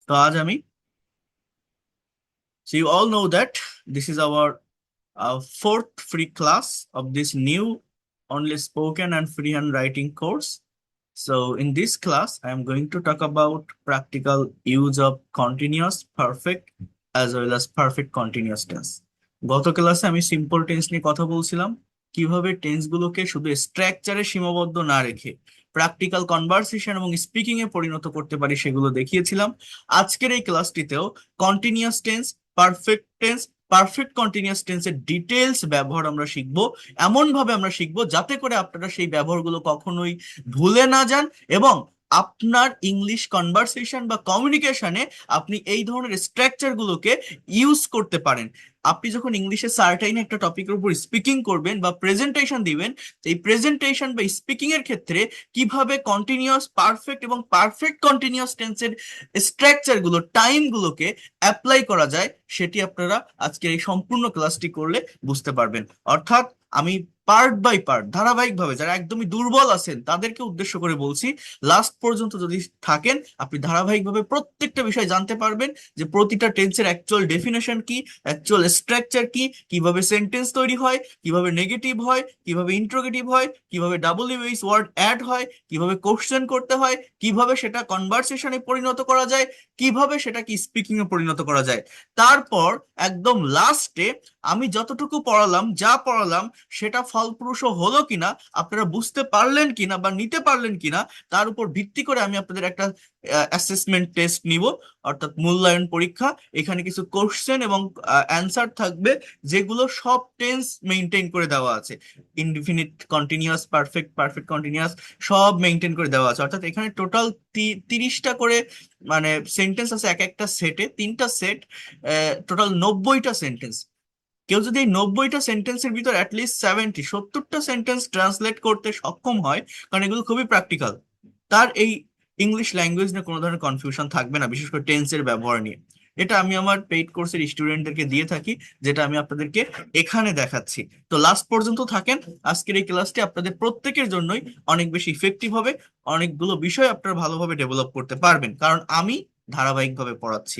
তো আজ আমি, so you all know that this is our fourth free class of this new only spoken and freehand writing course. So in this class I am going to talk about practical use of continuous perfect as well as perfect continuous tense. গত ক্লাসে আমি simple tense নিয়ে কথা বলছিলাম, কিভাবে tense গুলোকে শুধু স্ট্রাকচারে সীমাবদ্ধ না রেখে প্র্যাকটিক্যাল কনভারসেশন এবং স্পিকিং এ পরিণত করতে পারি সেগুলো দেখিয়েছিলাম। আজকের এই ক্লাসটিতেও continuous tense, perfect tense, perfect continuous টেন্সের ডিটেলস ব্যবহার আমরা শিখবো। এমন ভাবে আমরা শিখবো যাতে করে আপনারা সেই ব্যবহারগুলো কখনোই ভুলে না যান এবং আপনার ইংলিশ কনভারসেশন বা কমিউনিকেশনে আপনি এই ধরনের স্ট্রাকচার গুলোকে ইউজ করতে পারেন। আপনি যখন ইংলিশে সার্টাইন একটা টপিকের উপর স্পিকিং করবেন বা প্রেজেন্টেশন দিবেন, এই প্রেজেন্টেশন বা স্পিকিং এর ক্ষেত্রে কিভাবে কন্টিনিউয়াস পারফেক্ট এবং পারফেক্ট কন্টিনিউয়াস টেন্সের স্ট্রাকচার গুলো, টাইম গুলোকে অ্যাপ্লাই করা যায়, সেটি আপনারা আজকের এই সম্পূর্ণ ক্লাসটি করলে বুঝতে পারবেন। অর্থাৎ আমি পার্ট বাই পার্ট ধারাবাহিকভাবে, যারা একদমই দুর্বল আছেন তাদেরকে উদ্দেশ্য করে বলছি, লাস্ট পর্যন্ত যদি থাকেন আপনি ধারাবাহিকভাবে প্রত্যেকটা বিষয় জানতে পারবেন যে প্রতিটা টেন্সের অ্যাকচুয়াল ডেফিনেশন কি, অ্যাকচুয়াল স্ট্রাকচার কি, কিভাবে সেন্টেন্স তৈরি হয়, কিভাবে নেগেটিভ হয়, কিভাবে ইন্ট্রোগেটিভ হয়, কিভাবে ডাব্লিউএইচ ওয়ার্ড অ্যাড হয়, কিভাবে কোশ্চেন করতে হয়, কিভাবে সেটা কনভারসেশনে পরিণত করা যায়, কিভাবে সেটাকে স্পিকিং এ পরিণত করা যায়। তারপর একদম লাস্টে আমি যতটুকু পড়ালাম, যা পড়ালাম সেটা ফলপ্রসূ হলো কিনা, আপনারা বুঝতে পারলেন কিনা বা নিতে পারলেন কিনা, তার উপর ভিত্তি করে আমি আপনাদের একটা অ্যাসেসমেন্ট টেস্ট নিব, অর্থাৎ মূল্যায়ন পরীক্ষা। এখানে কিছু কোশ্চেন এবং অ্যান্সার থাকবে যেগুলো সব টেন্স মেনটেন করে দেওয়া আছে, indefinite, continuous, perfect, perfect continuous, সব মেনটেন করে দেওয়া আছে। অর্থাৎ এখানে টোটাল 30টা করে মানে সেন্টেন্স আছে, এক একটা সেটে 3টা সেট, টোটাল 90টা সেন্টেন্স। কেউ যদি এই 90টা সেন্টেন্সের ভিতর অ্যাটলিস্ট 70টা সেন্টেন্স ট্রান্সলেট করতে সক্ষম হয়, কারণ এগুলো খুবই প্র্যাকটিক্যাল, তার এই ইংলিশ ল্যাঙ্গুয়েজ নিয়ে কোনো ধরনের কনফিউশন থাকবে না, বিশেষ করে টেন্সের ব্যবহার নিয়ে। এটা আমি আমার পেইড কোর্সের স্টুডেন্টদেরকে দিয়ে থাকি, যেটা আমি আপনাদেরকে এখানে দেখাচ্ছি। তো লাস্ট পর্যন্ত থাকেন, আজকের এই ক্লাসটি আপনাদের প্রত্যেকের জন্যই অনেক বেশি ইফেক্টিভ হবে। অনেকগুলো বিষয় আপনারা ভালোভাবে ডেভেলপ করতে পারবেন, কারণ আমি ধারাবাহিকভাবে পড়াচ্ছি।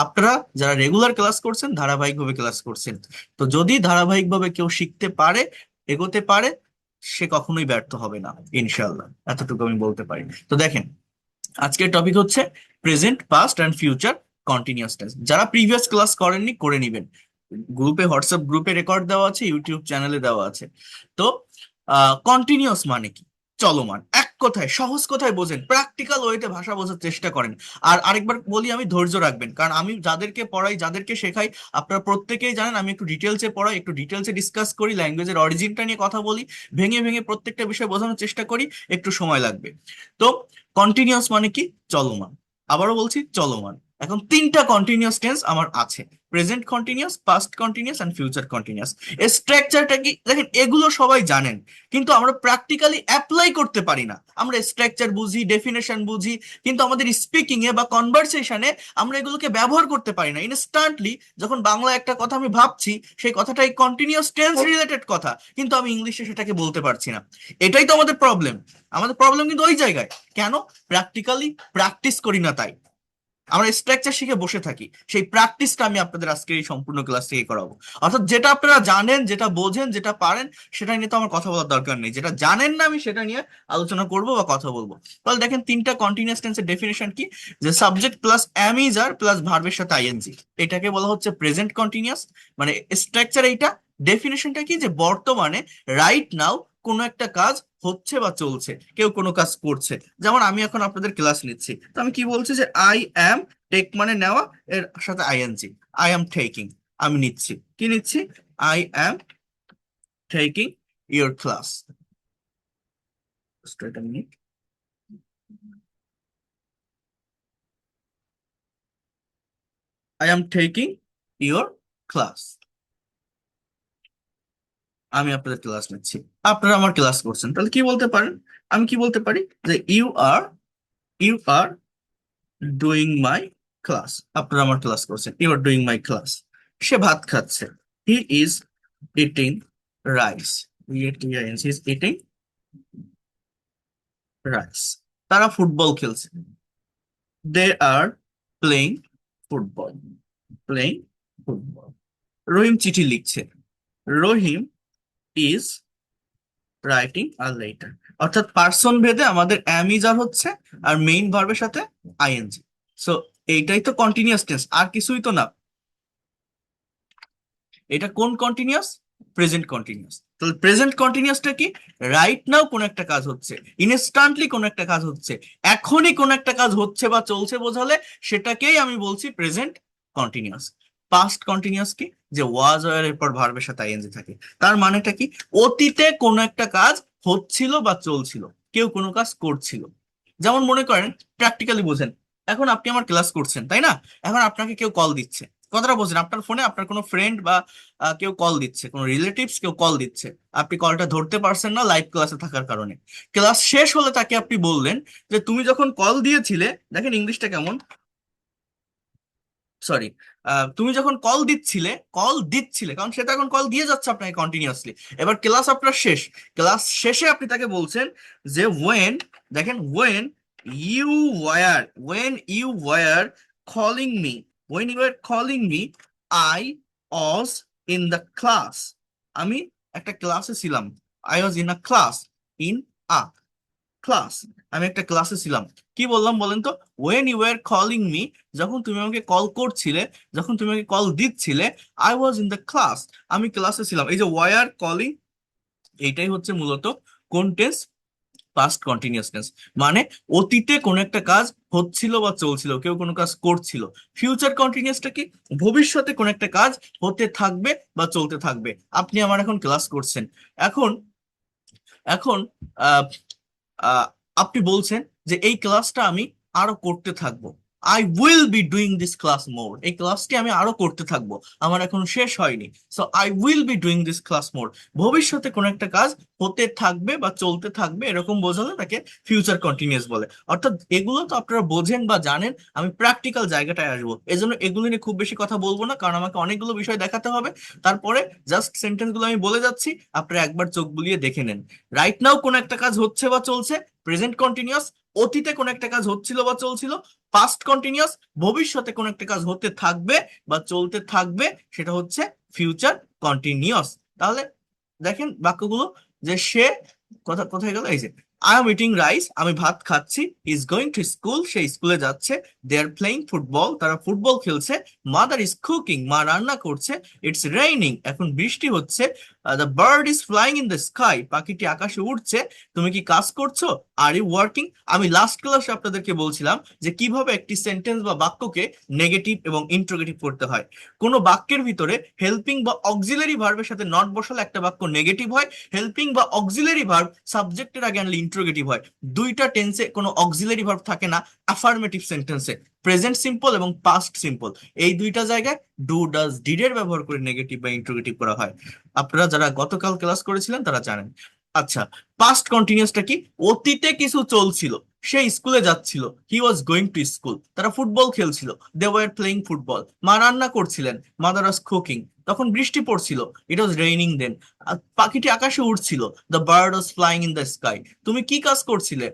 আপনারা যারা রেগুলার ক্লাস করছেন, ধারাবাহিকভাবে ক্লাস করছেন, তো যদি ধারাবাহিকভাবে কেউ শিখতে পারে, এগোতে পারে, সে কখনোই ব্যর্থ হবে না ইনশাল্লাহ, এতটুকু আমি বলতে পারি। তো দেখেন, আজকের টপিক হচ্ছে present, past and future continuous tense. যারা প্রিভিয়াস ক্লাস করেননি করে নিবেন, গ্রুপে, হোয়াটসঅ্যাপ গ্রুপে রেকর্ড দেওয়া আছে, ইউটিউব চ্যানেলে দেওয়া আছে। তো কন্টিনিউয়াস মানে কি? চলমান। এক কথায়, সহজ কথায় বোঝেন, প্র্যাকটিক্যাল ওয়েতে ভাষা বোঝার চেষ্টা করেন। আর আরেকবার বলি, আমি ধৈর্য রাখবেন, কারণ আমি যাদেরকে পড়াই, যাদেরকে শেখাই, আপনারা প্রত্যেকেই জানেন আমি একটু ডিটেলসে পড়াই, একটু ডিটেলসে ডিসকাস করি, ল্যাঙ্গুয়েজের অরিজিনটা নিয়ে কথা বলি, ভেঙে ভেঙে প্রত্যেকটা বিষয় বোঝানোর চেষ্টা করি, একটু সময় লাগবে। তো কন্টিনিউয়াস মানে কি? চলমান। আবারও বলছি, চলমান। এখন 3টা কন্টিনিউয়াস টেন্স আমার আছে: present continuous, past continuous and future continuous. এর স্ট্রাকচারটা কি দেখেন, এগুলো সবাই জানেন, কিন্তু আমরা প্র্যাকটিক্যালি অ্যাপ্লাই করতে পারি না। আমরা স্ট্রাকচার বুঝি, ডেফিনেশন বুঝি, কিন্তু আমাদের স্পিকিং এ বা কনভারসেশনে আমরা এগুলোকে ব্যবহার করতে পারি না ইনস্ট্যান্টলি। যখন বাংলা একটা কথা আমি ভাবছি, সেই কথাটাই কন্টিনিউয়াস টেন্স রিলেটেড কথা, কিন্তু আমি ইংলিশে সেটাকে বলতে পারছি না। এটাই তো আমাদের প্রবলেম। আমাদের প্রবলেম কিন্তু ওই জায়গায়। কেন? প্র্যাকটিক্যালি প্র্যাকটিস করি না, তাই আমরা স্ট্রাকচার শিখে বসে থাকি। সেই প্র্যাকটিসটা আমি আপনাদের আজকে এই সম্পূর্ণ ক্লাস থেকে করাবো। অর্থাৎ যেটা আপনারা জানেন, যেটা বোঝেন, যেটা পারেন, সেটা নিয়ে তো আমার কথা বলার দরকার নেই। যেটা জানেন না, আমি সেটা নিয়ে আলোচনা করব বা কথা বলবো। তাহলে দেখেন, 3টা কন্টিনিউয়াস টেন্সের ডেফিনেশন কি? যে subject plus am is are plus ভার্বের সাথে আইএনজি, এটাকে বলা হচ্ছে প্রেজেন্ট কন্টিনিউয়াস। মানে স্ট্রাকচার এইটা। ডেফিনেশনটা কি? যে বর্তমানে, রাইট নাও, কোনো একটা কাজ হচ্ছে বা চলছে, কেউ কোনো কাজ করছে। যেমন আমি এখন আপনাদের ক্লাস নিচ্ছি, তো আমি কি বলছি? যে আই অ্যাম, টেক মানে নেওয়া, এর সাথে আইএনজি, আই অ্যাম টেকিং, আমি নিচ্ছি। কি নিচ্ছি? I am taking your class. I am taking your class, আমি আপনাদের ক্লাস নিচ্ছি, আপনারা আমার ক্লাস করছেন। তাহলে কি বলতে পারেন? আমি কি বলতে পারি? যে you are doing my class, আপনারা আমার ক্লাস করছেন, you are doing my class. সে ভাত খাচ্ছে, he is eating rice, is eating rice. তারা ফুটবল খেলছে, they are playing football, playing football. Rahim চিঠি লিখছে, Rahim is writing a letter. অর্থাৎ পার্সন ভেদে আমাদের অ্যাম ইজ আর হচ্ছে, আর মেইন ভার্বের সাথে আইএনজি। সো এইটাই তো কন্টিনিউয়াস টেন্স, আর কিছুই তো না। এটা কোন কন্টিনিউয়াস? Present continuous. তাহলে প্রেজেন্ট কন্টিনিউয়াসটা কি? রাইট নাও কোন একটা কাজ হচ্ছে, ইনস্ট্যান্টলি কোন একটা কাজ হচ্ছে, এখনই কোন একটা কাজ হচ্ছে বা চলছে বোঝালে সেটাকেই আমি বলছি প্রেজেন্ট কন্টিনিউয়াস। পাস্ট কন্টিনিউয়াস কি? যে ওয়াজ ওয়ার এরপর ভার্বের সাথে আইএনজি থাকে। তার মানেটা কি? অতীতে কোন একটা কাজ হচ্ছিল বা চলছিল, কেউ কোনো কাজ করছিল। যেমন মনে করেন, প্র্যাকটিক্যালি বোঝেন, এখন আপনি আমার ক্লাস করছেন তাই না? এখন আপনাকে কেউ কল দিচ্ছে, কথাটা বোঝেন, আপনার ফোনে আপনার কোনো ফ্রেন্ড বা কেউ কল দিচ্ছে, কোনো রিলেটিভস কেউ কল দিচ্ছে, আপনি কলটা ধরতে পারছেন না লাইভ ক্লাসে থাকার কারণে। ক্লাস শেষ হলে তাকে আপনি বললেন যে তুমি যখন কল দিয়েছিলে, দেখেন ইংলিশটা কেমন, সরি, তুমি যখন কল দিচ্ছিলে, কারণ সেটা এখন কল দিয়ে যাচ্ছে আপনাকে কন্টিনিউয়াসলি। এবার ক্লাস আপনার শেষ, ক্লাস শেষে আপনি তাকে বলছেন যে ওয়েন, দেখেন you were calling me, when you are calling me, I was in the class. আমি একটা ক্লাসে ছিলাম। I was in a class, in a class, আমি একটা ক্লাসে ছিলাম। কি বললাম বলেন তো? When you are calling me, যখন তুমি আমাকে কল করছিলে, যখন তুমি আমাকে কল দিচ্ছিলে, I was in the class, আমি ক্লাসে ছিলাম। এই যে ওয়ার কলিং, এইটাই হচ্ছে মূলত কোন টেন্স? Past continuous tense. মানে অতীতে কোন একটা কাজ হচ্ছিল বা চলছিল, কেউ কোনো কাজ করছিল। ফিউচার কন্টিনিউয়াসটা কি? ভবিষ্যতে কোন একটা কাজ হতে থাকবে বা চলতে থাকবে। আপনি আমার এখন ক্লাস করছেন, এখন এখন আহ আহ, আপনি বলছেন যে এই ক্লাসটা আমি আরো করতে থাকবো। I will be doing this class more, এই ক্লাসটি আমি আরো করতে থাকবো, আমার এখন শেষ হয়নি। So I will be doing this class more. ভবিষ্যতে কোনো একটা কাজ হতে থাকবে বা চলতে থাকবে, এরকম বোঝালে তাকে ফিউচার কন্টিনিউয়াস বলে। অর্থাৎ এগুলো তো আপনারা বোঝেন বা জানেন, আমি প্র্যাকটিক্যাল জায়গাটায় আসবো, এজন্য এগুলো নিয়ে খুব বেশি কথা বলবো না, কারণ আমাকে অনেকগুলো বিষয় দেখাতে হবে। তারপরে জাস্ট সেন্টেন্স গুলো আমি বলে যাচ্ছি, আপনারা একবার চোখ বুলিয়ে দেখে নেন। রাইট নাও কোন একটা কাজ হচ্ছে বা চলছে, প্রেজেন্ট কন্টিনিউয়াস। অতীতে কোন একটা কাজ হচ্ছিল বা চলছিল, পাস্ট কন্টিনিউয়াস। ভবিষ্যতে কোন একটা কাজ হতে থাকবে বা চলতে থাকবে, সেটা হচ্ছে ফিউচার কন্টিনিউয়াস। তাহলে দেখেন বাক্যগুলো, যে সে, কথা কোথায় গেল, এই যে আই এম ইটিং রাইস, আমি ভাত খাচ্ছি। ইজ গোয়িং টু স্কুল, সে স্কুলে যাচ্ছে। দে আর প্লেইং ফুটবল, তারা ফুটবল খেলছে। মাদার ইজ কুকিং, মা রান্না করছে। ইটস রেইনিং, এখন বৃষ্টি হচ্ছে। The bird is flying in the sky, পাখিটি আকাশে উড়ছে। তুমি কি কাজ করছো? Are you working. আমি লাস্ট ক্লাসে আপনাদেরকে বলছিলাম যে কিভাবে একটি সেন্টেন্স বা বাক্যকে নেগেটিভ এবং ইন্ট্রোগেটিভ করতে হয়। কোনো বাক্যের ভিতরে হেল্পিং বা অক্সিলারি ভার্বের সাথে নট বসালে একটা বাক্য নেগেটিভ হয়। হেল্পিং বা অক্সিলারি ভার্ব সাবজেক্টের আগে আনলে ইন্ট্রোগেটিভ হয়। দুইটা টেন্সে কোনো অক্সিলারি ভার্ব থাকে না অ্যাফার্মেটিভ সেন্টেন্সে, প্রেজেন্ট সিম্পল এবং পাস্ট সিম্পল। এই দুইটা জায়গায় ডু ডাজ ডিড এর ব্যবহার করে নেগেটিভ বা ইন্ট্রোগেটিভ করা হয়। আপনারা যারা গতকাল ক্লাস করেছিলেন তারা জানেন। আচ্ছা, পাস্ট কন্টিনিউয়াসটা কি? অতীতে কিছু চলছিল, সে স্কুলে যাচ্ছিল। He was going to school, তারা ফুটবল খেলছিল। They were playing football. মা রান্না করছিলেন, মাদার ওয়াজ কুকিং। তখন বৃষ্টি পড়ছিল, ইট ওয়াজ রেইনিং দেন। পাখিটি আকাশে উড়ছিল, the bird was flying in the sky. তুমি কি কাজ করছিলে?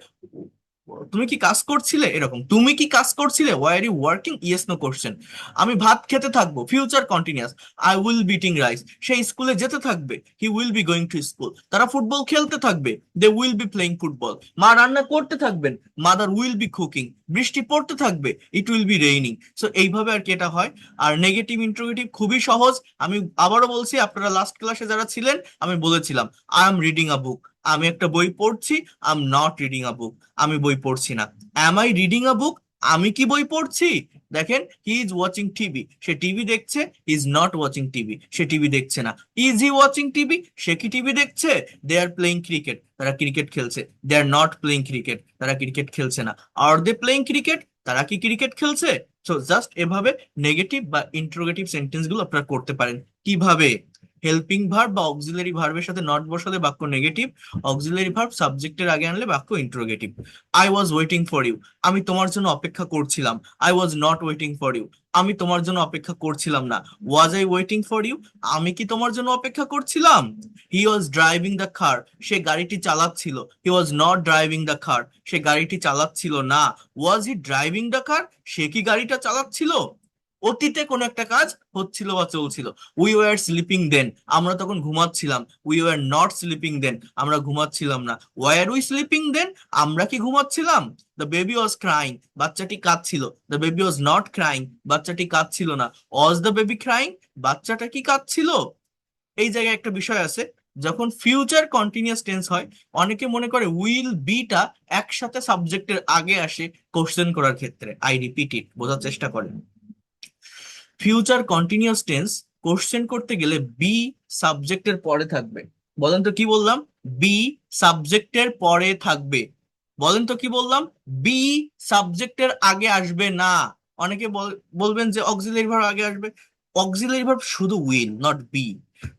তুমি কি কাজ করছিলে, এরকম তুমি কি কাজ করছিলে, why are you working, yes no question. আমি ভাত খেতে থাকবো, future continuous. I will be eating rice, সে স্কুলে যেতে থাকবে। He will be going to school, তারা ফুটবল খেলতে থাকবে। They will be playing football. মা রান্না করতে থাকবেন, মাদার উইল বি কুকিং। বৃষ্টি পড়তে থাকবে, it will be raining. So এইভাবে আর কি এটা হয়। আর নেগেটিভ ইন্ট্রোগেটিভ খুবই সহজ। আমি আবারও বলছি, আপনারা লাস্ট ক্লাসে যারা ছিলেন, আমি বলেছিলাম I am reading a book, আমি একটা বই পড়ছি। I am not reading a book, আমি বই পড়ছি না। Am I reading a book, আমি কি বই পড়ছি? দেখেন, হি ইজ ওয়াচিং টিভি, সে টিভি দেখছে। ইজ নট ওয়াচিং টিভি, সে টিভি দেখছে না। ইজ হি ওয়াচিং টিভি, সে কি টিভি দেখছে? দে আর প্লেইং ক্রিকেট, তারা ক্রিকেট খেলছে। They are not playing cricket, তারা ক্রিকেট খেলছে না। আর দে প্লেইং ক্রিকেট, তারা কি ক্রিকেট খেলছে? সো জাস্ট এভাবে নেগেটিভ বা ইন্ট্রোগেটিভ সেন্টেন্স গুলো আপনারা করতে পারেন। কিভাবে? হেল্পিং ভার্ব বা অক্সিলারি ভার্বের সাথে নট বসালে বাক্য নেগেটিভ, অক্সিলারি ভার্ব সাবজেক্টের আগে আনলে বাক্য interrogative. I was waiting for you, আমি তোমার জন্য অপেক্ষা করছিলাম। I was not waiting for you, আমি তোমার জন্য অপেক্ষা করছিলাম না। Was I waiting for you, আমি কি তোমার জন্য অপেক্ষা করছিলাম? হি ওয়াজ ড্রাইভিং দ্য কার, সে গাড়িটি চালাচ্ছিল। He was not driving the car, সে গাড়িটি চালাচ্ছিল না। ওয়াজ হি ড্রাইভিং দ্য কার, সে কি গাড়িটা চালাচ্ছিল? অতীতে কোনো একটা কাজ হচ্ছিল বা চলছিল। উই ওয়ার স্লিপিং দেন, আমরা তখন ঘুমাচ্ছিলাম। We were not sleeping then, আমরা ঘুমাচ্ছিলাম না। ওয়ার উই স্লিপিং দেন, আমরা কি ঘুমাচ্ছিলাম? দ্য বেবি ওয়াজ ক্রাইং, বাচ্চাটি কাঁদছিল। The baby was not crying, বাচ্চাটি কাঁদছিল না। ওয়াজ দ্য বেবি ক্রাইং, বাচ্চাটা কি কাঁদছিল? এই জায়গায় একটা বিষয় আছে, যখন ফিউচার কন্টিনিউয়াস টেন্স হয় অনেকে মনে করে উইল বিটা একসাথে সাবজেক্টের আগে আসে কোশ্চেন করার ক্ষেত্রে। আই রিপিট ইট, বোঝার চেষ্টা করেন। ফিউচার কন্টিনিউয়াস টেন্স কোশ্চেন করতে গেলে বি সাবজেক্টের পরে থাকবে। বলেন তো কি বললাম? বি সাবজেক্টের পরে থাকবে। বলেন তো কি বললাম? বি সাবজেক্টের আগে আসবে না। অনেকে বলবেন যে অক্সিলারি ভার্ব আগে আসবে। অক্সিলারি ভার্ব শুধু উইল, নট বি।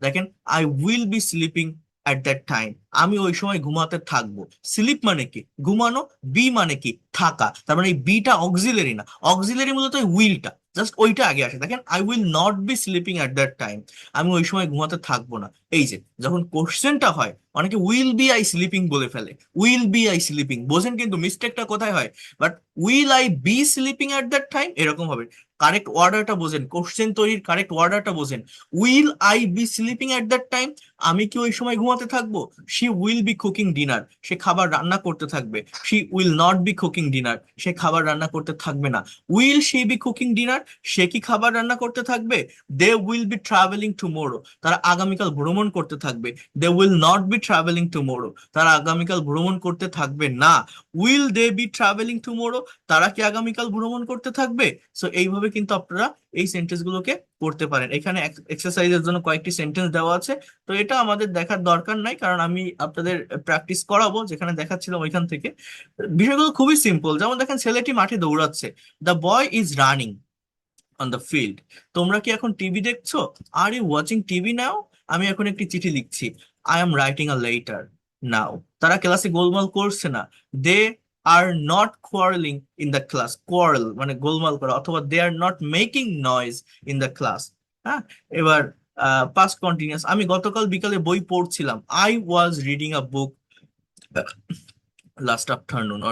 দেখেন, I will be sleeping at that time, আমি ওই সময় ঘুমাতে থাকবো। স্লিপ মানে কি? ঘুমানো। বি মানে কি? থাকা। তার মানে এই বিটা অক্সিলারি না, অক্সিলারি মূলত উইলটা, জাস্ট ওইটা আগে আসে। দেখেন, I will not B sleeping at that time, আমি ওই সময় ঘুমাতে থাকবো না। এই যে যখন কোশ্চেনটা হয় অনেকে উইল বি আই স্লিপিং বলে ফেলে। উইল বি আই স্লিপিং বোঝেন, কিন্তু মিস্টেকটা কোথায় হয়? But will I be sleeping at that time এরকম হবে। কারেক্ট অর্ডারটা বোঝেন, কোশ্চেন তৈরির কারেক্ট অর্ডারটা বোঝেন। Will I be sleeping at that time, আমি কি ওই সময় ঘুমাতে থাকবো? She will be cooking dinner, সে খাবার রান্না করতে থাকবে। She will not be cooking dinner, সে খাবার রান্না করতে থাকবে না। Will she be cooking dinner, সে কি খাবার রান্না করতে থাকবে? They will be travelling tomorrow, তারা আগামীকাল ভ্রমণ করতে থাকবে। They will not be travelling tomorrow, তারা আগামীকাল ভ্রমণ করতে থাকবে না। Will they be travelling tomorrow, তারা কি আগামীকাল ভ্রমণ করতে থাকবে? সো এইভাবে কিন্তু আপনারা এই সেন্টেন্স গুলোকে পড়তে পারেন। এখানে এক্সারসাইজের জন্য কয়েকটি সেন্টেন্স দেওয়া আছে, তো এটা আমাদের দেখার দরকার নাই, কারণ আমি আপনাদের প্র্যাকটিস করাবো যেখানে দেখাচ্ছিলাম ওইখান থেকে। বিষয়গুলো খুবই সিম্পল। যেমন দেখেন, ছেলেটি মাঠে দৌড়াচ্ছে। The boy is running on the field, তোমরা কি এখন টিভি দেখছো? Are you watching TV now, আমি এখন একটি চিঠি লিখছি। I am writing a letter now, তারা ক্লাসে গোলমাল করছে না। They are not quarrelling in the class, quarrel মানে গোলমাল করা, অথবা they are not making noise in the class. হ্যাঁ, এবার পাস্ট কন্টিনিউয়াস, আমি গতকাল বিকালে বই পড়ছিলাম। I was reading a book last afternoon,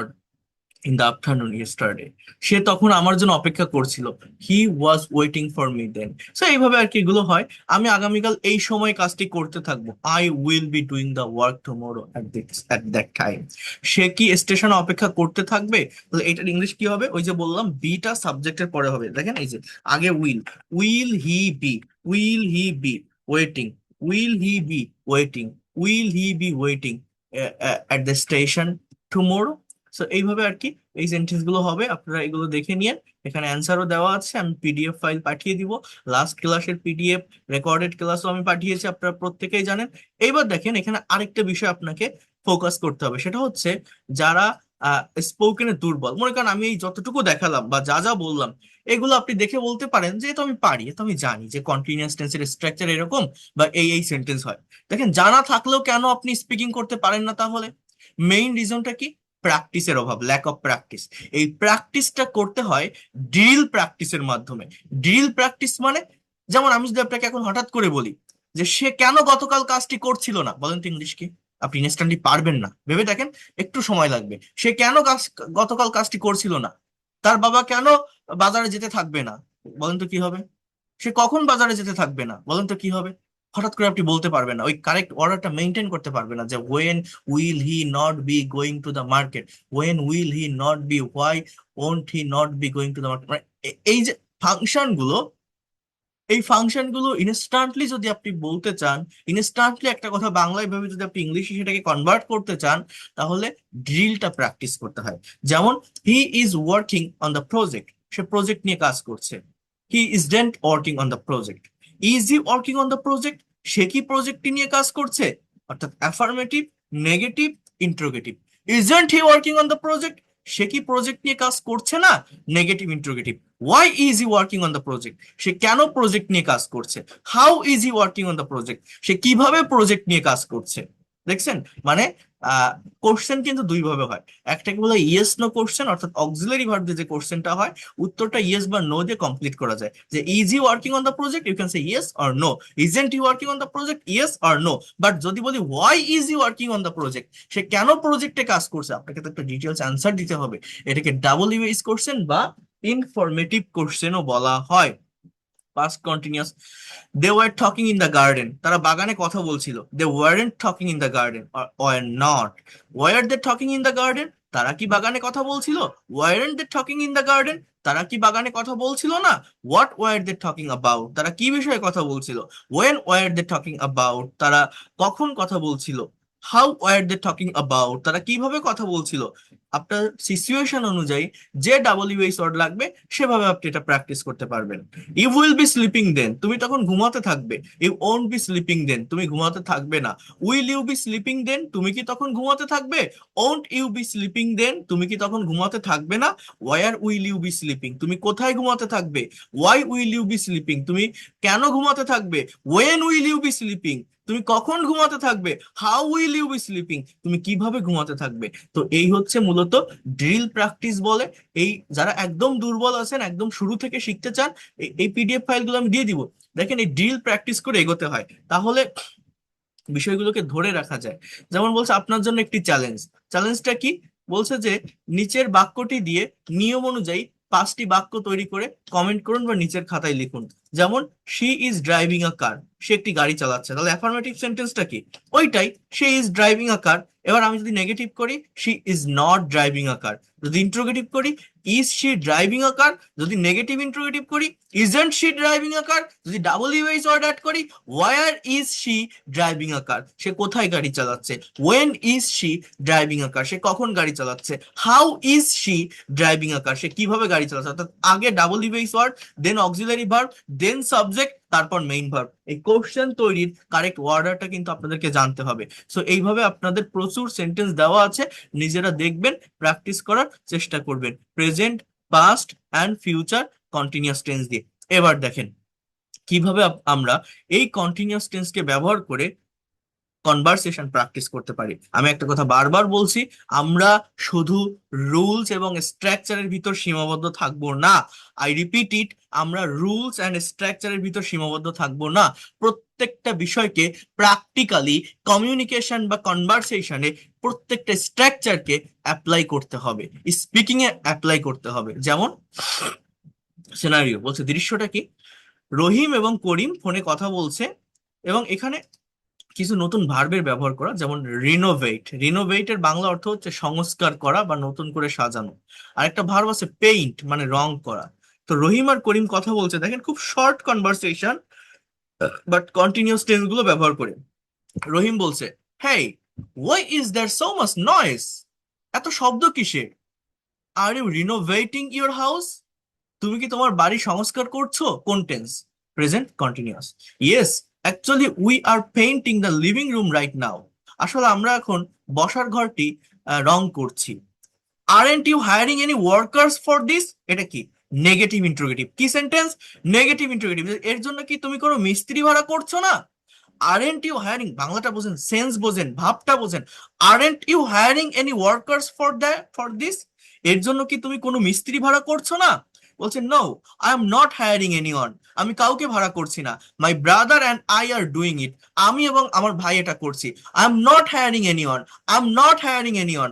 in the afternoon yesterday, সে তখন আমার জন্য অপেক্ষা করছিল। He was waiting for me then. So এইভাবে আর কি এগুলো হয়। আমি আগামীকাল এই সময় কাজটি করতে থাকবো। I will be doing the work tomorrow at that time, সে কি স্টেশনে অপেক্ষা করতে থাকবে? তাহলে এটার ইংলিশ কি হবে? ওই যে বললাম, বিটা সাবজেক্টের পরে হবে। দেখেন, এই যে আগে will, will he be, will he be waiting, will he be waiting, will he be waiting at the station tomorrow. So এইভাবে আর কি এই সেন্টেন্স গুলো হবে। আপনারা এগুলো দেখে নিন, এখানে অ্যান্সারও দেওয়া আছে, আমি পিডিএফ ফাইল পাঠিয়ে দিব। লাস্ট ক্লাসের পিডিএফ, রেকর্ডেড ক্লাসও আমি পাঠিয়েছি, আপনারা প্রত্যেকেই জানেন। এইবার দেখেন, এখানে আরেকটা বিষয় আপনাকে ফোকাস করতে হবে, সেটা হচ্ছে যারা স্পোকেনে দুর্বল। মনে করেন আমি এই যতটুকু দেখালাম বা যা যা বললাম, এগুলো আপনি দেখে বলতে পারেন যে তো আমি পারি, তো আমি জানি যে কন্টিনিউয়াস টেন্সের স্ট্রাকচার এরকম বা এই সেন্টেন্স হয়। দেখেন, জানা থাকলেও কেন আপনি স্পিকিং করতে পারেন না তাহলে? মেইন রিজনটা কি? প্র্যাকটিসের অভাব, ল্যাক অফ প্র্যাকটিস। এই প্র্যাকটিসটা করতে হয় ড্রিল প্র্যাকটিসের মাধ্যমে। ড্রিল প্র্যাকটিস মানে, যেমন আমি যদি আপনাকে এখন হঠাৎ করে বলি যে সে কেন গতকাল কাজটি করছিল না, বলেন তো ইংলিশ কি? আপনি ইনস্ট্যান্টলি পারবেন না, ভেবে দেখেন, একটু সময় লাগবে। সে কেন গতকাল কাজটি করছিল না? তার বাবা কেন বাজারে যেতে থাকবে না? বলেন তো কি হবে? সে কখন বাজারে যেতে থাকবে না? বলেন তো কি হবে? হঠাৎ করে আপনি বলতে পারবেন না, ওই কারেক্ট অর্ডারটা মেনটেন করতে পারবে না, যে when will he not be going to the market, when will he not be, why won't he not be going to the market. মানে এই যে ফাংশন গুলো, এই ফাংশন গুলো ইনস্ট্যান্টলি যদি আপনি বলতে চান, ইনস্ট্যান্টলি একটা কথা বাংলায় ভাবে যদি আপনি ইংলিশে সেটাকে কনভার্ট করতে চান, তাহলে ড্রিলটা প্র্যাকটিস করতে হয়। যেমন, he is working on the project, সে প্রজেক্ট নিয়ে কাজ করছে। He isn't working on the project, is he working on the project, সে কি প্রজেক্টটি নিয়ে কাজ করছে? অর্থাৎ affirmative, negative, interrogative. Isn't he working on the project, সে কি প্রজেক্ট নিয়ে কাজ করছে না? Negative, interrogative. Why is he working on the project, সে কেন প্রজেক্ট নিয়ে কাজ করছে। How is he working on the project, সে কিভাবে প্রজেক্ট নিয়ে কাজ করছে। দেখছেন, মানে কোশ্চেন কিন্তু দুই ভাবে হয়, একটাকে বলে ইয়েস নো কোশ্চেন, অর্থাৎ অক্সিলারি ভার্ব দিয়ে যে কোশ্চেনটা হয় উত্তরটা ইয়েস বা নো দিয়ে কমপ্লিট করা যায়। যে is he working on the project, you can say yes or no. Isn't he working on the project, yes or no. But যদি বলি why is he working on the project, সে কেন প্রজেক্টে কাজ করছে, আপনাকে তো একটা ডিটেলস অ্যান্সার দিতে হবে। এটাকে ডাবল ইউএস কোশ্চেন বা ইনফরমেটিভ কোশ্চেনও বলা হয়। Past continuous, they were talking in the garden, তারা বাগানে কথা বলছিল। They weren't talking in the garden, were not. Were they talking in the garden, তারা কি বাগানে কথা বলছিল। Weren't they talking in the garden, তারা কি বাগানে কথা বলছিল না। What were they talking about, তারা কি বিষয়ে কথা বলছিল। When were they talking about, তারা কখন কথা বলছিল। How were they talking about, তারা কিভাবে কথা বলছিল। আপনার সিচুয়েশন অনুযায়ী যে ডাব্লিউএইচ ওয়ার্ড লাগবে সেভাবে আপনি এটা প্র্যাকটিস করতে পারবেন। You will be sleeping then, তুমি তখন ঘুমাতে থাকবে। You won't be sleeping then, তুমি ঘুমাতে থাকবে না। Will you be sleeping then, তুমি কি তখন ঘুমাতে থাকবে। Won't you be sleeping then, তুমি কি তখন ঘুমাতে থাকবে না। Where will you be sleeping, তুমি কোথায় ঘুমাতে থাকবে। Why will you be sleeping, তুমি কেন ঘুমাতে থাকবে। When will you be sleeping, তুমি কখন ঘুমাতে থাকবে। How will you be sleeping, তুমি কিভাবে ঘুমাতে থাকবে। তো এই হচ্ছে মূলত ড্রিল প্র্যাকটিস বলে। এই যারা একদম দুর্বল আছেন, একদম শুরু থেকে শিখতে চান, এই পিডিএফ ফাইলগুলো আমি দিয়ে দিব। দেখেন, এই ড্রিল প্র্যাকটিস করে এগোতে হয়, তাহলে বিষয়গুলোকে ধরে রাখা যায়। যেমন বলছে আপনার জন্য একটি চ্যালেঞ্জ। চ্যালেঞ্জটা কি, বলছে যে নিচের বাক্যটি দিয়ে নিয়ম অনুযায়ী 5টি বাক্য তৈরি করে কমেন্ট করুন বা নিচের খাতায় লিখুন। যেমন she is driving a car, সে একটি গাড়ি চালাচ্ছে, তাহলে অ্যাফার্মেটিভ সেন্টেন্সটা কি, ওইটাই, she is driving a car. এবার আমি যদি নেগেটিভ করি, she is not driving a car. যদি ইন্ট্রোগেটিভ করি, is she driving a car. যদি নেগেটিভ ইন্ট্রোগেটিভ করি, isn't she driving a car. যদি ডাবল ইউএস ওয়ার্ড অ্যাড করি, where is she driving a car, সে কোথায় গাড়ি চালাচ্ছে। When is she driving a car, সে কখন গাড়ি চালাচ্ছে। How is she driving a car, সে কিভাবে গাড়ি চালাচ্ছে। অর্থাৎ আগে double US word, then auxiliary verb, then subject, তারপর মেইন ভার্ব। এই কোশ্চেন তৈরির কারেক্ট ওয়ার্ডারটা কিন্তু আপনাদেরকে জানতে হবে। সো এইভাবে আপনাদের প্রচুর সেন্টেন্স দেওয়া আছে, নিজেরা দেখবেন, প্র্যাকটিস করার চেষ্টা করবেন present, past and future continuous tense দিয়ে। এবার দেখেন কিভাবে আমরা এই কন্টিনিউয়াস টেন্সকে ব্যবহার করে কনভারসেশন প্র্যাকটিস করতে পারি। আমি একটা কথা বারবার বলছি, আমরা শুধু রুলস এবং স্ট্রাকচারের ভিতর সীমাবদ্ধ থাকবো না। আই রিপিট ইট, আমরা রুলস অ্যান্ড স্ট্রাকচারের ভিতর সীমাবদ্ধ থাকবো না। প্রত্যেকটা বিষয়কে প্র্যাকটিক্যালি কমিউনিকেশন বা কনভারসেশনে প্রত্যেকটা স্ট্রাকচারকে অ্যাপ্লাই করতে হবে, স্পিকিং এ অ্যাপ্লাই করতে হবে। যেমন সিনারিও বলছে, দৃশ্যটা কি, রহিম এবং করিম ফোনে কথা বলছে, এবং এখানে কিছু নতুন ভার্বের ব্যবহার করা, যেমন রিনোভেট। রিনোভেটের বাংলা অর্থ হচ্ছে সংস্কার করা বা নতুন করে সাজানো। আর একটা ভার্ব আছে পেইন্ট, মানে রং করা। তো রহিম আর করিম কথা বলছে, দেখেন খুব short conversation, but continuous tense গুলো ব্যবহার করে। রহিম বলছে, hey, why is there so much noise, এত শব্দ কিসের। Are you renovating your house, তুমি কি তোমার বাড়ি সংস্কার করছো। কোন tense, present continuous. Yes, actually we are painting the living room right now, আসলে আমরা এখন বসার ঘরটি রং করছি। Aren't you hiring any workers for this, এটা কি, নেগেটিভ ইন্ট্রোগেটিভ। কি সেন্টেন্স, নেগেটিভ ইন্ট্রোগেটিভ। এর জন্য কি তুমি কোনো মিস্ত্রি ভাড়া করছো না। আরেন্ট ইউ হায়ারিং, বাংলাটা বোঝেন, সেন্স বোঝেন, ভাবটা বোঝেন। Aren't you hiring any workers for this, এর জন্য কি তুমি কোনো মিস্ত্রি ভাড়া করছো না। বলছে, no, I am not hiring anyone, আমি কাউকে ভাড়া করছি না। My brother and I are doing it, আমি এবং আমার ভাই এটা করছি। I am not hiring anyone, I am not hiring anyone.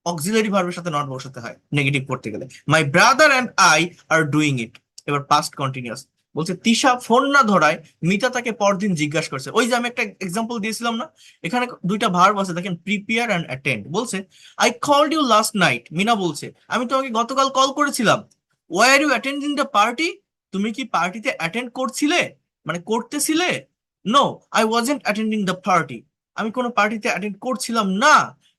Auxiliary ভার্বের সাথে নট বসাতে হয় নেগেটিভ করতে গেলে। My brother and I are doing it. এবার পাস্ট কন্টিনিউয়াস, বলছে তিশা ফোন না ধরায় মিতা তাকে পরদিন জিজ্ঞাসা করছে। ওই যে আমি একটা এক্সাম্পল দিয়েছিলাম না, এখানে দুইটা ভার্ব আছে, দেখেন প্রিপেয়ার অ্যান্ড অ্যাটেন্ড। বলছে, I called you last night, Mina বলছে আমি তোমাকে গতকাল কল করেছিলাম। Why are you attending the party, তুমি কি পার্টিতে অ্যাটেন্ড করছিলে, মানে করতেছিলে। No, I wasn't attending the party, আমি কোনো পার্টিতে অ্যাটেন্ড করছিলাম না।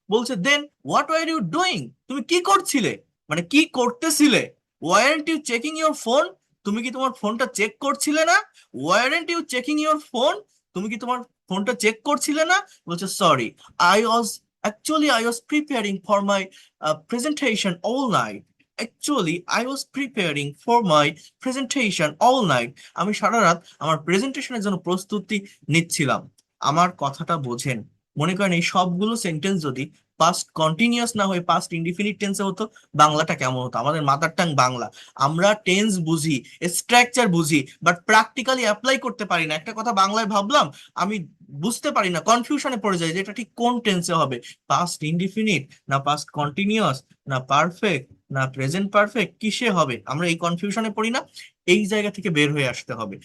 বলছে, then what were you doing, তুমি কি করছিলে, মানে কি করতেছিলে। Weren't you checking your phone, তুমি কি তোমার ফোনটা চেক করছিলে না। Warrant you checking your phone, তুমি কি তোমার ফোনটা চেক করছিলে না। বলছে, sorry, I was actually I was preparing for my presentation all night. Actually I was preparing for my presentation all night. আমি সারা রাত আমার প্রেজেন্টেশনের জন্য প্রস্তুতি নিচ্ছিলাম। আমার কথাটা বোঝেন। মনে করেন এই সবগুলো সেন্টেন্স যদি পাস্ট কন্টিনিউয়াস না হয়ে পাস্ট ইনডিফিনিট টেন্সে হতো, বাংলাটা কেমন হতো? আমাদের মাদার টাং বাংলা, আমরা টেন্স বুঝি, স্ট্রাকচার বুঝি, বাট প্র্যাকটিক্যালি অ্যাপ্লাই করতে পারি না। একটা কথা বাংলায় ভাবলাম, আমি বুঝতে পারি না, কনফিউশনে পড়ে যাই যে এটা ঠিক কোন টেন্সে হবে, পাস্ট ইনডিফিনিট না পাস্ট কন্টিনিউয়াস না পারফেক্ট না প্রেজেন্ট পারফেক্ট, কিসে হবে? আমরা এই কনফিউশনে পড়ি না? এই জায়গা থেকে বের হয়ে আসতে হবে।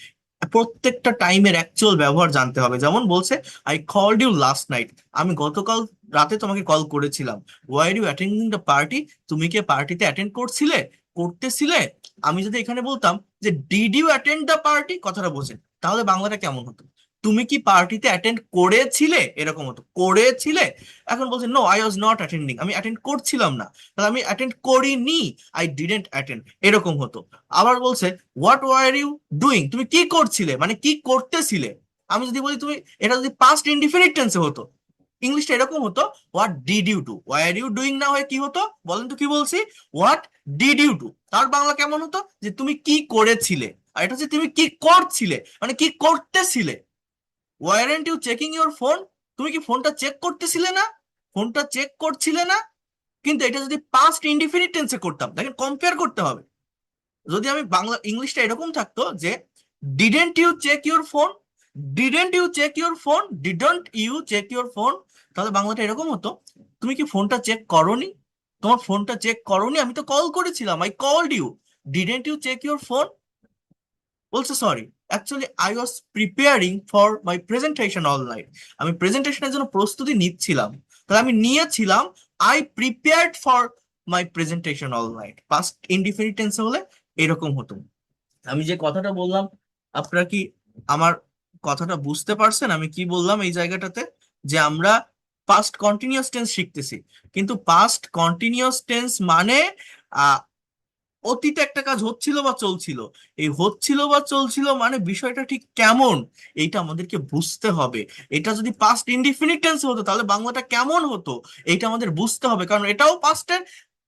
প্রত্যেকটা টাইমের অ্যাকচুয়াল ব্যবহার জানতে হবে। যেমন বলছে, I called you last night, আমি গতকাল রাতে তোমাকে কল করেছিলাম। Why you attending the party, তুমি কি পার্টিতে অ্যাটেন্ড করতেছিলে? আমি যদি এখানে বলতাম যে did you attend the party, কথাটা বোঝেন, তাহলে বাংলাটা কেমন হতো? তুমি কি পার্টিতে অ্যাটেন্ড করেছিলে, এরকম হতো, করেছিলে। এখন বলছে no I was not attending, আমি অ্যাটেন্ড করছিলাম না, তাহলে আমি অ্যাটেন্ড করিনি, আই ডিডেন্ট অ্যাটেন্ড, এরকম হতো। আবার বলছে হোয়াট ওয়ার ইউ ডুইং, তুমি কি করছিলে, মানে কি করতেছিলে। আমি যদি বলি তুমি, এটা যদি পাস্ট ইনডিফিনিট টেন্সে হতো, ইংলিশটা এরকম হতো, what did you do. Why are you doing না হয়ে কি হতো বলেন তো? কি বলছি? What did you do. তার বাংলা কেমন হতো? যে তুমি কি করেছিলে। আর এটা হচ্ছে তুমি কি করছিলে, মানে কি করতেছিলে। Weren't you checking your phone, তুমি কি ফোনটা চেক করতেছিলে না, ফোনটা চেক করছিলে না। কিন্তু এটা যদি পাস্ট ইনডিফিনিট টেন্সে করতাম, দেখেন কম্পেয়ার করতে হবে। যদি আমি বাংলা ইংলিশটা এরকম থাকতো যে didn't you check your phone, didn't you check your phone, didn't you check your phone, তাহলে বাংলাটা এরকম হতো, তুমি কি ফোনটা চেক করোনি, তোমার ফোনটা চেক করোনি, আমি তো কল করেছিলাম, I called you, didn't you check your phone. বলছে sorry, actually I was preparing for my presentation all night, আমি প্রেজেন্টেশনের জন্য প্রস্তুতি নিচ্ছিলাম। তাহলে আমি নিয়েছিলাম, I prepared for my presentation all night. Past indefinite টেন্সে হলে এরকম হতো। আমি যে কথাটা বললাম, আপনারা কি আমার কথাটা বুঝতে পারছেন? আমি কি বললাম এই জায়গাটাতে? যে আমরা পাস্ট কন্টিনিউয়াস টেন্স শিখতেছি, কিন্তু পাস্ট কন্টিনিউয়াস টেন্স মানে আহ অতীতে একটা কাজ হচ্ছিল বা চলছিল। এই হচ্ছিল বা চলছিল মানে বিষয়টা ঠিক কেমন, এইটা আমাদেরকে বুঝতে হবে। এটা যদি পাস্ট ইনডিফিনিট টেন্স হতো, তাহলে বাংলাটা কেমন হতো, এইটা আমাদের বুঝতে হবে, কারণ এটাও পাস্টের,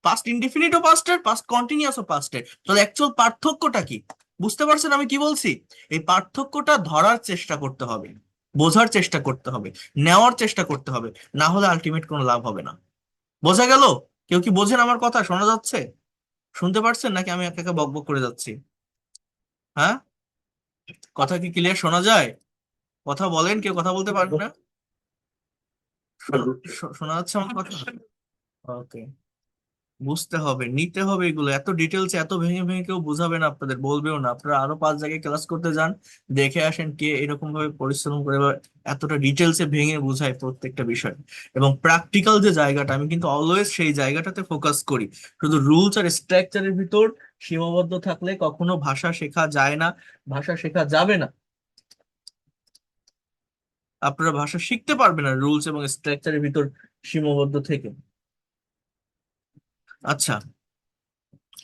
পাস্ট ইনডিফিনিটও পাস্টের, পাস্ট কন্টিনিউয়াসও পাস্টের। তাহলে অ্যাকচুয়াল পার্থক্যটা কি? বুঝতে পারছেন আমি কি বলছি? এই পার্থক্যটা ধরার চেষ্টা করতে হবে, বোঝার চেষ্টা করতে হবে, নেওয়ার চেষ্টা করতে হবে, না হলে আলটিমেট কোনো লাভ হবে না। বোঝা গেল? কেউ কি বোঝেন আমার কথা? শোনা যাচ্ছে? শুনতে পারছেন নাকি আমি একা একা বকবক করে যাচ্ছি? হ্যাঁ, কথা কি ক্লিয়ার শোনা যায়? কথা বলেন, কেউ কথা বলতে পারবে না? শোনা যাচ্ছে আমার কথা? ওকে। বুঝতে হবে, নিতে হবে, এগুলো এত ডিটেলস এত ভেঙে ভেঙে কেউ বুঝাবে না আপনাদের, বলবেও না। আপনারা আরো 5 জায়গায় ক্লাস করতে যান, দেখে আসেন কে এরকম ভাবে পরিশ্রম করে বা এতটা ডিটেলসে ভেঙে বুঝায় প্রত্যেকটা বিষয়। এবং প্র্যাকটিক্যাল যে জায়গাটা, আমি কিন্তু অলওয়েজ সেই জায়গাটাতে ফোকাস করি। শুধু রুলস আর স্ট্রাকচারের ভিতর সীমাবদ্ধ থাকলে কখনো ভাষা শেখা যায় না, ভাষা শেখা যাবে না। আপনারা ভাষা শিখতে পারবেন না রুলস এবং স্ট্রাকচারের ভিতর সীমাবদ্ধ থেকে। আচ্ছা,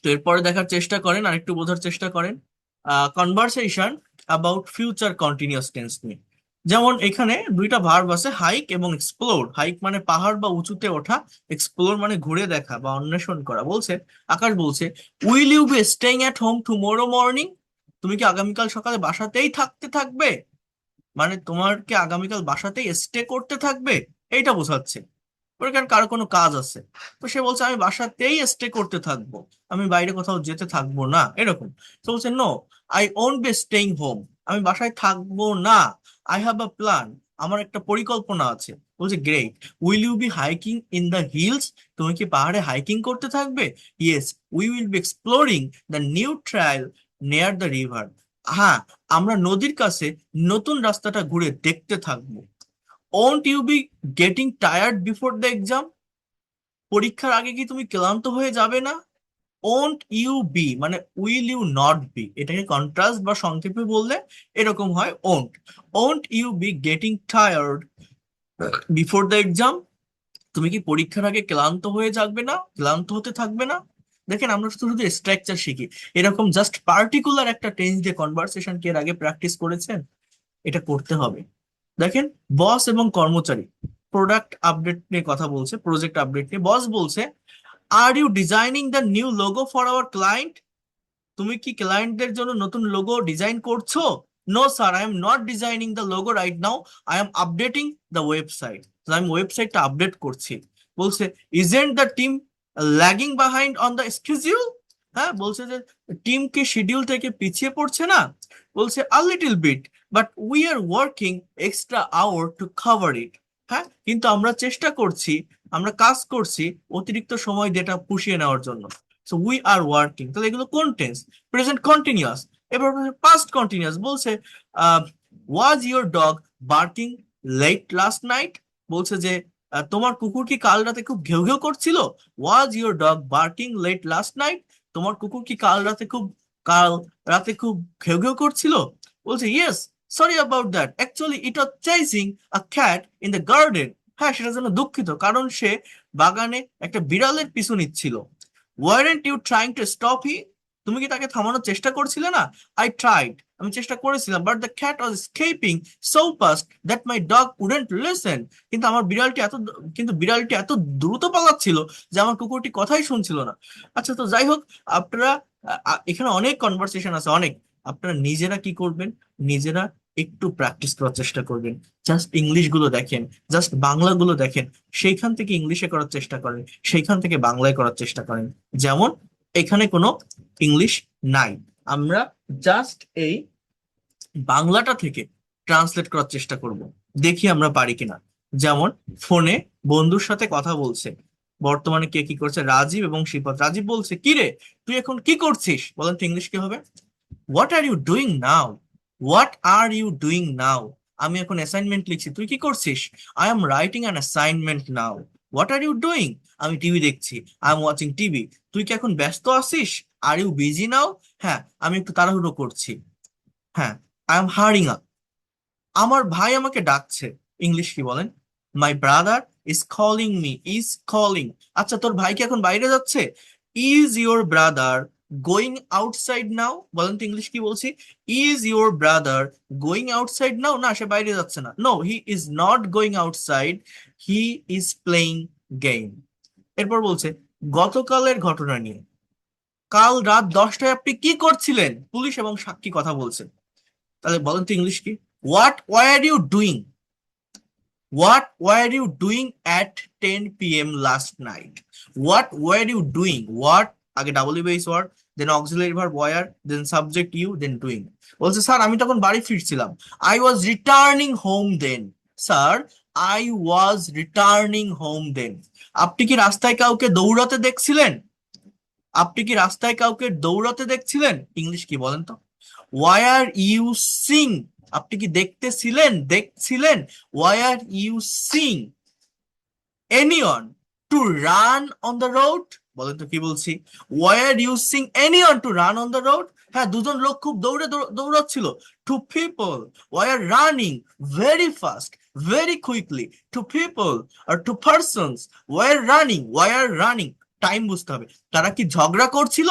তো এরপরে দেখার চেষ্টা করেন, আরেকটু বোঝার চেষ্টা করেন conversation about future continuous tense নিয়ে। যেমন এখানে দুইটা ভার্ব আছে, হাইক এবং এক্সপ্লোর। হাইক মানে পাহাড় বা উঁচুতে ওঠা, এক্সপ্লোর মানে ঘুরে দেখা বা অন্বেষণ করা। বলছে, আকাশ বলছে, will you be staying at home tomorrow morning, তুমি কি আগামীকাল সকালে বাসাতেই থাকবে, মানে তোমার কি আগামীকাল বাসাতেই স্টে করতে থাকবে, এইটা বোঝাচ্ছে। ওর কারণ কারো কোনো কাজ আছে, তো সে বলছে আমি বাসাতেই স্টে করতে থাকবো, আমি বাইরে কোথাও যেতে থাকবো না, এরকম। তো বলছে no, I won't be staying home, আমি বাসায় থাকবো না, আই হ্যাভ আ প্ল্যান, আমার একটা পরিকল্পনা আছে। বলছে great, will you be hiking in the hills, তুমি কি পাহাড়ে হাইকিং করতে থাকবে? Yes, we will be exploring the new trial near the river, হ্যাঁ, আমরা নদীর কাছে নতুন রাস্তাটা ঘুরে দেখতে থাকবো। Won't you be getting tired before the exam, পরীক্ষার আগে কি তুমি ক্লান্ত হয়ে যাবে না? ওন্ট ইউ বি মানে উইল ইউ নট বি, এটাকে কন্ট্রাস্ট বা সংক্ষেপে বললে এরকম হয় won't. Won't you be getting tired before the exam, তুমি কি পরীক্ষার আগে ক্লান্ত হয়ে যাবে না, ক্লান্ত হতে থাকবে না? দেখেন আমরা শুধু শুধু স্ট্রাকচার শিখি, এরকম জাস্ট পার্টিকুলার একটা টেন্স দিয়ে কনভারসেশন কি এর আগে প্র্যাকটিস করেছেন? এটা করতে হবে। দেখেন, বস এবং কর্মচারী প্রোডাক্ট আপডেট নিয়ে কথা বলছে, প্রজেক্ট আপডেট নিয়ে। বস বলছে are you designing the new logo for our client? তুমি কি ক্লায়েন্টদের জন্য নতুন লোগো ডিজাইন করছো? No sir, I am not designing the logo right now, I am updating the website. আমি ওয়েবসাইটটা আপডেট করছি। বলছে isn't the team lagging behind on the schedule? হ্যাঁ, বলছে যে টিম কি শিডিউল থেকে পিছিয়ে পড়ছে না? বলছে a little bit, but we are working extra hour to cover it. হ্যাঁ, কিন্তু আমরা চেষ্টা করছি, আমরা কাজ করছি অতিরিক্ত সময় যেটা পুষিয়ে নেওয়ার জন্য। সো উই আর ওয়ার্কিং, তাহলে এগুলো কোন টেন্স? Present continuous. এবার পাস্ট কন্টিনিউয়াস। বলছে was your dog barking late last night? বলছে যে তোমার কুকুর কি কাল রাতে খুব ঘেউ ঘেউ করছিল? Was your dog barking late last night? তোমার কুকুর কি কাল রাতে খুব ঘেউ ঘেউ করছিল? বলছে yes, sorry about that, actually it was chasing a cat in the garden. হ্যাঁ, সেটার জন্য দুঃখিত, কারণ সে বাগানে একটা বিড়ালের পিছু নিচ্ছিল। Weren't you trying to stop he? তুমি কি তাকে থামানোর চেষ্টা করছিলে না? আই ট্রাইড, আমি চেষ্টা করেছিলাম, but the cat was escaping so fast that my dog wouldn't listen. কিন্তু বিড়ালটি এত দ্রুত পালাচ্ছিল যে আমার কুকুরটি কথাই শুনছিল না। আচ্ছা, তো যাই হোক, আপনারা এখানে অনেক কনভারসেশন আছে, অনেক। আপনারা নিজেরা কি করবেন? নিজেরা একটু প্র্যাকটিস করার চেষ্টা করবেন। জাস্ট ইংলিশ গুলো দেখেন, জাস্ট বাংলা গুলো দেখেন, সেইখান থেকে ইংলিশে করার চেষ্টা করেন, সেইখান থেকে বাংলায় করার চেষ্টা করেন। যেমন এখানে কোনো ইংলিশ নাই, আমরা জাস্ট এই বাংলাটা থেকে ট্রান্সলেট করার চেষ্টা করব, দেখি আমরা পারি কিনা। যেমন ফোনে বন্ধুর সাথে কথা বলছে, বর্তমানে কে কি করছে? রাজীব এবং শিপত। রাজীব বলছে কি রে, তুই এখন কি করছিস? বলেন তো ইংলিশ কি হবে? What are you doing now? What are you doing now? আমি এখন অ্যাসাইনমেন্ট লিখছি, তুই কি করছিস? I am writing an assignment now. What are you doing? আমি টিভি দেখছি, আই এম ওয়াচিং টিভি। তুই কি এখন ব্যস্ত আছিস? Are you busy now? হ্যাঁ, আমি একটু তাড়াহুড়ো করছি। হ্যাঁ, আই এম হারিং আপ। আমার ভাই আমাকে ডাকছে। ইংলিশ কি বলেন? My brother is calling me, is calling. আচ্ছা, তোর ভাই কি এখন বাইরে যাচ্ছে? Is your brother going outside now? বলেন তো ইংলিশ কি বলছি? Is your brother going outside now? না, সে বাইরে যাচ্ছে না। No, he is not going outside, he is playing game. এরপর বলছে গতকালের ঘটনা নিয়ে, কাল রাত 10টায় আপনি কি করছিলেন? পুলিশ এবং সাক্ষী কথা বলছে। তাহলে বলেন তো ইংলিশ কি? What were you doing? What were you doing at 10 p.m. last night? What were you doing? What আগে double base word, then auxiliary verb were, then subject you, then doing. বলছে স্যার আমি তখন বাড়ি ফিরছিলাম। I was returning home then. Sir, I was returning home then. আপনি কি রাস্তায় কাউকে দৌড়াতে দেখছিলেন? আপনি কি রাস্তায় কাউকে দৌড়াতে দেখছিলেন? ইংলিশ কি বলেন তো? Why are you seeing? আপনি কি দেখছিলেন? Why are you seeing anyone to run on the road? বলেন তো কি বলছি? Why are you seeing anyone to run on the road? হ্যাঁ, দুজন লোক খুব দৌড়াচ্ছিল। Two people why are running very fast, very quickly. Two people or two persons why are running. Time বুঝতে হবে। তারা কি ঝগড়া করছিল?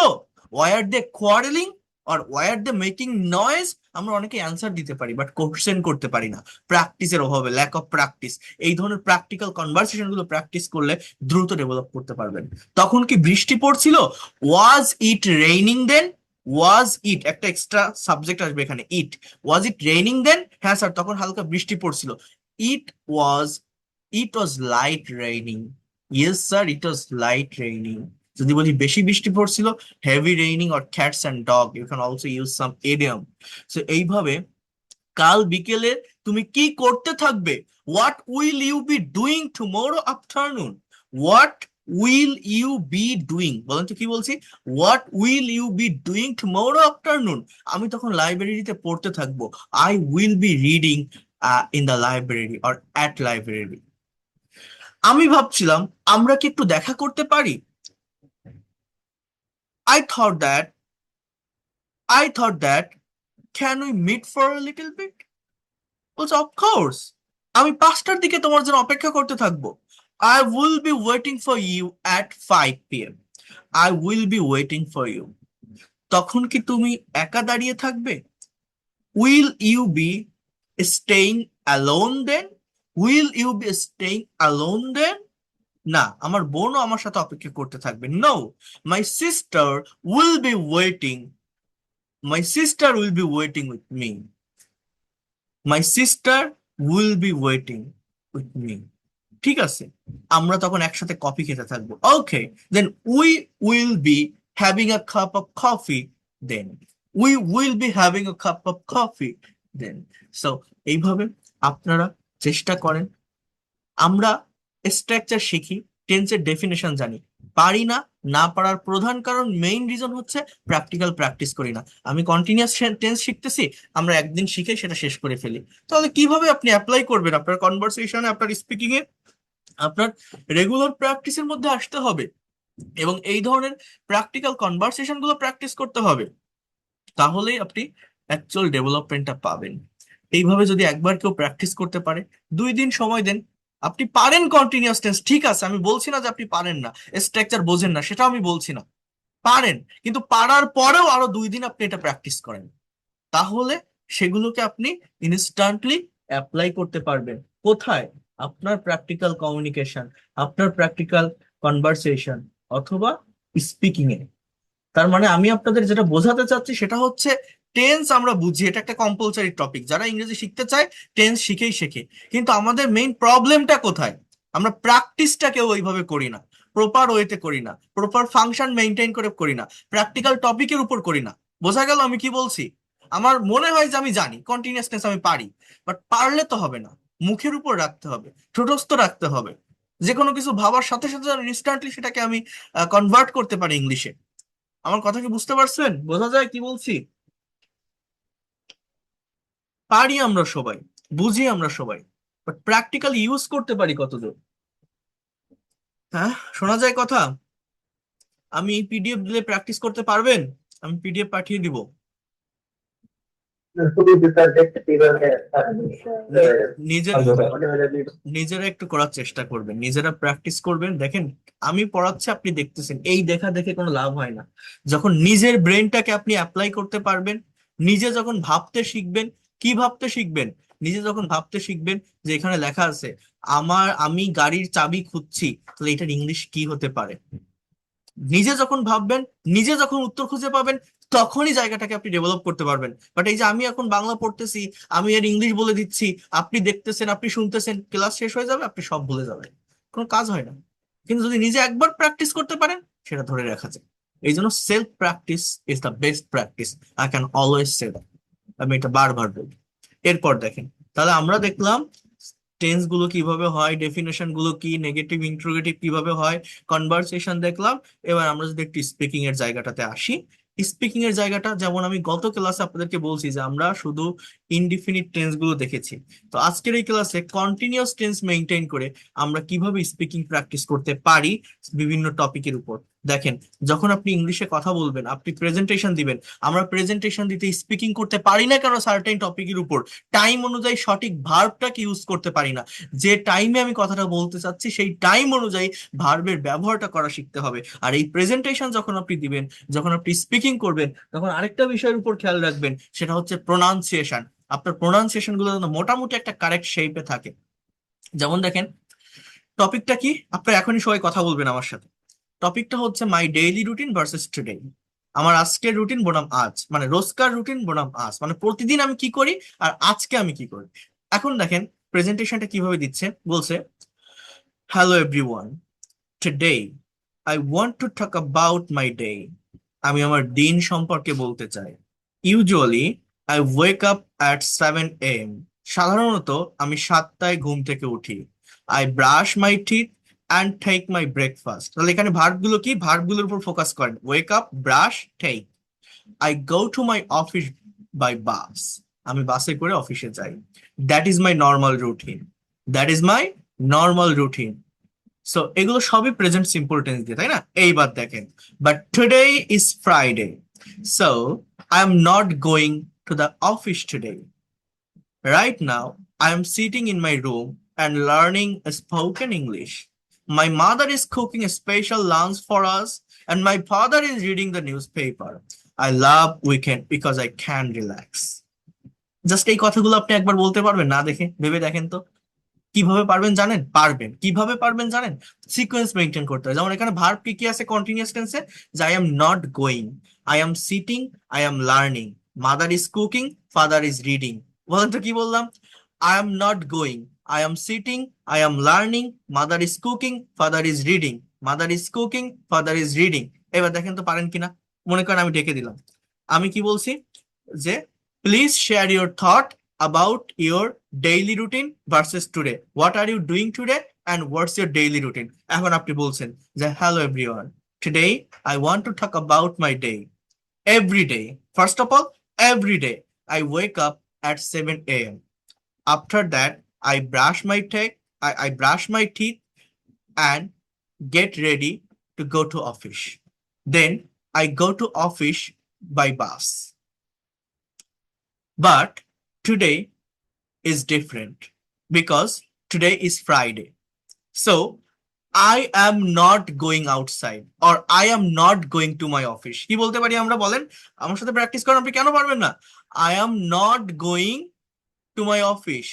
Why are they quarrelling or Y are they making noise? আমরা অনেকে অ্যান্সার দিতে পারি, বাট কোশ্চেন করতে পারি না, প্র্যাকটিসের অভাবে, ল্যাক অফ প্র্যাকটিস। এই ধরনের প্র্যাকটিক্যাল কনভারসেশন গুলো প্র্যাকটিস করলে দ্রুত ডেভেলপ করতে পারবেন। তখন কি বৃষ্টি পড়ছিল? ওয়াজ ইট রেইনিং দেন? ওয়াজ ইট, একটা এক্সট্রা সাবজেক্ট আসবে এখানে, ইট। ওয়াজ ইট রেইনিং দেন? হ্যাঁ স্যার, তখন হালকা বৃষ্টি পড়ছিল। It was it was light raining. Yes sir, it was light raining. যদি বলি বেশি বৃষ্টি পড়ছিল, heavy raining or cats and dog, you can also use some idiom. So এইভাবে কাল বিকেলে তুমি কি করতে থাকবে? What will you be doing tomorrow afternoon? What will you be doing? বলেন তো কি বলছি? What will you be doing tomorrow afternoon? আমি তখন লাইব্রেরিতে পড়তে থাকবো। I will be reading in the library or at library. আমি ভাবছিলাম আমরা কি একটু দেখা করতে পারি? I thought that I thought that can we meet for a little bit? বলছে অফকোর্স, আমি 5টার দিকে তোমার জন্য অপেক্ষা করতে থাকবো। I will be waiting for you at 5 p.m. I will be waiting for you. তখন কি তুমি একা দাঁড়িয়ে থাকবে? Will you be staying alone then? Will you be staying alone then? না, আমার বোনও আমার সাথে অপেক্ষা করতে থাকবে। No, my sister will be waiting, my sister will be waiting with me, my sister will be waiting with me. ঠিক আছে, আমরা তখন একসাথে কফি খেতে থাকবো। Okay, then we will be having a cup of coffee, then we will be having a cup of coffee, then. So এইভাবে আপনারা চেষ্টা করেন। আমরা স্ট্রাকচার শিখি, টেন্সের ডেফিনেশন জানি, পারি না। না পারার প্রধান কারণ, মেইন রিজন হচ্ছে প্র্যাকটিক্যাল প্র্যাকটিস করি না। আমি কন্টিনিউয়াস টেন্স শিখতেছি, আমরা একদিন শিখে সেটা শেষ করে ফেলি। তাহলে কিভাবে আপনি অ্যাপ্লাই করবেন আপনার কনভারসেশনে, আপনার স্পিকিং এ? আপনার রেগুলার প্র্যাকটিসের মধ্যে আসতে হবে এবং এই ধরনের প্র্যাকটিক্যাল কনভারসেশন গুলো প্র্যাকটিস করতে হবে। তাহলেই আপনি অ্যাকচুয়াল ডেভেলপমেন্টটা পাবেন। এইভাবে যদি একবার কেউ প্র্যাকটিস করতে পারে, 2 দিন সময় দেন, আপনি পারেন কন্টিনিউয়াস টেন্স। ঠিক আছে, আমি বলছি না যে আপনি পারেন না, স্ট্রাকচার বোঝেন না, সেটাও আমি বলছি না। পারেন, কিন্তু পারার পরেও আরো 2 দিন আপনি এটা প্র্যাকটিস করেন, তাহলে সেগুলোকে আপনি ইনস্ট্যান্টলি অ্যাপ্লাই করতে পারবেন। কোথায়? আপনার প্র্যাকটিক্যাল কমিউনিকেশন, আপনার প্র্যাকটিক্যাল কনভারসেশন, অথবা স্পিকিং এ। তার মানে আমি আপনাদের যেটা বোঝাতে চাচ্ছি সেটা হচ্ছে, টেন্স আমরা বুঝি, এটা একটা কম্পালসারি টপিক, যারা ইংরেজি শিখতে চায় টেন্স শিখেই শেখে। কিন্তু আমাদের মেইন প্রবলেমটা কোথায়? আমরা প্র্যাকটিসটাকে ওইভাবে করি না, প্রপার ওয়েতে করি না, প্রপার ফাংশন মেনটেন করে করি না, প্র্যাকটিক্যাল টপিকের উপর করি না। বোঝা গেল আমি কি বলছি? আমার মনে হয় যে আমি জানি, কন্টিনিউয়াস টেন্স আমি পারি, বাট পারলে তো হবে না, মুখের উপর রাখতে হবে, ঠোঁটস্থ রাখতে হবে। যে কোনো কিছু ভাবার সাথে সাথে ইনস্ট্যান্টলি সেটাকে আমি কনভার্ট করতে পারি ইংলিশে। আমার কথা কি বুঝতে পারছেন? বোঝা যায় কি বলছি? পারি আমরা সবাই, বুঝি আমরা সবাই, বাট প্র্যাকটিক্যালি ইউজ করতে পারি কতদূর? হ্যাঁ, শোনা যায় কথা? আমি পিডিএফ দিলে প্র্যাকটিস করতে পারবেন? আমি পিডিএফ পাঠিয়ে দিব। নিজের নিজেরা একটু করার চেষ্টা করবেন, নিজেরা প্র্যাকটিস করবেন। দেখেন, আমি পড়াচ্ছি, আপনি দেখতেছেন, এই দেখা দেখে কোনো লাভ হয় না। যখন নিজের ব্রেনটাকে আপনি অ্যাপ্লাই করতে পারবেন, নিজে যখন ভাবতে শিখবেন, কি ভাবতে শিখবেন? নিজে যখন ভাবতে শিখবেন যে এখানে লেখা আছে আমি গাড়ির চাবি খুঁজছি, তাহলে এটার ইংলিশ কি হতে পারে, নিজে যখন ভাববেন, নিজে যখন উত্তর খুঁজে পাবেন, তখনই জায়গাটাকে আপনি ডেভেলপ করতে পারবেন। বাট এই যে আমি এখন বাংলা পড়তেছি, আমি এর ইংলিশ বলে দিচ্ছি, আপনি দেখতেছেন, আপনি শুনতেছেন, ক্লাস শেষ হয়ে যাবে, আপনি সব ভুলে যাবেন, কোনো কাজ হয় না। কিন্তু যদি নিজে একবার প্র্যাকটিস করতে পারেন, সেটা ধরে রাখা যায়। এই জন্য self practice is the best practice, I can always say that. আমি এটা বারবার বলি। এরপর দেখেন, তাহলে আমরা দেখলাম টেন্স গুলো কিভাবে হয়, ডেফিনেশন গুলো কি, নেগেটিভ ইন্ট্রোগেটিভ কিভাবে হয়, কনভারসেশন দেখলাম। এবার আমরা যদি একটু স্পিকিং এর জায়গাটাতে আসি, স্পিকিং এর জায়গাটা যেমন আমি গত ক্লাসে আপনাদেরকে বলছি যে আমরা শুধু ইনডিফিনিট টেন্স গুলো দেখেছি, তো আজকের এই ক্লাসে কন্টিনিউয়াস টেন্স মেনটেন করে আমরা কিভাবে স্পিকিং প্র্যাকটিস করতে পারি বিভিন্ন টপিকের উপর। দেখেন, যখন আপনি ইংলিশে কথা বলবেন, আপনি প্রেজেন্টেশন দিবেন, আমরা প্রেজেন্টেশন দিতে স্পিকিং করতে পারি না কেন? সার্টেন টপিকের উপর টাইম অনুযায়ী সঠিক ভার্বটাকে ইউজ করতে পারি না। যে টাইমে আমি কথাটা বলতে চাচ্ছি, সেই টাইম অনুযায়ী ভার্বের ব্যবহারটা করা শিখতে হবে। আর এই প্রেজেন্টেশন যখন আপনি দিবেন, যখন আপনি স্পিকিং করবেন, তখন আরেকটা বিষয়ের উপর খেয়াল রাখবেন, সেটা হচ্ছে প্রোনাউন্সিয়েশন। আপনার প্রোনাউন্সিয়েশন গুলো যেন মোটামুটি একটা কারেক্ট শেপে থাকে। যেমন দেখেন, টপিকটা কি, আপনারা এখনই সবাই কথা বলবেন আমার সাথে। টপিকটা হচ্ছে my daily routine versus today. আমার আজকের রুটিন বনাম আজ, মানে রোজকার রুটিন বনাম আজ, মানে প্রতিদিন আমি কি করি আর আজকে আমি কি করি। এখন দেখেন প্রেজেন্টেশনটা কিভাবে দিচ্ছে, বলছে, hello everyone, today I want to talk about my day. আমি আমার দিন সম্পর্কে বলতে চাই। Usually I wake up at 7 AM। সাধারণত আমি 7টায় ঘুম থেকে উঠি। I brush my teeth and take my breakfast. তাহলে এখানে ভার্ব গুলো কি, ভার্ব গুলোর উপর ফোকাস করেন। Wake up, brush, take. I go to my office by bus. আমি বাসে করে অফিসে যাই। That is my normal routine. That is my normal routine. So এগুলো সবই প্রেজেন্ট সিম্পল টেন্স দিয়ে, তাই না? এইবার দেখেন, but today is Friday, so I am not going to the office today. Right now, I am sitting in my room and learning spoken English. My mother is cooking a special lunch for us, and my father is reading the newspaper. I love weekend because I can relax. Just এই কথাগুলো আপনি একবার বলতে পারবেন না? দেখে ভেবে দেখেন তো। কিভাবে পারবেন জানেন? পারবেন। কিভাবে পারবেন জানেন? সিকোয়েন্স মেনটেন করতে হয়। যেমন এখানে ভার্ব কি কি আছে কন্টিনিউয়াস টেন্সে? যে I am not going, I am sitting, I am learning, mother is cooking, father is reading. বলেন তো কি বললাম? I am not going, I am sitting, I am learning, mother is cooking, father is reading, mother is cooking, father is reading. এবার দেখেন তো পারেন কিনা। মনে করেন আমি ডেকে দিলাম, আমি কি বলছি যে please share your thought about your daily routine versus today. What are you doing today and what's your daily routine? এখন আপনি বলছেন যে hello everyone. Today I want to talk about my day. Every day. First of all, every day I wake up at 7 a.m. After that, I brush my teeth and get ready to go to office. Then I go to office by bus. But today is different because today is Friday. So I am not going outside or I am not going to my office. কি বলতে পারি আমরা বলেন? আমার সাথে practice করেন, আপনি কেন পারবেন না? I am not going to my office.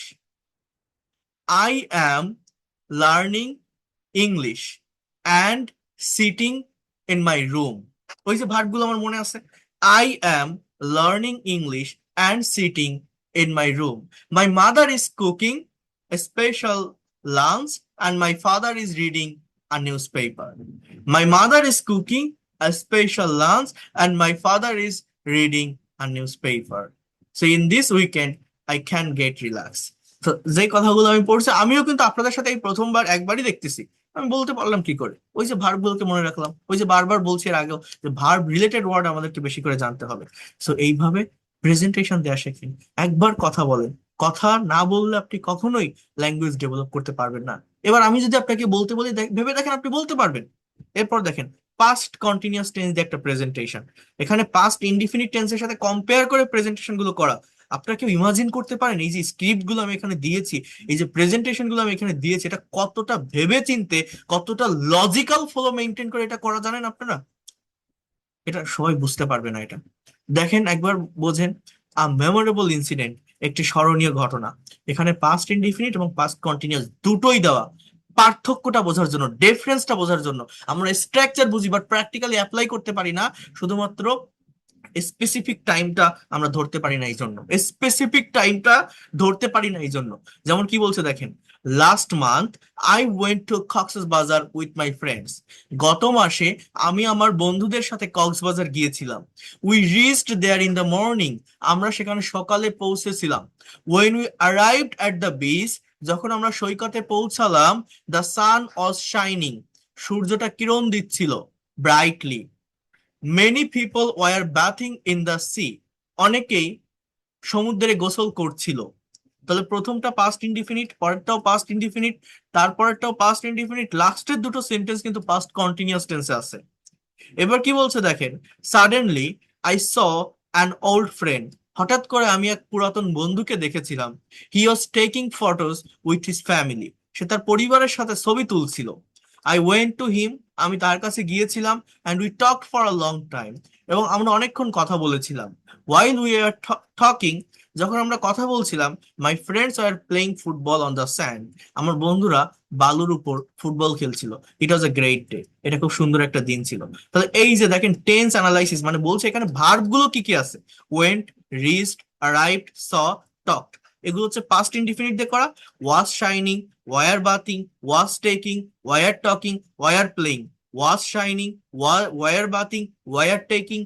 I am learning English and sitting in my room. ওই যে ভার্বগুলো আমার মনে আছে। I am learning English and sitting in my room. My mother is cooking a special lunch and my father is reading a newspaper. My mother is cooking a special lunch and my father is reading a newspaper. So in this weekend, I can get relaxed. তো যে কথাগুলো আমি পড়ছি, আমিও কিন্তু আপনাদের সাথে এই প্রথমবার একবারই দেখতেছি। আমি বলতে পারলাম কি করে? ওই যে ভার্ব গুলোকে মনে রাখলাম, ওই যে বারবার বলছি এর আগেও যে ভার্ব রিলেটেড ওয়ার্ড আমাদেরকে বেশি করে জানতে হবে। সো এইভাবে প্রেজেন্টেশন দেওয়া শেখেন। একবার কথা বলেন, কথা না বললে আপনি কখনোই ল্যাঙ্গুয়েজ ডেভেলপ করতে পারবেন না। এবার আমি যদি আপনাকে বলতে বলি, ভেবে দেখেন আপনি বলতে পারবেন। এরপর দেখেন পাস্ট কন্টিনিউয়াস টেন্স দিয়ে একটা প্রেজেন্টেশন। এখানে পাস্ট ইনডিফিনিট টেন্সের সাথে কম্পেয়ার করে প্রেজেন্টেশন গুলো করা। আপনারা কেউ ইমাজিন করতে পারেন এই যে স্ক্রিপ্ট গুলো আমি এখানে দিয়েছি, এই যে প্রেজেন্টেশন গুলো আমি এখানে দিয়েছি, এটা কতটা ভেবে চিন্তে, কতটা লজিক্যাল ফ্লো মেনটেন করে এটা করা, জানেন আপনারা? এটা সবাই বুঝতে পারবে না এটা। দেখেন একবার বোঝেন, আ মেমোরেবল ইনসিডেন্ট, একটি স্মরণীয় ঘটনা। এখানে পাস্ট ইনডিফিনিট এবং পাস্ট কন্টিনিউয়াস দুটোই দেওয়া। পার্থক্যটা বোঝার জন্য, ডিফারেন্সটা বোঝার জন্য। আমরা স্ট্রাকচার বুঝি বাট প্র্যাকটিক্যালি অ্যাপ্লাই করতে পারি না, শুধুমাত্র স্পেসিফিক টাইমটা আমরা ধরতে পারি না এই জন্য। স্পেসিফিক টাইমটা ধরতে পারি না এই জন্য। যেমন কি বলছে দেখেন, last month I went to Cox's Bazar with my friends. গত মাসে আমি আমার বন্ধুদের সাথে কক্সবাজার গিয়েছিলাম। We reached there in the morning. আমরা সেখানে সকালে পৌঁছেছিলাম। When we arrived at the beach. যখন আমরা সৈকতে পৌঁছালাম, দ্য সান ওয়াজ শাইনিং। সূর্যটা কিরণ দিচ্ছিল brightly. Many people were bathing in the sea. অনেকেই সমুদ্রে গোসল করছিল। তাহলে প্রথমটা পাস্ট ইনডিফিনিট, পরেরটাও পাস্ট ইনডিফিনিট, তারপরেরটাও পাস্ট ইনডিফিনিট, লাস্টের দুটো সেন্টেন্স কিন্তু পাস্ট কন্টিনিউয়াস টেন্সে আছে। এবার কি বলছে দেখেন, suddenly I saw an old friend. হঠাৎ করে আমি এক পুরাতন বন্ধুকে দেখেছিলাম। He was taking photos with his family. সে তার পরিবারের সাথে ছবি তুলছিল। I went to him. আমি তার কাছে গিয়েছিলাম। And we talked for a long time. এবং আমরা অনেকক্ষণ কথা বলেছিলাম। While we are talking. যখন আমরা কথা বলছিলাম, my friends are playing football on the sand. আমার বন্ধুরা বালুর উপর ফুটবল খেলছিল। ইট ওয়াজ এ গ্রেট ডে। এটা খুব সুন্দর একটা দিন ছিল। তাহলে এই যে দেখেন টেন্স অ্যানালাইসিস মানে বলছে এখানে ভার্ব গুলো কি কি আছে। Went, reached, arrived, saw, talked. এগুলো হচ্ছে পাস্ট ইনডিফিনিট দিয়ে করা। Was shining, were bathing, was taking, were talking, were playing. Was shining, were bathing, were taking,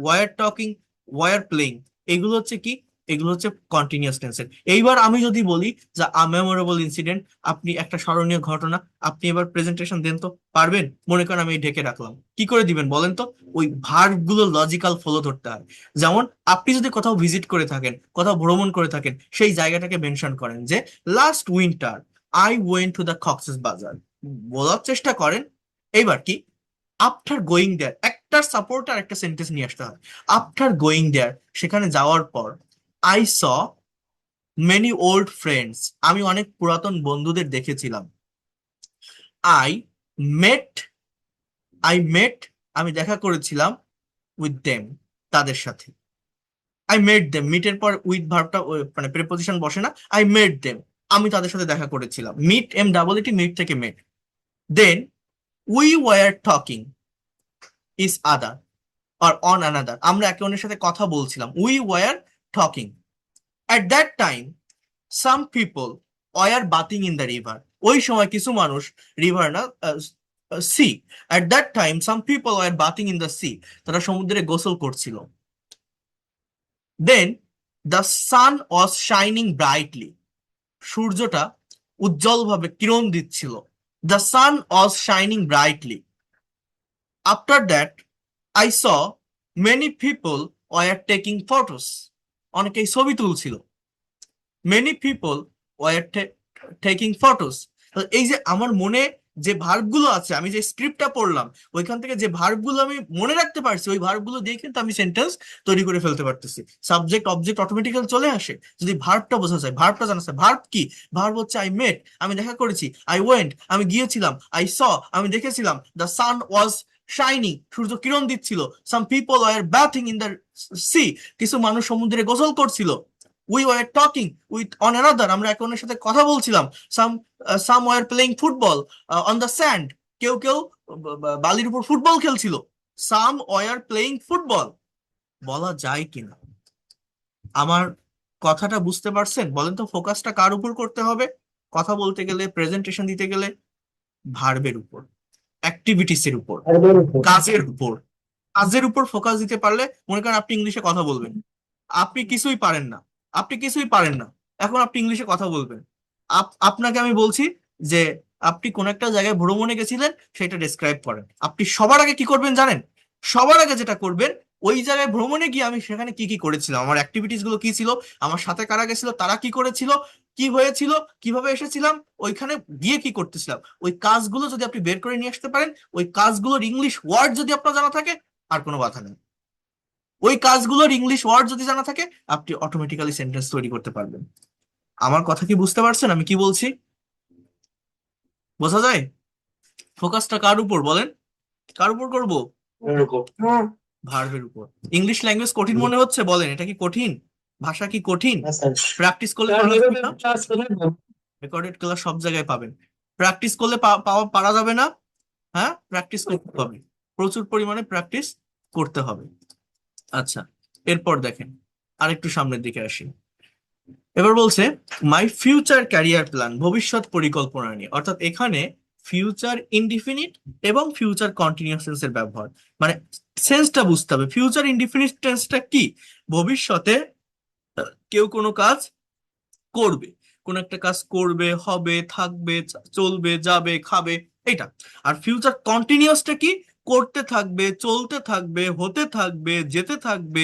were talking, were playing. এগুলো হচ্ছে কি? এগুলো হচ্ছে কন্টিনিউয়াস টেন্সের। এইবার আমি যদি বলি যে আ মেমোরেবল ইনসিডেন্ট, আপনি একটা স্মরণীয় ঘটনা, আপনি এবার প্রেজেন্টেশন দেন তো, পারবেন? মনে করেন আমি ঢেকে রাখলাম, কি করে দিবেন বলেন তো? ওই ভার্ব গুলো লজিক্যাল ফলো ধরতে হয়। যেমন আপনি যদি কোথাও ভিজিট করে থাকেন, কোথাও ভ্রমণ করে থাকেন, সেই জায়গাটাকে মেনশন করেন যে last winter I went to the Cox's বাজার, বলার চেষ্টা করেন। এইবার কি, আফটার গোয়িং দেয়ার, একটা সাপোর্ট আর একটা সেন্টেন্স নিয়ে আসতে হয়। আফটার গোয়িং দেয়ার, সেখানে যাওয়ার পর, I saw many old friends, আমি অনেক পুরাতন বন্ধুদের দেখেছিলাম। আই মেট, আই মেট, আমি দেখা করেছিলাম উইথ দেম, তাদের সাথে। আই মেট দেম, মিটের পর উইথ ভার্বটা মানে প্রিপোজিশন বসে না। আই মেট দেম আমি তাদের সাথে দেখা করেছিলাম, মিট MEET মিট থেকে met. Then we were talking each other or one another, আমরা একে অন্যের সাথে কথা বলছিলাম, we were talking. At that time some people were bathing in the river, ওই সময় কিছু মানুষ, রিভার না sea, at that time some people were bathing in the sea, তারা সমুদ্রে গোসল করছিল। Then the sun was shining brightly, সূর্যটা উজ্জ্বলভাবে কিরণ দিচ্ছিল। The sun was shining brightly. After that I saw many people war taking photos, অনেকেই ছবি তুলছিল। Many people war taking photos. এই যে আমার মনে যে ভার্বগুলো আছে, আমি যে স্ক্রিপ্টটা পড়লাম ওইখান থেকে যে ভার্বগুলো আমি মনে রাখতে পারছি, ওই ভার্বগুলো দিয়ে কিন্তু আমি সেন্টেন্স তৈরি করে ফেলতে পারতেছি। সাবজেক্ট অবজেক্ট অটোমেটিক্যালি চলে আসে যদি ভার্বটা বোঝা যায়, ভার্বটা জানা যায়। ভার্ব কি? ভার্ব হচ্ছে আই মেট, আমি দেখা করেছি। আই ওয়েন্ট, আমি গিয়েছিলাম। আই স, আমি দেখেছিলাম। দ্য সান ওয়াজ শাইনিং, সূর্য কিরণ দিচ্ছিল। Some people were bathing in the sea, কিছু মানুষ সমুদ্রে গোসল করছিল। We were talking with one another, আমরা একে অন্যের সাথে কথা বলছিলাম। Some were playing football on the sand, কেউ কেউ বালির উপর ফুটবল খেলছিল। সাম ওয়ার প্লেইং ফুটবল, বলা যায় কিনা? আমার কথাটা বুঝতে পারছেন? বলেন তো, ফোকাসটা কার উপর করতে হবে কথা বলতে গেলে, প্রেজেন্টেশন দিতে গেলে? ভার্বের উপর, অ্যাক্টিভিটিস এর উপর, কাজের উপর। কাজের উপর ফোকাস দিতে পারলে, মনে করেন আপনি ইংলিশে কথা বলবেন, আপনি কিছুই পারেন না, আপনি কিছুই পারেন না, এখন আপনি ইংলিশে কথা বলবেন। আপনাকে আমি বলছি যে আপনি কোন একটা জায়গায় ভ্রমণে গেছিলেন, সেটা ডেসক্রাইব করেন। আপনি সবার আগে কি করবেন জানেন? সবার আগে যেটা করবেন, ওই জায়গায় ভ্রমণে গিয়ে আমি সেখানে কি কি করেছিলাম, আমার অ্যাক্টিভিটিস গুলো কি ছিল, আমার সাথে কারা গেছিল, তারা কি করেছিল, কি হয়েছিল, কিভাবে এসেছিলাম, ওইখানে গিয়ে কি করতেছিলাম, ওই কাজগুলো যদি আপনি বের করে নিয়ে আসতে পারেন, ওই কাজগুলোর ইংলিশ ওয়ার্ড যদি আপনার জানা থাকে, আর কোনো কথা নেই। ওই কাজগুলোর ইংলিশ ওয়ার্ড যদি জানা থাকে, আপনি অটোমেটিক্যালি সেন্টেন্স তৈরি করতে পারবেন। আমার কথা কি বুঝতে পারছেন আমি কি বলছি? বোঝা যায়? ফোকাসটা কার উপর বলেন? কার উপর করব? ভার্বের উপর। ইংলিশ ল্যাঙ্গুয়েজ কঠিন মনে হচ্ছে? বলেন, এটা কি কঠিন? ভাষা কি কঠিন? প্র্যাকটিস করলে রেকর্ডেড ক্লাস সব জায়গায় পাবেন। প্র্যাকটিস করলে পারা যাবে না? হ্যাঁ, প্র্যাকটিস করতে হবে, প্রচুর পরিমাণে প্র্যাকটিস করতে হবে। আচ্ছা, এরপর দেখেন, আরেকটু সামনের দিকে আসি। এবার বলছে মাই ফিউচার ক্যারিয়ার প্ল্যান, ভবিষ্যৎ পরিকল্পনা নিয়ে। অর্থাৎ এখানে ফিউচার ইনডিফিনিট এবং ফিউচার কন্টিনিউয়াস টেন্সের ব্যবহার, মানে সেন্সটা বুঝতে হবে। ফিউচার ইনডিফিনিট টেন্সটা কি? ভবিষ্যতে কেউ কোনো কাজ করবে, কোন একটা কাজ করবে, হবে, থাকবে, চলবে, যাবে, খাবে, এটা। আর ফিউচার কন্টিনিউয়াসটা কি? করতে থাকবে, চলতে থাকবে, হতে থাকবে, যেতে থাকবে,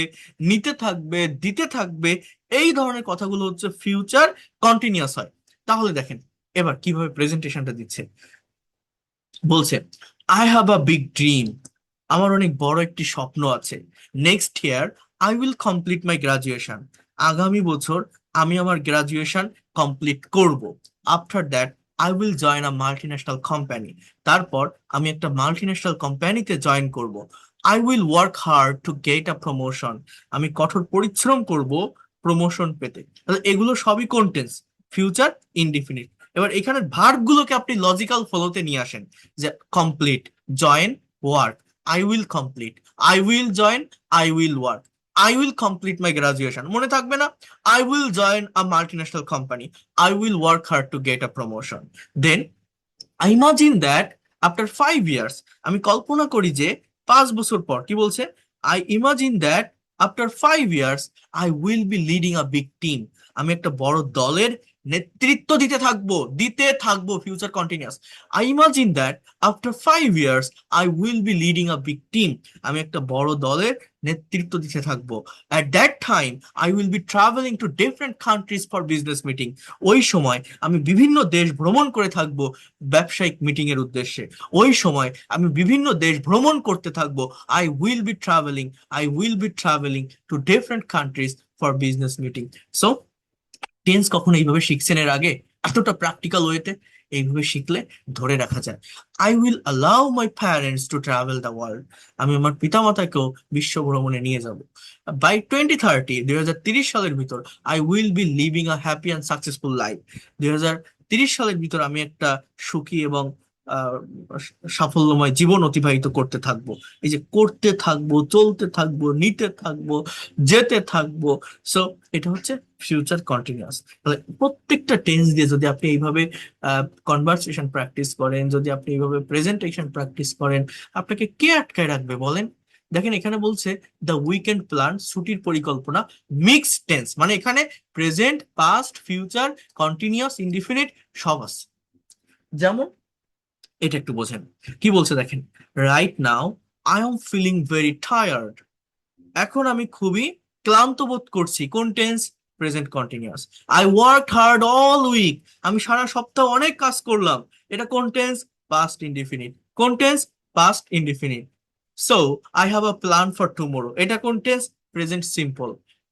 নিতে থাকবে, দিতে থাকবে, এই ধরনের কথাগুলো হচ্ছে ফিউচার কন্টিনিউয়াস হয়। তাহলে দেখেন এবার কিভাবে প্রেজেন্টেশনটা দিচ্ছে। বলছে I have a big dream, আমার অনেক বড় একটি স্বপ্ন আছে। Next year I will complete my graduation, আগামী বছর আমি আমার গ্রাজুয়েশন কমপ্লিট করব। After that I will join a multinational company, তারপর আমি একটা মাল্টিন্যাশনাল কোম্পানিতে জয়েন করব। I will work hard to get a promotion, আমি কঠোর পরিশ্রম করব প্রমোশন পেতে। তাহলে এগুলো সবই কোন টেন্স? Future indefinite. এবার এখানে ভার্ব গুলোকে আপনি লজিক্যাল ফলোতে নিয়ে আসেন, যে complete, join, work. I will complete, I will join, I will work. I will complete my graduation, মনে থাকবে না? I will join a multinational company, I will work hard to get a promotion. Then I imagine that after 5 years, আমি কল্পনা করি যে 5 বছর পর, কি বলছে? I imagine that after 5 years I will be leading a big team, আমি একটা বড় দলের নেতৃত্ব দিতে থাকবো, future continuous. I imagine that after 5 years I will be leading a big team, আমি একটা বড় দলের নেতৃত্ব দিতে থাকবো। At that time I will be travelling to different countries for business meeting, ওই সময় আমি বিভিন্ন দেশ ভ্রমণ করে থাকবো ব্যবসায়িক মিটিং এর উদ্দেশ্যে। ওই সময় আমি বিভিন্ন দেশ ভ্রমণ করতে থাকবো। I will be travelling to different countries for business meeting. So tense কখনো এইভাবে শিখছেন এর আগে এতটা প্র্যাকটিক্যাল ওয়েতে? এইভাবে শিখলে ধরে রাখা যায়। I will allow my parents to travel the world. আমি আমার পিতামাতাকেও বিশ্ব ভ্রমণে নিয়ে যাব। বাই 2030, 2030 সালের ভিতর I will B living a happy and successful life. 2030 সালের ভিতর আমি একটা সুখী এবং আহ, সাফল্যময় জীবন অতিবাহিত করতে থাকবো। এই যে করতে থাকবো, চলতে থাকবো, নিতে থাকবো, যেতে থাকবো। সো এটা হচ্ছে ফিউচার কন্টিনিউয়াস। তাহলে প্রত্যেকটা টেন্স দিয়ে যদি আপনি এইভাবে কনভারসেশন প্র্যাকটিস করেন, যদি আপনি এইভাবে প্রেজেন্টেশন প্র্যাকটিস করেন, আপনাকে কে আটকায় রাখবে বলেন? দেখেন এখানে বলছে দ্য উইকেন্ড প্ল্যান, ছুটির পরিকল্পনা, মিক্সড টেন্স, মানে এখানে present, past, future, continuous, indefinite সব আছে। যেমন এটা একটু বোঝেন কি বলছে দেখেন, right now I am feeling very tired. এখন আমি খুবই ক্লান্ত বোধ করছি। কোন tense? Present continuous. I work hard all week. আমি সারা সপ্তাহ অনেক কাজ করলাম। এটা কোন টেন্স? Past indefinite. কোন tense? Past indefinite. So I have a plan for tomorrow. এটা কোন টেন্স? Present simple.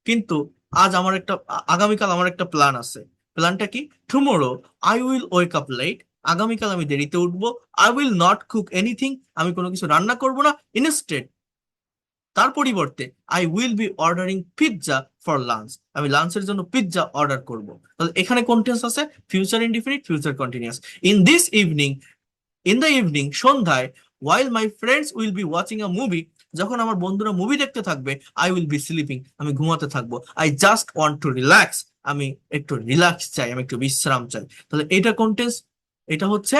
কিন্তু আজ আমার একটা আগামীকাল আমার একটা প্ল্যান আছে। প্ল্যানটা কি? Tomorrow I will wake up late. আগামীকাল আমি দেরিতে উঠবো। I will not cook anything. আমি কোনো কিছু রান্না করব না। ইনস্টেড, তার পরিবর্তে I will be ordering pizza for lunch. আমি লাঞ্চের জন্য পিৎজা অর্ডার করব। তাহলে এখানে কোন টেন্স আছে? Future indefinite, future continuous. In this evening, in the evening, সন্ধ্যায়, while my friends will be watching a movie, যখন আমার বন্ধুরা মুভি দেখতে থাকবে, আই উইল বি স্লিপিং, আমি ঘুমাতে থাকবো। I just want to relax, আমি একটু রিল্যাক্স চাই, আমি একটু বিশ্রাম চাই। তাহলে এটা কোন টেন্স? এটা হচ্ছে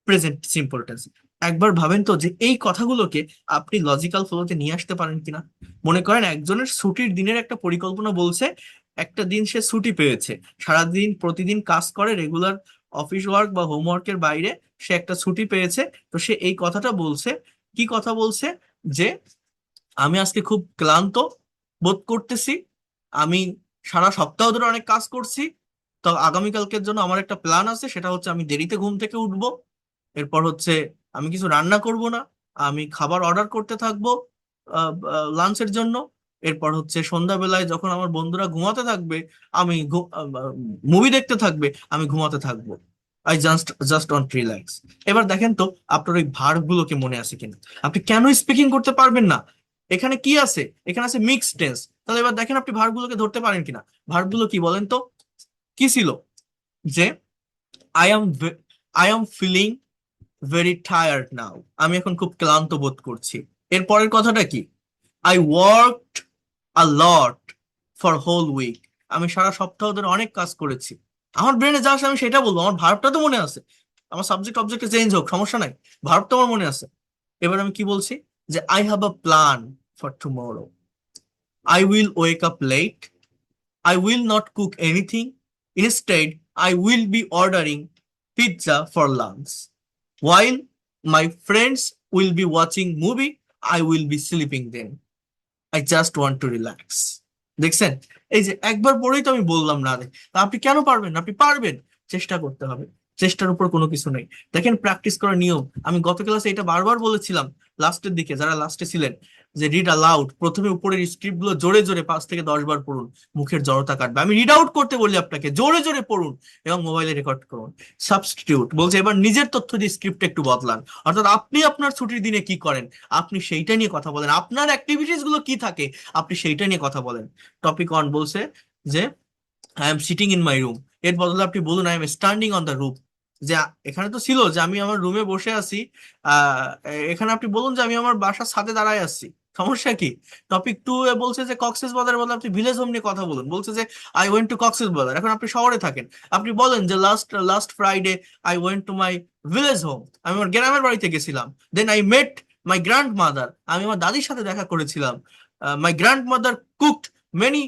প্রেজেন্ট সিম্পল টেন্স। একবার ভাবেন তো যে এই কথাগুলোকে আপনি লজিক্যাল ফ্লোতে নিয়ে আসতে পারেন কিনা। মনে করেন একজনের ছুটির দিনের একটা পরিকল্পনা বলছে, একটা দিন সে ছুটি পেয়েছে, সারাদিন প্রতিদিন কাজ করে, রেগুলার অফিস ওয়ার্ক বা হোমওয়ার্কের বাইরে সে একটা ছুটি পেয়েছে। তো সে এই কথাটা বলছে, কি কথা বলছে? যে আমি আজকে খুব ক্লান্ত বোধ করতেছি, আমি সারা সপ্তাহ ধরে অনেক কাজ করছি, তো আগামীকালকের জন্য আমার একটা প্ল্যান আছে, সেটা হচ্ছে আমি দেরিতে ঘুম থেকে উঠবো। এরপর হচ্ছে আমি কিছু রান্না করব না, আমি খাবার অর্ডার করতে থাকবো লাঞ্চের জন্য। এরপর হচ্ছে সন্ধ্যাবেলায় যখন আমার বন্ধুরা ঘুমাতে থাকবে, আমি মুভি দেখতে থাকবে, আমি ঘুমাতে থাকবো। I just just want relax. এবার দেখেন তো আপনার ওই ভার্ব গুলোকে মনে আছে কিনা। আপনি কেন স্পিকিং করতে পারবেন না? এখানে কি আছে? এখানে আছে মিক্স টেন্স। তাহলে এবার দেখেন আপনি ভার্ব গুলোকে ধরতে পারেন কিনা। ভার্ব গুলো কি বলেন তো? কি ছিল? যে I am I am feeling very tired now, আমি এখন খুব ক্লান্ত বোধ করছি। এর পরের কথাটা কি? I worked a lot for whole week. আমি সারা সপ্তাহ ধরে অনেক কাজ করেছি। আমার ব্রেনে যা আসে আমি সেটা বলবো, আমার ভার্বটা তো মনে আছে। আমার সাবজেক্ট অবজেক্টে চেঞ্জ হোক সমস্যা নাই, ভার্ব তো আমার মনে আছে। এবার আমি কি বলছি? যে I have a plan for tomorrow. I will wake up late. I will not cook anything. Instead, I will be ordering pizza for lunch. While my friends will be watching movie, I will be sleeping then. I just want to relax. দেখছেন? এই যে একবার পরেই তো আমি বললাম না রে। তা আপনি কেন পারবেন না? আপনি পারবেন। চেষ্টা করতে হবে। চেষ্টার উপর কোনো কিছু নেই। দেখেন প্র্যাকটিস করার নিয়ম, আমি গত ক্লাসে এটা বারবার বলেছিলাম। লাস্টের দিকে যারা লাস্টে ছিলেন, যে রিড অ্যালাউড, প্রথমে উপরের স্ক্রিপ্ট গুলো জোরে জোরে 5 থেকে 10 বার পড়ুন, মুখের জড়তা কাটবে। আমি রিড আউট করতে বলি আপনাকে, জোরে জোরে পড়ুন এবং মোবাইলে রেকর্ড করুন। সাবস্টিটিউট বলছে এবার নিজের তথ্য দিয়ে স্ক্রিপ্ট একটু বদলান। অর্থাৎ আপনি আপনার ছুটির দিনে কি করেন, আপনি সেইটা নিয়ে কথা বলেন। আপনার অ্যাক্টিভিটিস গুলো কি থাকে, আপনি সেইটা নিয়ে কথা বলেন। টপিক 1 বলছে যে I am sitting in my room, এর বদলে আপনি বলুন I am standing on the roof. যে এখানে তো ছিল যে আমি আমার রুমে বসে আছি, আহ এখানে আপনি বলুন যে আমি আমার বাসার ছাদে দাঁড়ায় আছি। সমস্যা কি? টপিক 2 এ বলছে যে কক্সেস বাজার বদলে আপনি ভিলেজ হোম নিয়ে কথা বলুন। বলছে যে আই ওয়েন্ট টু কক্সেস বাজার, এখন আপনি শহরে থাকেন, আপনি বলেন যে last last Friday I went to my village home, আমি আমার গ্রামের বাড়িতে গেছিলাম। Then I met my grand mother, আমি আমার দাদির সাথে দেখা করেছিলাম। My grand mother cooked many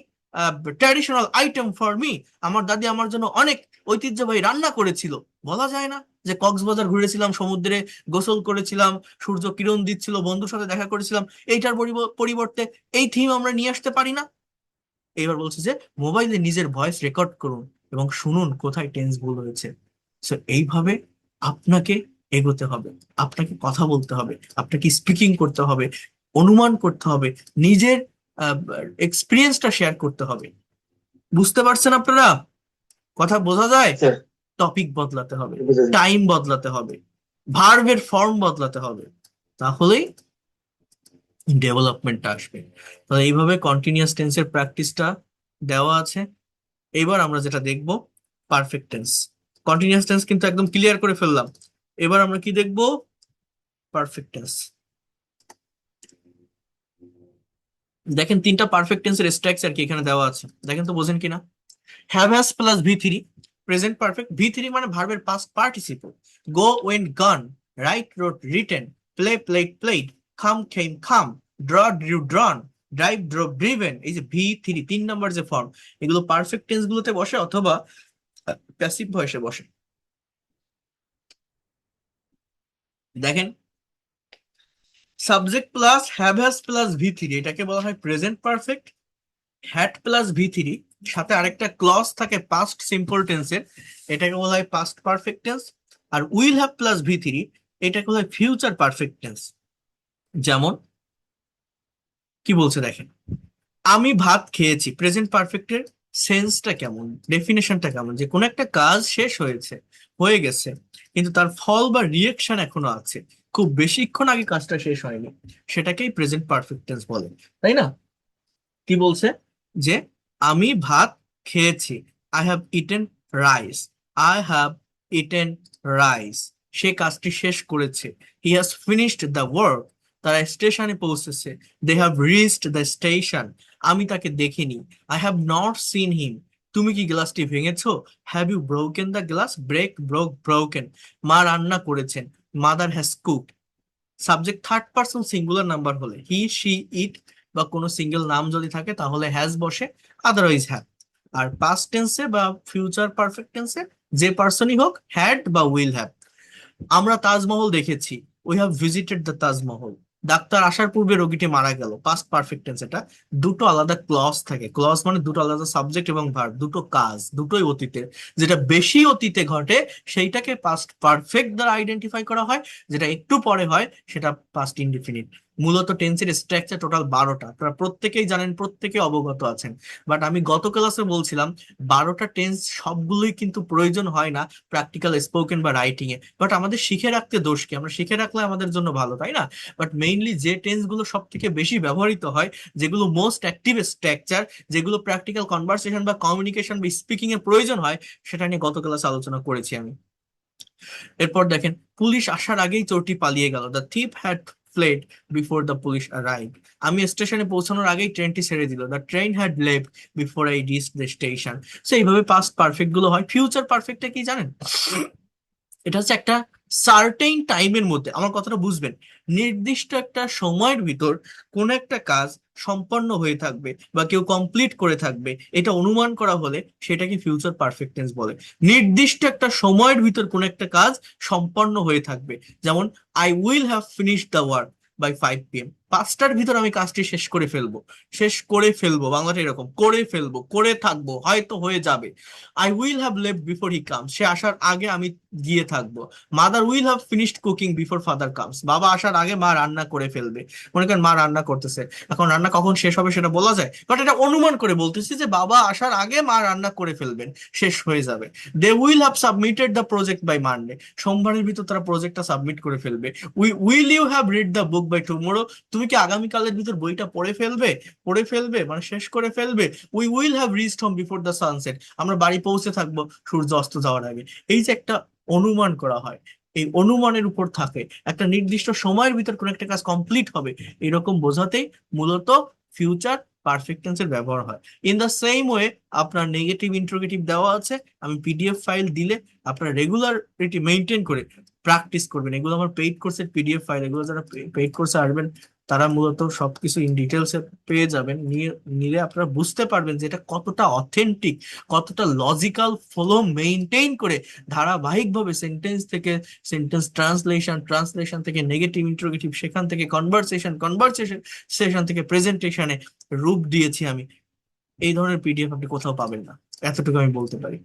traditional item for me, আমার দাদি আমার জন্য অনেক ঐতিহ্যবাহী রান্না করেছিল। বলা যায় না যে কক্সবাজার ঘুরেছিলাম, সমুদ্রে গোসল করেছিলাম, সূর্য কিরণ দিচ্ছিল, বন্ধুর সাথে দেখা করেছিলাম। এইটার পরিবর্তে এই থিম আমরা নিয়ে আসতে পারি না? এবার বলছে যে মোবাইলে নিজের ভয়েস রেকর্ড করুন এবং শুনুন কোথায় টেন্স ভুল হয়েছে। সো এইভাবে আপনাকে এগোতে হবে, আপনাকে কথা বলতে হবে, আপনাকে স্পিকিং করতে হবে, অনুমান করতে হবে, নিজের এক্সপিরিয়েন্সটা শেয়ার করতে হবে। বুঝতে পারছেন আপনারা? কথা বোঝা যায়? স্যার, টপিক বদলাতে হবে, টাইম বদলাতে হবে, ভার্বের ফর্ম বদলাতে হবে, তাহলেই ডেভেলপমেন্টটা আসবে। তাহলে এইভাবে কন্টিনিউয়াস টেন্সের প্র্যাকটিসটা দেওয়া আছে। এবার আমরা যেটা দেখব পারফেক্ট টেন্স। কন্টিনিউয়াস টেন্স কিন্তু একদম ক্লিয়ার করে ফেললাম। এবার আমরা কি দেখব? Perfect tense. দেখেন তিনটা পারফেক্ট টেন্সের স্ট্রাকচার কি এখানে দেওয়া আছে, দেখেন তো বোঝেন কিনা। হ্যাভ হ্যাজ প্লাস ভি3, প্রেজেন্ট পারফেক্ট। ভি3 মানে ভার্বের past participle. Go went gone, write wrote written, play played played, খাম খেম খাম, draw drew drawn, drive drove driven. এই যে ভি3 তিন নাম্বার যে ফর্ম, এগুলো পারফেক্ট টেন্স গুলোতে বসে অথবা প্যাসিভ ভয়েসে বসে। দেখেন subject plus have has plus ভি3, এটাকে বলা হয় প্রেজেন্ট পারফেক্ট। হ্যাড প্লাস ভি3 সাথে আরেকটা ক্লজ থাকে পাস্ট সিম্পল টেন্সের, এটাকে বলা হয় পাস্ট পারফেক্ট টেন্স। আর উইল হ্যাভ প্লাস ভি3 এটাকে বলা হয় ফিউচার পারফেক্ট টেন্স। যেমন কি বলছে দেখেন, আমি ভাত খেয়েছি, প্রেজেন্ট পারফেক্টের সেন্সটা কেমন, ডেফিনেশনটা কেমন, যে কোনো একটা কাজ শেষ হয়েছে, হয়ে গেছে, কিন্তু তার ফল বা রিয়েকশন এখনো আছে, খুব বেশিক্ষণ আগে কাজটা শেষ হয়নি, সেটাকেই প্রেজেন্ট পারফেক্ট টেন্স বলে, তাই না? কি বলছে যে আমি ভাত খেয়েছি, I have eaten rice, I have eaten rice, সে কাজটি শেষ করেছে, he has finished the work, তারা স্টেশনে পৌঁছেছে, they have reached the station, আমি তাকে দেখিনি, I have not seen him, তুমি কি গ্লাসটি ভেঙেছো, have you broken the glass, break broke broken, মা রান্না করেছেন, mother has cooked. Subject third person singular number হলে হি শি ইট বা কোনো সিঙ্গেল নাম যদি থাকে তাহলে হ্যাজ বসে, আদারওয়াইজ হ্যাভ। আর পাস্ট টেন্সে বা ফিউচার পারফেক্ট টেন্সে যে পার্সনই হোক হ্যাড বা উইল হ্যাভ। আমরা তাজমহল দেখেছি, we have visited the Taj Mahal. Doctor আসার পূর্বে রোগীটি মারা গেল, পাস্ট পারফেক্ট টেন্স এটা। দুটো আলাদা ক্লজ থাকে, ক্লজ মানে দুটো আলাদা সাবজেক্ট এবং ভার্ব, দুটো কাজ, দুটোই অতীতের। যেটা বেশি অতীতে ঘটে সেইটাকে পাস্ট পারফেক্ট দ্বারা আইডেন্টিফাই করা হয়, যেটা একটু পরে হয় সেটা পাস্ট ইনডিফিনিট। মূলত টেন্সের স্ট্রাকচার টোটাল 12টা, আপনারা প্রত্যেকেই জানেন, প্রত্যেকেই অবগত আছেন। বাট আমি গত ক্লাসে বলছিলাম 12টা টেন্স সবগুলোই কিন্তু প্রয়োজন হয় না প্র্যাকটিক্যাল স্পোকেন বা রাইটিং এ। বাট আমাদের শিখে রাখতে দোষ কি, আমরা শিখে রাখলে আমাদের জন্য ভালো, তাই না? বাট মেইনলি যে টেন্স গুলো সব থেকে বেশি ব্যবহৃত হয়, যেগুলো মোস্ট অ্যাক্টিভ স্ট্রাকচার, যেগুলো প্র্যাকটিক্যাল কনভারসেশন বা কমিউনিকেশন বা স্পিকিং এর প্রয়োজন হয়, সেটা নিয়ে গত ক্লাসে আলোচনা করেছি আমি। এরপর দেখেন পুলিশ আসার আগেই চোরটি পালিয়ে গেল, the thief had fled before the police arrived. আমি স্টেশনে পৌঁছানোর আগেই ট্রেনটি ছেড়ে দিল, the train had left before I reached the station. So এইভাবে পাস্ট পারফেক্ট গুলো হয়। ফিউচার পারফেক্টটা কি জানেন? এটা হচ্ছে একটা সার্টেইন টাইমের মধ্যে, আমার কথাটা বুঝবেন, নির্দিষ্ট একটা সময়ের ভিতর কোন একটা কাজ সম্পন্ন হয়ে থাকবে বা কেউ কমপ্লিট করে থাকবে, এটা অনুমান করা হলে সেটাকে ফিউচার পারফেক্ট টেন্স বলে। নির্দিষ্ট একটা সময়ের ভিতর কোন একটা কাজ সম্পন্ন হয়ে থাকবে, যেমন I will have finished the work by 5 PM, 5টার ভিতর আমি কাজটি শেষ করে ফেলবো। শেষ করে ফেলবো বাংলাটা এরকম, করে ফেলবো, করে থাকবো, হয়তো হয়ে যাবে। I will have left before he comes, সে আসার আগে আমি গিয়ে থাকবো। Mother will have finished cooking before father comes, বাবা আসার আগে মা রান্না করে ফেলবে। মনে করেন মা রান্না করতেছে, এখন রান্না কখন শেষ হবে সেটা বলা যায়, বাট এটা অনুমান করে বলতেছি যে বাবা আসার আগে মা রান্না করে ফেলবেন, শেষ হয়ে যাবে। They will have submitted the project by Monday, সোমবারের ভিতর তারা প্রজেক্টটা সাবমিট করে ফেলবে। Will you have read the book by tomorrow, তুমি কি আগামীকালের ভিতর বইটা পড়ে ফেলবে, পড়ে ফেলবে মানে শেষ করে ফেলবে। We will have reached home before the sunset, আমরা বাড়ি পৌঁছে থাকবো সূর্য অস্ত যাওয়ার আগে। এই যে একটা অনুমান করা হয়, এই অনুমানের উপর থাকে একটা নির্দিষ্ট সময়ের ভিতর কোন একটা কাজ কমপ্লিট হবে, এরকম বোঝাতেই মূলত ফিউচার পারফেক্ট টেন্সের ব্যবহার হয়। ইন দ্য সেম ওয়ে আপনার নেগেটিভ ইন্ট্রোগেটিভ দেওয়া আছে, আমি পিডিএফ ফাইল দিলে আপনারা রেগুলারিটি মেনটেন করে প্র্যাকটিস করবেন। এগুলো আমার পেইড কোর্সের পিডিএফ ফাইল, এগুলো যারা পেইড কোর্সে আসবেন তারা মূলত সবকিছু ইন ডিটেলসে পেয়ে যাবেন। নিলে আপনারা বুঝতে পারবেন যে এটা কতটা অথেন্টিক, কতটা লজিক্যাল ফ্লো মেইনটেইন করে ধারাবাহিকভাবে সেন্টেন্স থেকে সেন্টেন্স ট্রান্সলেশন, ট্রান্সলেশন থেকে নেগেটিভ ইন্ট্রোগেটিভ, সেখান থেকে কনভারসেশন, কনভারসেশন সেশন থেকে প্রেজেন্টেশনে রূপ দিয়েছি আমি। এই ধরনের পিডিএফ আপনি কোথাও পাবেন না, এতটুকু আমি বলতে পারি।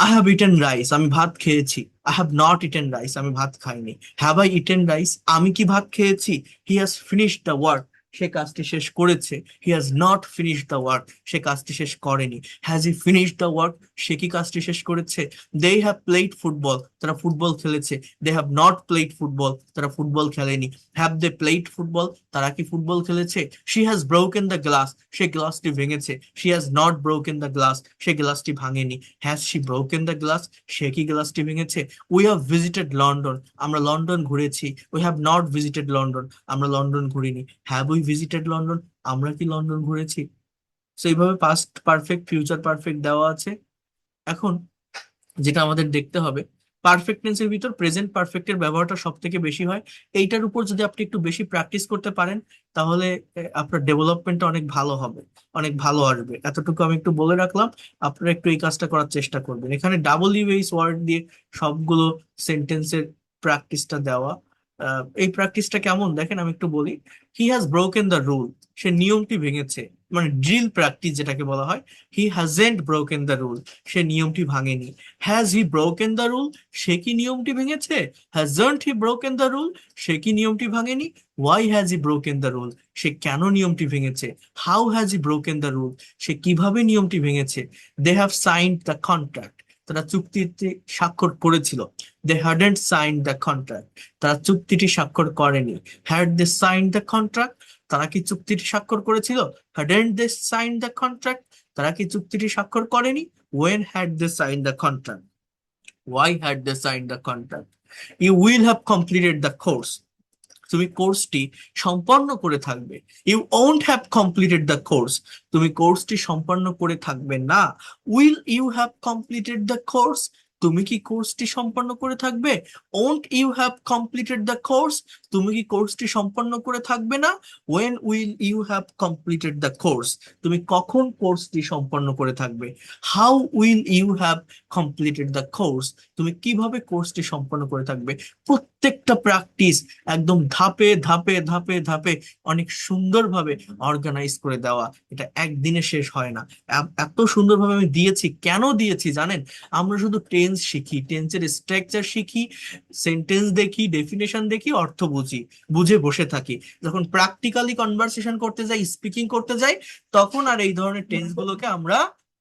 আই হ্যাভ ইটেন রাইস, আমি ভাত খেয়েছি। I have not eaten rice, আমি ভাত খাইনি। হ্যাভ আই ইটেন রাইস, আমি কি ভাত খেয়েছি। He has finished the work, সে কাজটি শেষ করেছে। He has not finish the work, সে কাজটি শেষ করেনি। Has he finish the work, সে কি কাজটি শেষ করেছে। দে হ্যাভ প্লেড ফুটবল, তারা ফুটবল খেলেছে। They have not played football, তারা ফুটবল খেলেনি। হ্যাভ দে প্লেড ফুটবল, তারা কি ফুটবল খেলেছে। She has broken the glass, সে গ্লাসটি ভেঙেছে। She has not broken the glass, সে গ্লাসটি ভাঙেনি। Has she broken the glass, সে কি গ্লাসটি ভেঙেছে। উই হ্যাভ ভিজিটেড লন্ডন, আমরা লন্ডন ঘুরেছি। We have not visited London, আমরা লন্ডন ঘুরিনি। হ্যাভ উই ভিজিটেড লন্ডন, আমরা কি লন্ডন ঘুরেছি। তো এইভাবে পাস্ট পারফেক্ট, ফিউচার পারফেক্ট দেওয়া আছে। এখন যেটা আমাদের দেখতে হবে, পারফেক্ট টেন্সের ভিতর প্রেজেন্ট পারফেক্টের ব্যবহারটা সব থেকে বেশি হয়। এইটার উপর যদি আপনি একটু বেশি প্র্যাকটিস করতে পারেন, তাহলে আপনার ডেভেলপমেন্টটা অনেক ভালো হবে, অনেক ভালো আসবে। এতটুকু আমি একটু বলে রাখলাম, আপনারা একটু এই কাজটা করার চেষ্টা করবেন। এখানে ডাবল ইউএস ওয়ার্ড দিয়ে সবগুলো সেন্টেন্সের প্র্যাকটিসটা দেওয়া। এই প্র্যাকটিসটা কেমন দেখেন, আমি একটু বলি। He has broken the rule, সে নিয়মটি ভেঙেছে, মানে ড্রিল প্র্যাকটিস যেটাকে বলা হয়। He hasn't broken the rule, সে নিয়মটি ভাঙেনি। Has he broken the rule, সে কি নিয়মটি ভেঙেছে। Hasn't he broken the rule, সে কি নিয়মটি ভাঙেনি। Why has he broken the rule, সে কেন নিয়মটি ভেঙেছে। How has he broken the rule, সে কিভাবে নিয়মটি ভেঙেছে। They have signed the contract, তারা চুক্তিতে স্বাক্ষর করেছিল। They hadn't signed the contract, তারা চুক্তিটি স্বাক্ষর করেনি। Had they signed the contract, তারা কি চুক্তিটি স্বাক্ষর করেছিল। Hadn't they signed the contract, তারা কি চুক্তিটি স্বাক্ষর করেনি। When had they signed the contract? Why had they signed the contract? You will have completed the course. তুমি কোর্সটি সম্পন্ন করে থাকবে। You won't have completed the course, তুমি কোর্সটি সম্পন্ন করে থাকবে না। Will you have completed the course, তুমি কি কোর্সটি সম্পন্ন করে থাকবে। Won't you have completed the course, তুমি কি কোর্সটি সম্পন্ন করে থাকবে না। When will you have completed the course, তুমি কখন কোর্সটি সম্পন্ন করে থাকবে। How will you have completed the course, তুমি কিভাবে কোর্সটি সম্পন্ন করে থাকবে। প্রত্যেকটা প্র্যাকটিস একদম ধাপে ধাপে ধাপে ধাপে অনেক সুন্দরভাবে অর্গানাইজ করে দেওয়া। এটা একদিনে শেষ হয় না। এত সুন্দরভাবে আমি দিয়েছি, কেন দিয়েছি জানেন। আমরা শুধু টেন্স শিখি, টেন্সের স্ট্রাকচার শিখি, সেন্টেন্স দেখি, ডেফিনেশন দেখি, অর্থ বুঝি, বুঝে বসে থাকি। যখন প্র্যাকটিক্যালি কনভারসেশন করতে যাই, স্পিকিং করতে যাই, তখন আর এই ধরনের টেন্স গুলোকে আমরা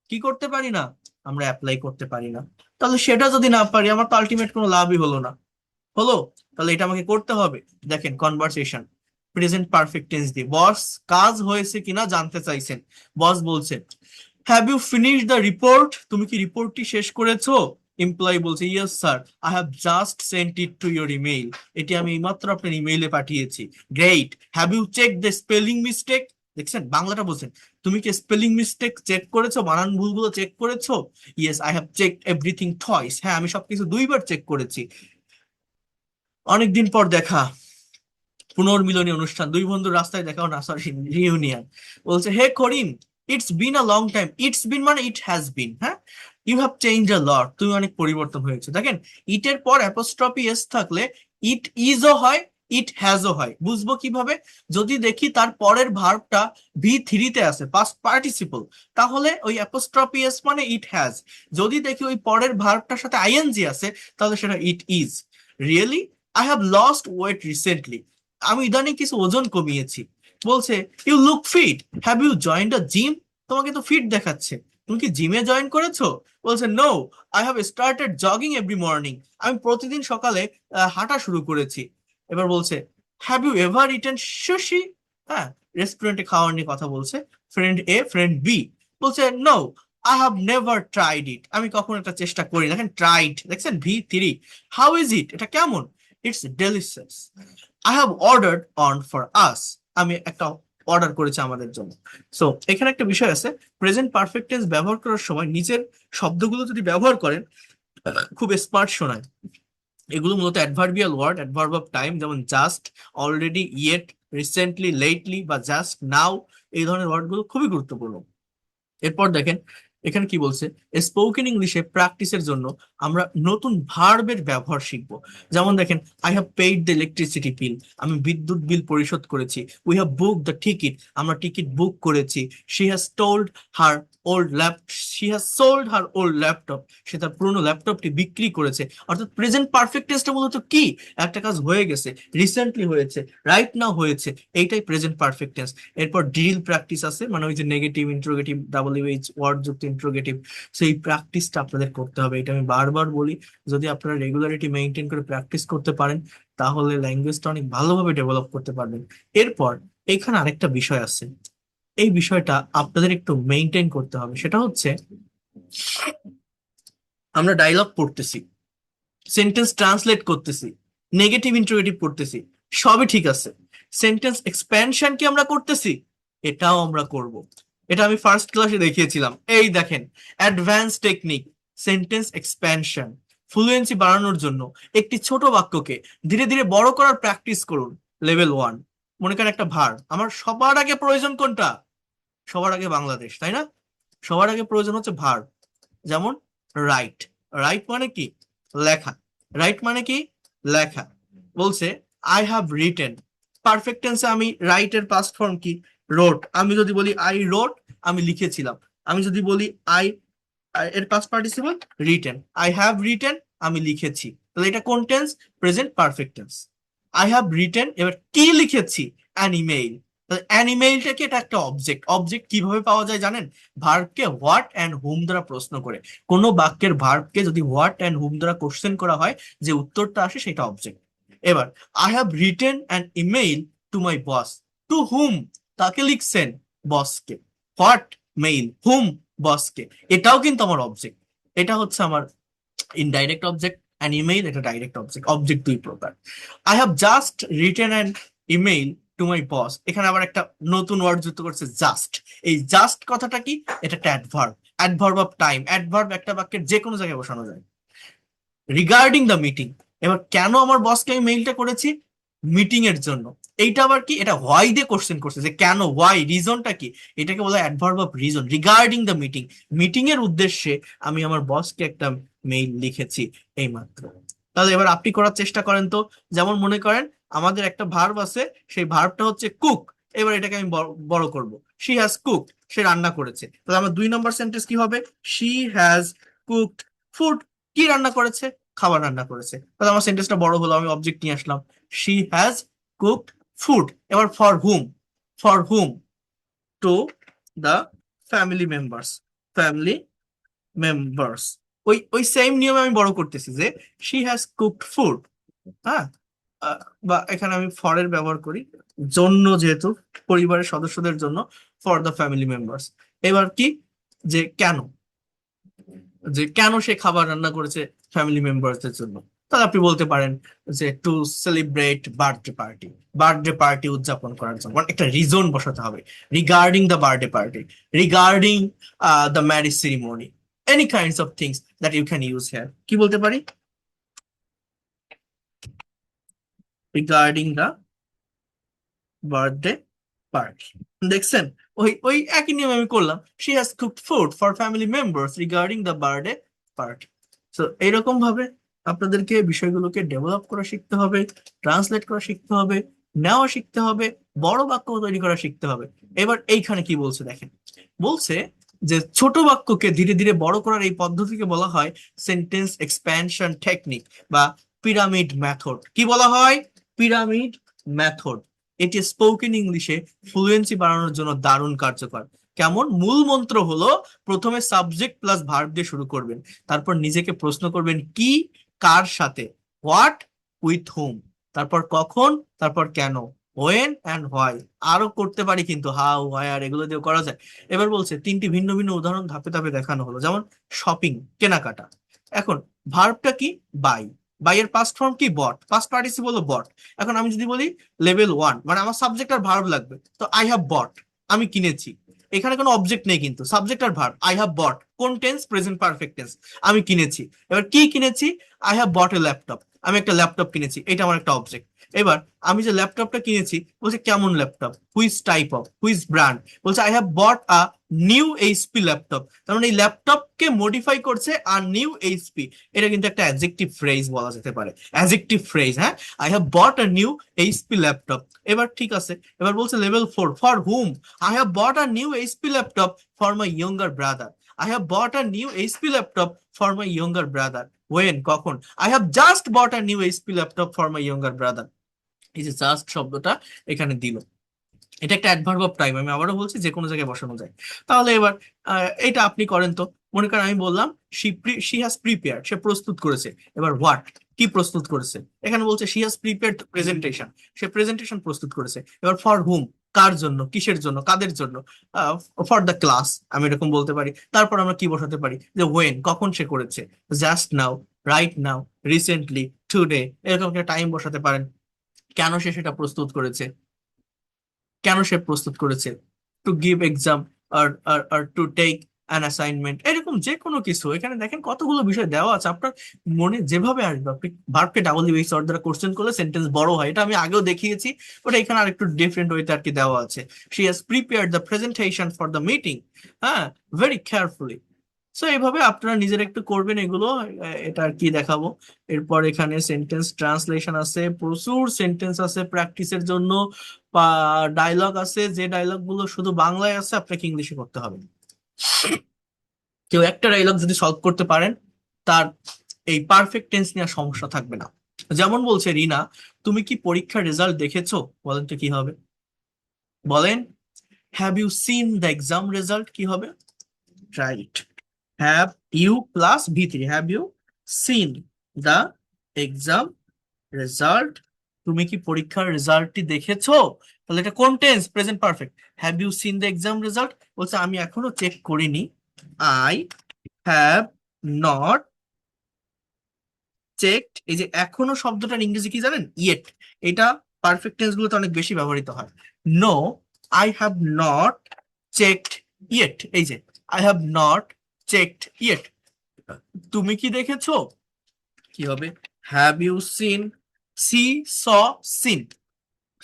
কি করতে পারি না, আমরা অ্যাপ্লাই করতে পারি না। তাহলে সেটা যদি না পারি, আমার তো আলটিমেট কোনো লাভই হলো না। হলো, তাহলে এটা আমাকে করতে হবে। দেখেন, কনভারসেশন প্রেজেন্ট পারফেক্ট টেন্স দিয়ে বস কাজ হয়েছে কিনা জানতে চাইছেন। বস বলছে, have you finish the report, তুমি কি রিপোর্টটি শেষ করেছো। এমপ্লয়ি বলছে, yes sir, I have just sent it to your email, এটি আমি এইমাত্র আপনার ইমেইলে পাঠিয়েছি। Great, have you check the spelling mistake, দেখছেন বাংলাটা বলছেন, তুমি কি স্পেলিং মিস্টেক চেক করেছো, বানান ভুলগুলো চেক করেছো। Yes I have check everything twice, হ্যাঁ আমি সবকিছু দুইবার চেক করেছি। অনেকদিন পর দেখা, পুনর্মিলনী অনুষ্ঠান, দুই বন্ধুর রাস্তায় দেখাও না, সরি রিউনিয়ন। বলছে, hey Karim, it's been a long time, it's been মানে ইট হ্যাজ বিন, হ্যাঁ। You have change a lot, তুমি অনেক পরিবর্তন হয়েছে। দেখেন, ইটের পর অ্যাপোস্ট্রফি এস থাকলে ইট ইজও হয়, ইট হ্যাজও হয়। বুঝবো কিভাবে, যদি দেখি তার পরের ভার্বটা V3-তে আছে, পাস্ট পার্টিসিপল, তাহলে ওই অ্যাপোস্ট্রফি এস মানে ইট হ্যাজ। যদি দেখি ওই পরের ভার্বটার সাথে আইএনজি আছে, তাহলে সেটা it is. Really, I have lost weight recently, আমি ইদানিং কিছু ওজন কমিয়েছি। বলছে, you look fit, have you joined a gym, তোমাকে তো ফিট দেখাচ্ছে, তুমি কি জিমে জয়েন করেছো। বলছে, no, I have started jogging every morning, আমি প্রতিদিন সকালে হাঁটা শুরু করেছি। এবার বলছে, have you ever eaten sushi, হ্যাঁ রেস্টুরেন্টে খাওয়ার নিয়ে কথা বলছে। ফ্রেন্ড এ ফ্রেন্ড বি বলছে, no, I have never tried it, আমি কখনো এটা চেষ্টা করি। দেখেন ট্রাইড, দেখছেন V3। হাউ ইজ ইট, এটা কেমন। It's delicious. I have ordered on for us, আমি একটা অর্ডার করেছি আমাদের জন্য। সো এখানে একটা বিষয় আছে, প্রেজেন্ট পারফেক্ট টেন্স ব্যবহার করার সময় নিচের শব্দগুলো যদি ব্যবহার করেন, খুব স্মার্ট শোনায়। এগুলো মূলত adverbial word, adverb of time, যেমন just, already, yet, recently, lately বা জাস্ট নাও, এই ধরনের ওয়ার্ডগুলো খুবই গুরুত্বপূর্ণ। এরপর দেখেন, এখানে কি বলছে, স্পোকেন ইংলিশে প্র্যাকটিসের জন্য আমরা নতুন ভার্বের ব্যবহার শিখব। যেমন দেখেন, I have paid the electricity bill, আমি বিদ্যুৎ বিল পরিশোধ করেছি। We have book the ticket, আমরা টিকিট বুক করেছি। She has told her old lap she has sold her old laptop, সে তার পুরনো ল্যাপটপটি বিক্রি করেছে। অর্থাৎ প্রেজেন্ট পারফেক্ট টেন্সটা মূলত কি, একটা কাজ হয়ে গেছে, রিসেন্টলি হয়েছে, রাইট নাও হয়েছে, এইটাই প্রেজেন্ট পারফেক্ট টেন্স। এরপর ড্রিল প্র্যাকটিস আছে, মানে ওই যে নেগেটিভ ইন্ট্রোগেটিভ ডাব্লিউএইচ ওয়ার্ড যুক্ত ইন্ট্রোগেটিভ। সেই প্র্যাকটিসটা আপনাদের করতে হবে, এটা আমি বারবার বলি। যদি আপনারা রেগুলারিটি মেনটেন করে প্র্যাকটিস করতে পারেন, তাহলে ল্যাঙ্গুয়েজটা অনেক ভালোভাবে ডেভেলপ করতে পারবেন। এরপর এখানে আরেকটা বিষয় আছে, এই বিষয়টা আপনাদের একটু মেনটেন করতে হবে। সেটা হচ্ছে, আমরা ডায়লগ পড়তেছি, সেন্টেন্স ট্রান্সলেট করতেছি, নেগেটিভ ইন্ট্রোগেটিভ করতেছি, সবই ঠিক আছে। সেন্টেন্স এক্সপ্যানশন কি আমরা করতেছি? এটাও আমরা করব। এটা আমি ফার্স্ট ক্লাসে দেখিয়েছিলাম, এই দেখেন, advance technique sentence expansion. Fluency বাড়ানোর জন্য একটি ছোট বাক্যকে ধীরে ধীরে বড় করার প্র্যাকটিস করুন। লেভেল 1, মনে করেন একটা ভার্ব, আমার সবার আগে প্রয়োজন কোনটা? সবার আগে বাংলাদেশ, তাই না? সবার আগে প্রয়োজন হচ্ছে ভার্ব। যেমন রাইট, রাইট মানে কি? লেখা। রাইট মানে কি? লেখা। বলছে আই হ্যাভ রিটেন, পারফেক্ট টেন্সে আমি রাইট এর পাস্ট ফর্ম কি? রোট। আমি যদি বলি আই রোট, আমি লিখেছিলাম। আমি যদি বলি আই, এর past participle written, I have written, আমি লিখেছি। তাহলে এটা কোন tense? Present perfect tense. I have written, এবার কি লিখেছি? An email. অ্যানিমেইলটা কি? এটা একটা অবজেক্ট। অবজেক্ট কিভাবে পাওয়া যায় জানেন? ভার্বকে হোয়াট অ্যান্ড হুম দ্বারা প্রশ্ন করে। কোনো বাক্যের ভার্বকে যদি হোয়াট অ্যান্ড হুম দ্বারা কোশ্চেন করা হয়, যে উত্তরটা আসে সেটা অবজেক্ট। এবার I have written an email to my boss. To hmm? তাকে লিখছেন, বসকে। হোয়াট? মেইল। হুম? বসকে। এটাও কিন্তু আমার অবজেক্ট। এটা হচ্ছে আমার ইনডাইরেক্ট অবজেক্ট। অ্যান ইমেইল এটা ডাইরেক্ট অবজেক্ট। অবজেক্ট দুই প্রকার। I have just written an email to my boss, এখানে আবার একটা নতুন ওয়ার্ড যুক্ত করছে, জাস্ট। এই জাস্ট কথাটা কি? এটা একটা adverb, adverb of time. Adverb একটা বাক্যের যে কোনো জায়গায় বসানো যায়। রিগার্ডিং দ্য মিটিং, এবার কেন আমার বসকে আমি মেইলটা করেছি? মিটিং এর জন্য। এইটা আবার কি? এটা হোয়াই দিয়ে কোশ্চেন করছে, যে কেন, হোয়াই, রিজনটা কি? এটাকে বলা হয় adverb of reason. Regarding the meeting, meeting এর উদ্দেশ্যে আমি আমার বসকে একটা মেইল লিখেছি এই মাত্র। তাহলে এবার আপনি করার চেষ্টা করেন তো। যেমন মনে করেন আমাদের একটা ভার্ব আছে, সেই ভার্বটা হচ্ছে কুক। এবার এটাকে আমি বড় করব, শি হ্যাজ কুকড, সে রান্না করেছে। তাহলে আমার 2 নম্বর সেন্টেন্স কি হবে? She has cooked food. কি রান্না করেছে? খাবার রান্না করেছে। তাহলে আমার সেন্টেন্সটা বড় হলো, আমি অবজেক্ট নিয়ে আসলাম, শি হ্যাজ কুকড ফুড। এবার for hmm? For hmm? To the family members. Family members. ওই ওই সেম নিয়মে আমি বড় করতেছি, যে শি হ্যাজ কুকড ফুড। হ্যাঁ, বা এখানে আমি ফর এর ব্যবহার করি, জন্য, যেহেতু পরিবারের সদস্যদের জন্য, ফর দ্য ফ্যামিলি মেম্বার্স। এবার কি? যে কেন, যে কেন সে খাবার রান্না করেছে ফ্যামিলি মেম্বারদের জন্য। তাহলে আপনি বলতে পারেন যে to celebrate birthday party, birthday party উদযাপন করার জন্য। মানে একটা রিজন বসাতে হবে, regarding the birthday party, regarding the marriage ceremony, any kinds of things that you can use here. কি বলতে পারি? Regarding the birthday party. দেখছেন, ওই ওই একই নিয়ম আমি করলাম, she has cooked food for family members regarding the birthday party. তো এইরকম ভাবে আপনাদেরকে বিষয়গুলোকে ডেভেলপ করা শিখতে হবে, ট্রান্সলেট করা শিখতে হবে, নেওয়া শিখতে হবে, বড় বাক্য তৈরি করা শিখতে হবে। এবার এইখানে কি বলছে দেখেন, বলছে যে ছোট বাক্যকে ধীরে ধীরে বড় করার এই পদ্ধতিকে বলা হয় সেন্টেন্স এক্সপ্যানশন টেকনিক বা পিরামিড মেথড। কি বলা হয়? Pyramid method. এটি স্পোকেন ইংলিশে ফ্লুয়েন্সি বাড়ানোর জন্য দারুণ কার্যকর। কেমন? মূল মন্ত্র হলো, প্রথমে সাবজেক্ট প্লাস ভার্ব দিয়ে শুরু করবেন, তারপর নিজেকে প্রশ্ন করবেন কি, কার সাথে, হোয়াট, উইথ হুম, তারপর কখন, তারপর কেন, ওয়েন অ্যান্ড হোয়াই। আরো করতে পারি কিন্তু, হাউ, হোয়ার, এগুলো দিয়ে করা যায়। এবার বলছে 3টি ভিন্ন ভিন্ন উদাহরণ ধাপে ধাপে দেখানো হলো। যেমন শপিং, কেনাকাটা। এখন ভার্বটা কি? বাই। বাই এর পাস্ট ফর্ম কি? বট। পাস্ট পার্টিসিপল হলো বট। এখন আমি যদি বলি লেভেল 1, মানে আমার সাবজেক্ট আর ভার্ব লাগবে, তো আই হ্যাভ বট, আমি কিনেছি। এখানে কোনো অবজেক্ট নেই কিন্তু, সাবজেক্ট আর ভার্ব। আই হ্যাভ বট কোন টেন্স? Present perfect tense. আমি কিনেছি। এবার কি কিনেছি? I have bot a laptop, আমি একটা ল্যাপটপ কিনেছি, এটা আমার একটা অবজেক্ট। এবার আমি যে ল্যাপটপটা কিনেছি বলছে কেমন laptop, which type of, which brand, বলছে I have bought a new HP laptop. তার মানে এই ল্যাপটপকে মডিফাই করছে আর নিউ এইচপি, এটা কিন্তু একটা অ্যাডজেক্টিভ ফ্রেজ বলা যেতে পারে, অ্যাডজেক্টিভ ফ্রেজ। হ্যাঁ, I have bought a new HP laptop. এবার ঠিক আছে, এবার বলছে level 4, for hmm, I have bought a new HP laptop for my younger brother. I have bought a new HP laptop for my younger brother. When? কখন? I have just bought a new HP laptop for my younger brother. এই যে just শব্দটা এখানে দিল, এটা একটা adverb of time, আমি আবারও বলছি যে কোনো জায়গায় বসানো যায়। তাহলে এবার এটা আপনি করেন তো। মনে করেন আমি বললাম শি হ্যাজ প্রিপেয়ার্ড, সে প্রস্তুত করেছে। এবার হোয়াট, কি প্রস্তুত করেছে, এখানে বলছে she has prepared presentation, say presentation প্রস্তুত করেছে। এবার ফর হুম, কার জন্য, কিসের জন্য, কাদের জন্য, ফর দ্য ক্লাস, আমি এরকম বলতে পারি। তারপর আমরা কি বসাতে পারি, যে ওয়েন, কখন সে করেছে, just now, right now, recently, today, এরকম একটা টাইম বসাতে পারেন। কেন সে সেটা প্রস্তুত করেছে, কেন সে প্রস্তুত করেছে, টু গিভ এক্সাম আর টু টেক অ্যান অ্যাসাইনমেন্ট, এরকম যে কোনো কিছু। এখানে দেখেন কতগুলো বিষয় দেওয়া আছে, আপনার মনে যেভাবে আসবে। আপনি ভার্বকে WH ওয়ার্ড দ্বারা কোশ্চেন করলে সেন্টেন্স বড় হয়, এটা আমি আগেও দেখিয়েছি, বাট এখানে আরেকটু ডিফারেন্ট ওয়েতে আর কি দেওয়া আছে। She has prepared the presentation for the meeting, হ্যাঁ, ভেরি কেয়ারফুলি। সো এইভাবে আপনারা নিজেরা একটু করবেন এগুলো। এটা আর কি দেখাবো, এরপর এখানে সেন্টেন্স ট্রান্সলেশন আছে, প্রচুর সেন্টেন্স আছে প্র্যাকটিসের জন্য, বা ডায়লগ আছে, যে ডায়লগ গুলো শুধু বাংলায় আছে আপনাকে ইংলিশে করতে হবে। কেউ একটা ডায়লগ যদি সলভ করতে পারেন, তার এই পারফেক্ট টেন্স নিয়ে সমস্যা থাকবে না। যেমন বলছে রিনা, তুমি কি পরীক্ষার রেজাল্ট দেখেছো, বলেন তো কি হবে, বলেন। Have you seen the exam result, কি হবে, right, have you plus V3, have you seen the exam result, তুমি কি পরীক্ষার রেজাল্টটি দেখেছো। তাহলে এটা কোন tense, present perfect. Have you seen the exam result, বলছে আমি এখনো চেক করিনি, আই হ্যাভ নট চেকড। এই যে এখনো শব্দটার ইংরেজি কি জানেন, ইয়েট। এটা পারফেক্ট টেন্স গুলোতে অনেক বেশি ব্যবহৃত হয়। No, I have not checked yet, এই যে I have not checked yet. তুমি কি দেখেছো, কি হবে, have you seen, see, saw, seen,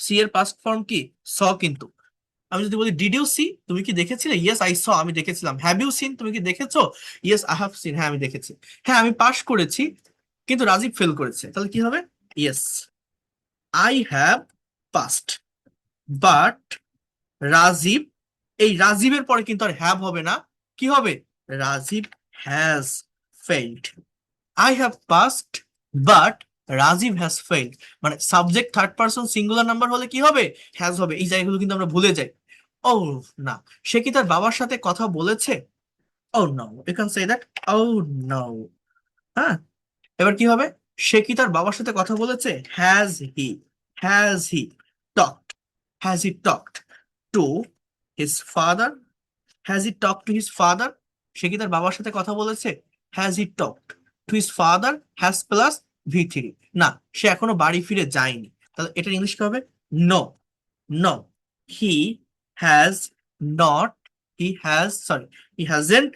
see এর পাস্ট ফর্ম কি, স। কিন্তু আমি যদি বলি ডিড ইউ সি, তুমি কি দেখেছিলে, ইয়েস আই স, আমি দেখেছিলাম। হ্যাভ ইউ সিন, তুমি কি দেখেছো, ইয়েস আই হ্যাভ সিন, হ্যাঁ আমি দেখেছি। হ্যাঁ আমি পাস করেছি, কিন্তু রাজীব ফেল করেছে, তাহলে কি হবে, yes I have passed, but Rajib, এই রাজীবের পরে কিন্তু আর হ্যাভ হবে না, কি হবে, Rajib has failed. I have passed, but Rajib has failed. মানে subject third person singular number হলে কি হবে, হ্যাজ হবে। এই জায়গাগুলো কিন্তু আমরা ভুলে যাই। ও না, সে কি তার বাবার সাথে কথা বলেছে, oh no, you can say that, oh no. হ্যাঁ, এবার কি হবে, সে কি তার বাবার সাথে কথা বলেছে, has he talked, has he talked to his father, has he talk to his father, সে কি তার বাবার সাথে কথা বলেছে, has he talked to his father, has plus V3। না, সে এখনো বাড়ি ফিরে যায়নি, তাহলে এটার ইংলিশ কি হবে, no, no, he has not, he hasn't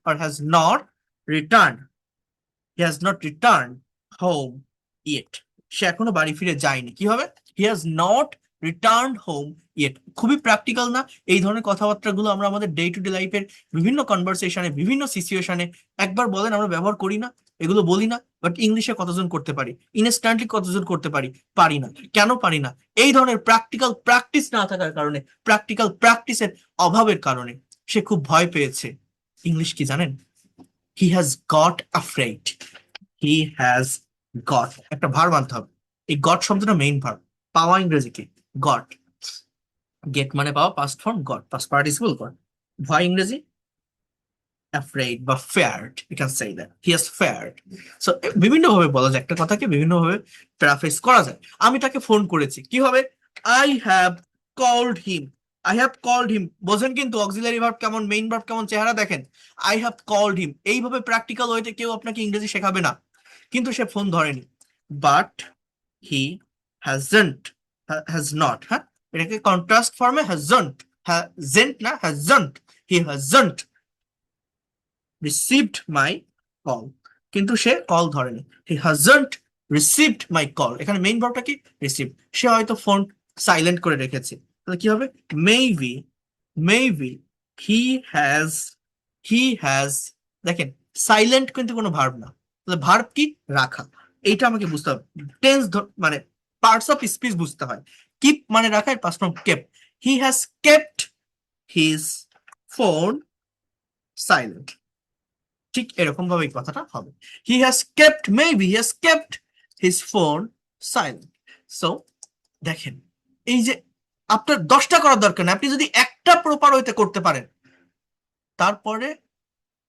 or has not returned, he has not return home yet, সে এখনো বাড়ি ফিরে যায়নি, কি হবে, he has not return home yet. খুবই প্র্যাকটিক্যাল না এই ধরনের কথাবার্তাগুলো, আমরা আমাদের ডে টু ডে লাইফের বিভিন্ন কনভারসেশনে, বিভিন্ন সিচুয়েশনে একবার বলেন আমরা ব্যবহার করি না, এগুলো বলি না, বাট ইংলিশে কতজন করতে পারি, ইনস্ট্যান্টলি কতজন করতে পারি, পারি না। কেন পারি না, এই ধরনের প্র্যাকটিক্যাল প্র্যাকটিস না থাকার কারণে, প্র্যাকটিক্যাল প্র্যাকটিসের অভাবের কারণে। সে খুব ভয় পেয়েছে, ইংলিশ কি জানেন, he has got afraid, he has got, একটা ভার্ব আনতে হবে। এই গট শব্দটা মেইন ভার্ব, পাওয়া ইংরেজি কি, গট, গেট মানে পাওয়া, past form goat, past participle goat, ভয় ইংরেজি afraid বা feared, you can say that he has feared. So বিভিন্ন ভাবে বলা যায়, একটা কথাকে বিভিন্ন ভাবে প্যারাফ্রেজ করা যায়। আমি তাকে ফোন করেছি, কি হবে, I have called him, I have called him, বোঝেন কিন্তু অক্সিলারি ভার্ব কেমন, মেইন ভার্ব কেমন চেহারা দেখেন, I have called him। এইভাবে প্র্যাকটিক্যাল ওয়েতে কেউ আপনাকে ইংরেজি শেখাবে না, কিন্তু সে ফোন ধরেনি, but he hasn't, has not, হ্যাঁ এটাকে কন্ট্রাস্ট ফর্মে হ্যাজন্ট না, hasn't, he hasn't received my call, কিন্তু সে কল ধরেনি, হি হ্যাজন্ট রিসিভড মাই কল, এখানে মেইন ভার্বটা কি? রিসিভ। সে হয়তো ফোন সাইলেন্ট করে রেখেছে, তাহলে কি হবে? Maybe, maybe he has, he has, দেখেন সাইলেন্ট কিন্তু কোনো ভার্ব না, তাহলে ভার্ব কি? রাখা। এইটা আমাকে বুঝতে হবে। টেন্স মানে পার্টস অফ স্পিচ বুঝতে হয়। কিপ মানে রাখা, past form kept. He has kept his phone silent. ঠিক এরকম ভাবে এই কথাটা হবে। He has kept, maybe he has kept his phone silent. So দেখেন, এই যে আপনার 10টা করার দরকার নেই, আপনি যদি একটা প্রপার ওয়েতে করতে পারেন, তারপরে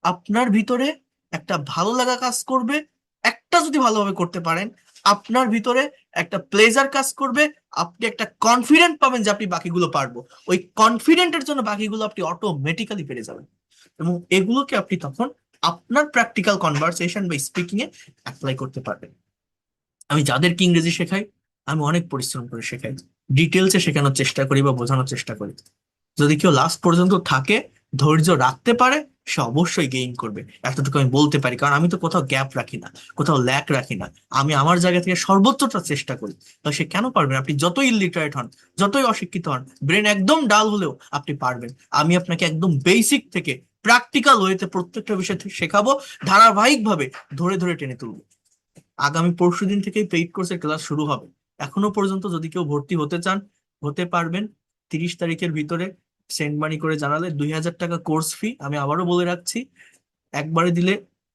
আপনার ভিতরে একটা ভালো লাগা কাজ করবে। একটা যদি ভালোভাবে করতে পারেন, আপনার ভিতরে একটা প্লেজার কাজ করবে, আপনি একটা কনফিডেন্ট পাবেন যে আপনি বাকিগুলো পারবো। ওই কনফিডেন্টের জন্য বাকিগুলো আপনি অটোমেটিক্যালি পেরে যাবেন, এবং এগুলোকে আপনি তখন আপনার প্র্যাকটিক্যাল কনভারসেশন বা স্পিকিং এ অ্যাপ্লাই করতে পারবেন। আমি যাদেরকে ইংরেজি শেখাই, আমি অনেক পরিশ্রম করে শেখাই, ডিটেলসে শেখানোর চেষ্টা করি বা বোঝানোর চেষ্টা করি। যদি কেউ লাস্ট পর্যন্ত থাকে, ধৈর্য রাখতে পারে, সে অবশ্যই গেইন করবে, এতটুকু আমি বলতে পারি। কারণ আমি তো কোথাও গ্যাপ রাখি না, কোথাও ল্যাক রাখি না, আমি আমার জায়গা থেকে সর্বোচ্চটা চেষ্টা করি। তো সে কেন পারবে না? আপনি যতই ইলিটারেট হন, যতই অশিক্ষিত হন, ব্রেন একদম ডাল হলেও আপনি পারবেন। আমি আপনাকে একদম বেসিক থেকে প্র্যাকটিক্যাল ওয়েতে প্রত্যেকটা বিষয় থেকে শেখাবো, ধারাবাহিকভাবে ধরে ধরে টেনে তুলবো। আগামী পরশুদিন থেকেই পেইড কোর্সের ক্লাস শুরু হবে। এখনো পর্যন্ত যদি কেউ ভর্তি হতে চান, হতে পারবেন। 30 তারিখের ভিতরে সেন্ড মানি করে জানালে 2,000 টাকা কোর্স ফি। আমি আবারও বলে রাখছি, একবারে দিলে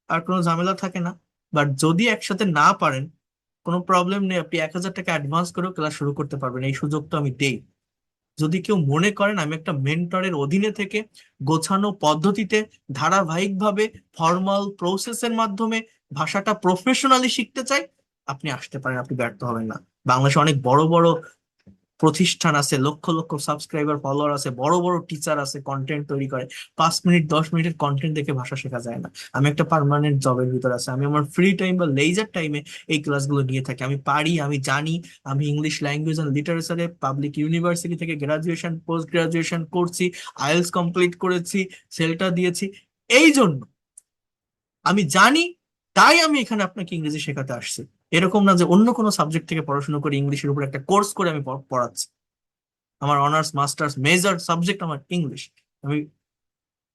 আর কোনো ঝামেলা থাকে না, বাট যদি একসাথে না পারেন, কোনো প্রবলেম নেই, আপনি 1,000 টাকা অ্যাডভান্স করেও ক্লাস শুরু করতে পারবেন, এই সুযোগটা আমি দেই। যদি কেউ মনে করেন আমি একটা মেন্টরের অধীনে থেকে গোছানো পদ্ধতিতে ধারাবাহিকভাবে ফর্মাল প্রসেসের মাধ্যমে ভাষাটা প্রফেশনালি শিখতে চাই, আপনি আসতে পারেন, আপনি ব্যর্থ হবেন না। বাংলাদেশে অনেক বড় বড় প্রতিষ্ঠান আছে, লক্ষ লক্ষ সাবস্ক্রাইবার ফলোয়ার আছে, বড় বড় টিচার আছে, কন্টেন্ট তৈরি করে। 5 মিনিট 10 মিনিটের কন্টেন্ট দেখে ভাষা শেখা যায় না। আমি একটা পার্মানেন্ট জবের ভিতর আছে, আমি আমার ফ্রি টাইম বা লেজার টাইমে এই ক্লাসগুলো নিয়ে থাকি। আমি পারি, আমি জানি। আমি ইংলিশ ল্যাঙ্গুয়েজ অ্যান্ড লিটারেচারে পাবলিক ইউনিভার্সিটি থেকে গ্রাজুয়েশন পোস্ট গ্রাজুয়েশন করছি, আইএলটিএস কমপ্লিট করেছি, সেলটা দিয়েছি। এই জন্য আমি জানি, তাই আমি এখানে আপনাকে ইংরেজি শেখাতে আসছি। এরকম না যে অন্য কোনো সাবজেক্ট থেকে পড়াশোনা করে ইংলিশের উপর একটা কোর্স করে আমি পড়াচ্ছি। আমার অনার্স মাস্টার্স মেজর সাবজেক্ট আমার ইংলিশ। আমি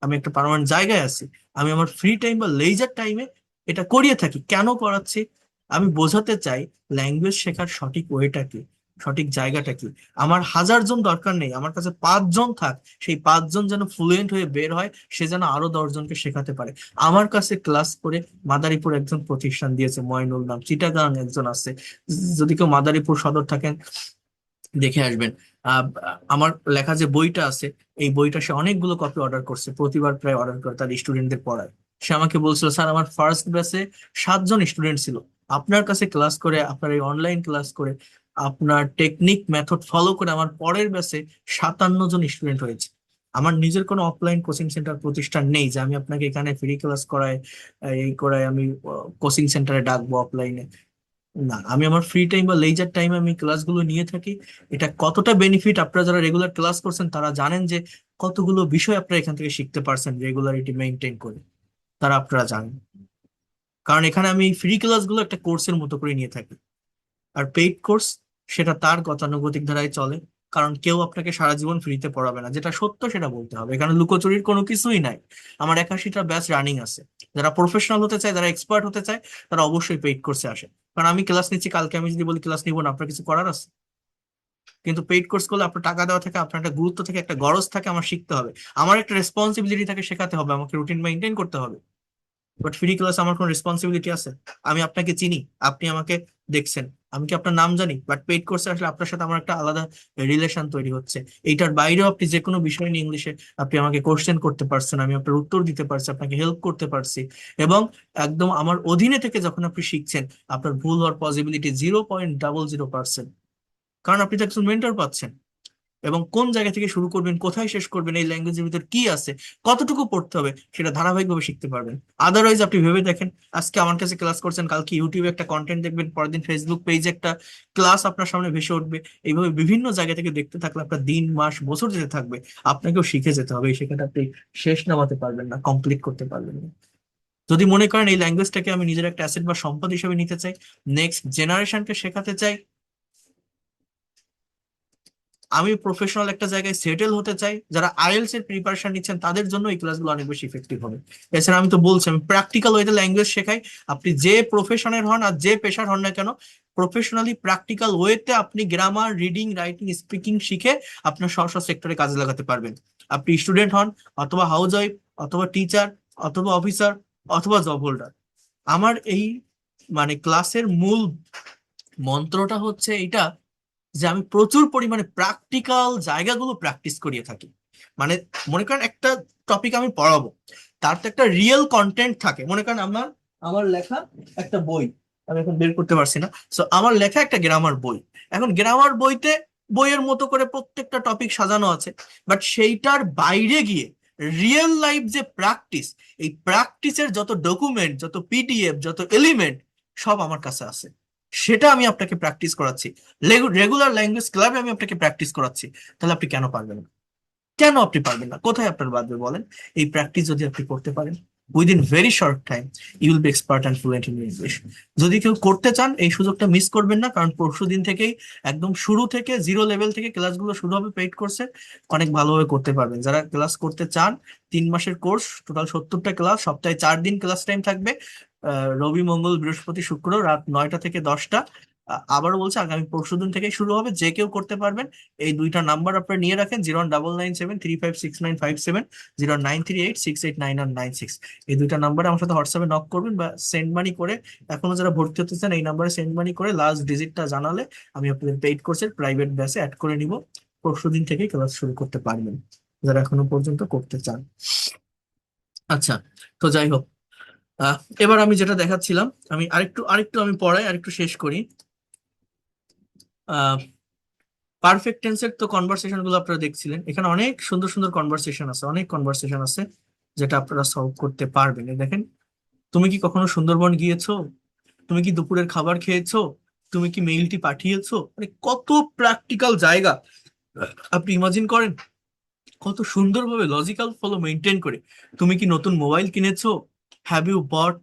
আমি একটা পার্মানেন্ট জায়গায় আছি। আমি আমার ফ্রি টাইম বা লেজার টাইমে এটা করিয়ে থাকি। কেন করাচ্ছি? আমি বোঝাতে চাই ল্যাঙ্গুয়েজ শেখার সঠিক ওয়েটা কি, সঠিক জায়গাটা কি। আমার 1000 জন দরকার নেই, আমার কাছে 5 জন থাক। সেই 5 জন যেন ফ্লুয়েন্ট হয়ে বের হয়, সে যেন আরো 10 জনকে শেখাতে পারে। আমার কাছে ক্লাস করে মাদারীপুর একজন প্রতিষ্ঠান দিয়েছে, ময়নুল নাম, চিটাগাং একজন আছে। যদি কেউ মাদারীপুর সদর থাকেন, দেখে আসবেন। আহ, আমার লেখা যে বইটা আছে, এই বইটা সে অনেকগুলো কপি অর্ডার করছে, প্রতিবার প্রায় অর্ডার করে তার স্টুডেন্টদের পড়ায়। সে আমাকে বলছিল, স্যার আমার ফার্স্ট ব্যাচে 7 জন স্টুডেন্ট ছিল, আপনার কাছে ক্লাস করে, আপনার এই অনলাইন ক্লাস করে, আপনার টেকনিক মেথড ফলো করে আমার পরের ব্যাচে 57 জন স্টুডেন্ট হয়েছে। আমার নিজের কোনো অফলাইন কোচিং সেন্টার প্রতিষ্ঠান নেই যে আমি আপনাকে এখানে ফ্রি ক্লাস করাই, এই করাই আমি কোচিং সেন্টারে ডাকবো অফলাইনে। না, আমি আমার ফ্রি টাইম বা লেজার টাইমে আমি ক্লাসগুলো নিয়ে থাকি। এটা কতটা বেনিফিট আপনারা যারা রেগুলার ক্লাস করছেন তারা জানেন, যে কতগুলো বিষয় আপনারা এখান থেকে শিখতে পারছেন রেগুলারিটি মেনটেন করে, তারা আপনারা জানেন। কারণ এখানে আমি ফ্রি ক্লাসগুলো একটা কোর্সের মতো করে নিয়ে থাকি। আর পেইড কোর্স, সেটা তার গতানুগতিক ধারায় চলে। কারণ কেউ আপনাকে সারা জীবন ফ্রিতে পড়াবে না, যেটা সত্য সেটা বলতে হবে, এখানে লুকোচুরির কোনো কিছুই নাই। আমার 81টা ব্যাচ রানিং আছে। যারা প্রফেশনাল হতে চায়, যারা এক্সপার্ট হতে চায়, তারা অবশ্যই পেইড কোর্সে আসে। কারণ আমি ক্লাস নিচ্ছি, কালকে আমি যদি বলি ক্লাস নিব না, আপনার কিছু করার আছে? কিন্তু পেইড কোর্স করলে আপনার টাকা দেওয়া থাকে, আপনার একটা গুরুত্ব থাকে, একটা গরজ থাকে, আমার শিখতে হবে, আমার একটা রেসপন্সিবিলিটি থাকে, শেখাতে হবে, আমাকে রুটিন মেনটেন করতে হবে। বাট ফ্রি ক্লাস আমার কোনো রেসপন্সিবিলিটি আছে? আমি আপনাকে চিনি, আপনি আমাকে দেখছেন, আমি কি আপনার নাম জানি? বাট পেইড কোর্সে আসলে আপনার সাথে আমার একটা আলাদা রিলেশন তৈরি হচ্ছে। এইটার বাইরেও আপনি যে কোনো বিষয় নিয়ে ইংলিশে আপনি আমাকে কোশ্চেন করতে পারছেন, আমি আপনার উত্তর দিতে পারছি, আপনাকে হেল্প করতে পারছি। এবং একদম আমার অধীনে থেকে যখন আপনি শিখছেন, আপনার ভুল হওয়ার পসিবিলিটি 0.00%। কারণ আপনি তো একজন মেন্টর পাচ্ছেন। এবং কোন জায়গা থেকে শুরু করবেন, কোথায় শেষ করবেন, এই ল্যাঙ্গুয়েজের ভিতর কি আছে, কতটুকু পড়তে হবে, সেটা ধারাবাহিকভাবে শিখতে পারবেন। আদারওয়াইজ আপনি ভেবে দেখেন, আজকে আমার কাছে ক্লাস করছেন, কালকে ইউটিউবে একটা কন্টেন্ট দেখবেন, পরের দিন ফেসবুক পেজে একটা ক্লাস আপনার সামনে ভেসে উঠবে। এইভাবে বিভিন্ন জায়গা থেকে দেখতে থাকলে আপনার দিন মাস বছর যেতে থাকবে। আপনাকেও শিখে যেতে হবে, এই শেখাটা আপনি শেষ নামাতে পারবেন না, কমপ্লিট করতে পারবেন না। যদি মনে করেন এই ল্যাঙ্গুয়েজটাকে আমি নিজের একটা অ্যাসেট বা সম্পদ হিসেবে নিতে চাই, নেক্সট জেনারেশনকে শেখাতে চাই, আমি প্রফেশনাল একটা জায়গায় সেটেল হতে চাই, যারা আইএলটিএস এর প্রিপারেশন নিচ্ছেন তাদের জন্য এই ক্লাসগুলো অনেক বেশি ইফেক্টিভ হবে। এছাড়া আমি তো বলছি আমি প্র্যাকটিক্যাল ওয়েতে ল্যাঙ্গুয়েজ শেখাই। আপনি যে প্রফেশনের হন আর যে পেশার হন না কেন, প্রফেশনালি প্র্যাকটিক্যাল ওয়েতে আপনি গ্রামার, রিডিং, রাইটিং, স্পিকিং শিখে আপনার স্ব স্ব সেক্টরে কাজে লাগাতে পারবেন। আপনি স্টুডেন্ট হন, অথবা হাউস ওয়াইফ, অথবা টিচার, অথবা অফিসার, অথবা জব হোল্ডার। আমার এই মানে ক্লাসের মূল মন্ত্রটা হচ্ছে এটা, যে আমি প্রচুর পরিমাণে প্র্যাকটিক্যাল জায়গাগুলো প্র্যাকটিস করিয়ে থাকি। মানে মনে করেন একটা টপিক আমি পড়াবো, তার তো একটা রিয়েল কন্টেন্ট থাকে। মনে করেন আমার আমার লেখা একটা বই, আমি এখন বের করতে পারছি না, সো আমার লেখা একটা গ্রামার বই। এখন গ্রামার বইতে বইয়ের মতো করে প্রত্যেকটা টপিক সাজানো আছে, বাট সেইটার বাইরে গিয়ে রিয়েল লাইফ যে প্র্যাকটিস, এই প্র্যাকটিসের যত ডকুমেন্ট, যত পিডিএফ, যত এলিমেন্ট, সব আমার কাছে আছে। সেটা আমি আপনাকে প্র্যাকটিস করাচ্ছি, রেগুলার ল্যাঙ্গুয়েজ ক্লাবে আমি আপনাকে প্র্যাকটিস করাচ্ছি। তাহলে আপনি কেন পারবেন না? কেন আপনি পারবেন না? কোথায় আপনার বাদবে বলেন? এই প্র্যাকটিস যদি আপনি করতে পারেন, within very short time you will be expert and fluent in English. যদি কেউ করতে চান এই সুযোগটা মিস করবেন না, কারণ পরশু দিন থেকেই একদম শুরু থেকে জিরো লেভেল থেকে ক্লাসগুলো শুরু হবে পেইড কোর্সে। অনেক ভালোভাবে করতে পারবেন যারা ক্লাস করতে চান। 3 মাসের কোর্স, টোটাল 70টা ক্লাস, সপ্তাহে 4 দিন ক্লাস টাইম থাকবে। রবি, মঙ্গল, বৃহস্পতি, শুক্র রাত 9টা থেকে 10টা। আবারও বলছি, আগামী পরশুদিন থেকে শুরু হবে, যে কেউ করতে পারবেন। এই দুইটা নাম্বার আপনারা নিয়ে রাখেন, 01997356957, 09386899196। এই দুইটা নাম্বারে আমার সাথে হোয়াটসঅ্যাপে নক করবেন, বা সেন্ড মানি করে, এখনো যারা ভর্তি হতে চান এই নাম্বারে সেন্ড মানি করে লাস্ট ডিজিটটা জানালে আমি আপনাদের পেইড কোর্সের প্রাইভেট ব্যাচে অ্যাড করে নিব। পরশুদিন থেকে ক্লাস শুরু করতে পারবেন যারা এখনো পর্যন্ত করতে চান। আচ্ছা, তো যাই হোক, আহ এবার আমি যেটা দেখাচ্ছিলাম, আমি আরেকটু আরেকটু আমি পড়াই, আরেকটু শেষ করি। পারফেক্ট টেন্সের তো কনভারসেশন গুলো আপনারা দেখছিলেন, এখানে অনেক সুন্দর সুন্দর কনভারসেশন আছে, অনেক কনভারসেশন আছে যেটা আপনারা সলভ করতে পারবেন। এই দেখেন, তুমি কি কখনো সুন্দরবন গিয়েছো? তুমি কি দুপুরের খাবার খেয়েছো? তুমি কি মেইলটি পাঠিয়েছো? মানে কত প্র্যাকটিক্যাল জায়গা আপনি ইমাজিন করেন, কত সুন্দরভাবে লজিক্যাল ফলো মেনটেন করে। তুমি কি নতুন মোবাইল কিনেছো? Have you bought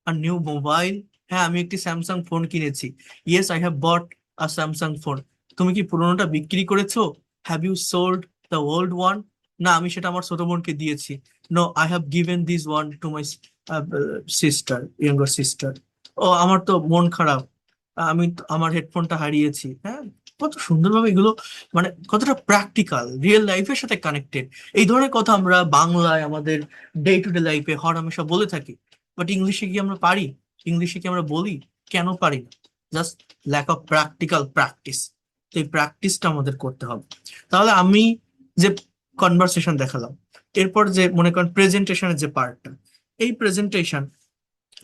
a new mobile? হ্যাঁ, আমি একটি স্যামসাং ফোন কিনেছি। Yes, I have bought a Samsung phone. তুমি কি পুরোনোটা বিক্রি করেছো? Have you sold the old one? না, আমি সেটা আমার ছোট বোনকে দিয়েছি। No, I have given this one to my sister, younger sister. ও, আমার তো মন খারাপ, আমি আমার হেডফোনটা হারিয়েছি। হ্যাঁ, কত সুন্দরভাবে এগুলো, মানে কতটা প্র্যাকটিক্যাল, রিয়েল লাইফের সাথে কানেক্টেড। এই ধরনের কথা আমরা বাংলায় আমাদের ডে টু ডে লাইফে হরহামেশা বলে থাকি, বাট ইংলিশে কি আমরা পারি? ইংলিশে কি আমরা বলি? কেন পারি না? Just lack of practical practice. এই প্র্যাকটিসটা আমাদের করতে হবে। তাহলে আমি যে কনভারসেশন দেখালাম, এরপর যে মনে করেন প্রেজেন্টেশনের যে পার্টটা, এই প্রেজেন্টেশন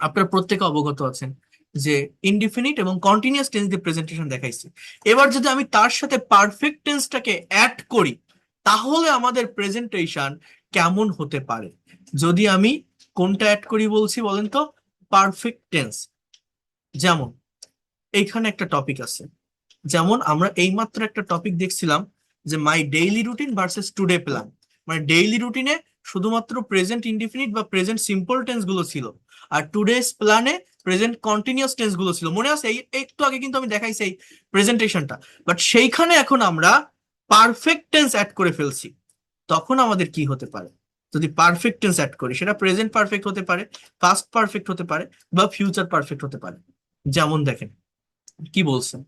আপনারা প্রত্যেকে অবগত আছেন যে ইনডিফিনিট এবং কন্টিনিউয়াস টেন্স দিয়ে প্রেজেন্টেশন দেখাইছি। এবার যদি আমি তার সাথে পারফেক্ট টেন্সটাকে অ্যাড করি, তাহলে আমাদের প্রেজেন্টেশন কেমন হতে পারে? যদি আমি কোনটা অ্যাড করি বলছি বলেন তো? Perfect tense. যেমন এইখানে একটা টপিক আছে, যেমন আমরা এইমাত্র একটা টপিক দেখছিলাম যে my daily routine versus today plan. মানে ডেইলি রুটিনে শুধুমাত্র প্রেজেন্ট ইনডিফিনিট বা প্রেজেন্ট সিম্পল টেন্স গুলো ছিল, আর টুডেস প্ল্যানে প্রেজেন্ট কন্টিনিউয়াস টেন্স গুলো ছিল। মনে আছে? এই একটু আগে কিন্তু আমি দেখাইছি এই প্রেজেন্টেশনটা, বাট সেইখানে এখন আমরা পারফেক্ট টেন্স অ্যাড করে ফেলছি। তখন আমাদের কি হতে পারে? যদি পারফেক্ট টেন্স অ্যাড করি, সেটা প্রেজেন্ট পারফেক্ট হতে পারে, পাস্ট পারফেক্ট হতে পারে, বা ফিউচার পারফেক্ট হতে পারে। যেমন দেখেন কি বলছেন।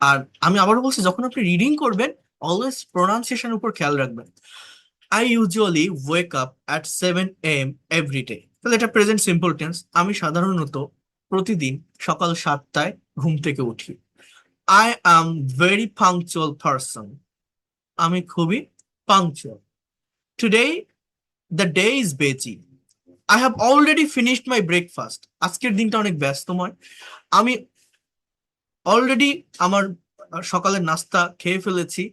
আর আমি আবারও বলছি, যখন আপনি রিডিং করবেন অলওয়েজ প্রোনাউন্সিয়েশন উপর খেয়াল রাখবেন। I usually ওয়েক up at 7 AM every day. তাহলে এটা প্রেজেন্ট সিম্পল টেন্স। আমি সাধারণত প্রতিদিন সকাল 7টায় ঘুম থেকে উঠি। I am very punctual person. আমি খুবই punctual. Today the day is busy. I have already finished my breakfast. আজকের দিনটা অনেক ব্যস্তময়, আমি অলরেডি আমার সকালের নাস্তা খেয়ে ফেলেছি,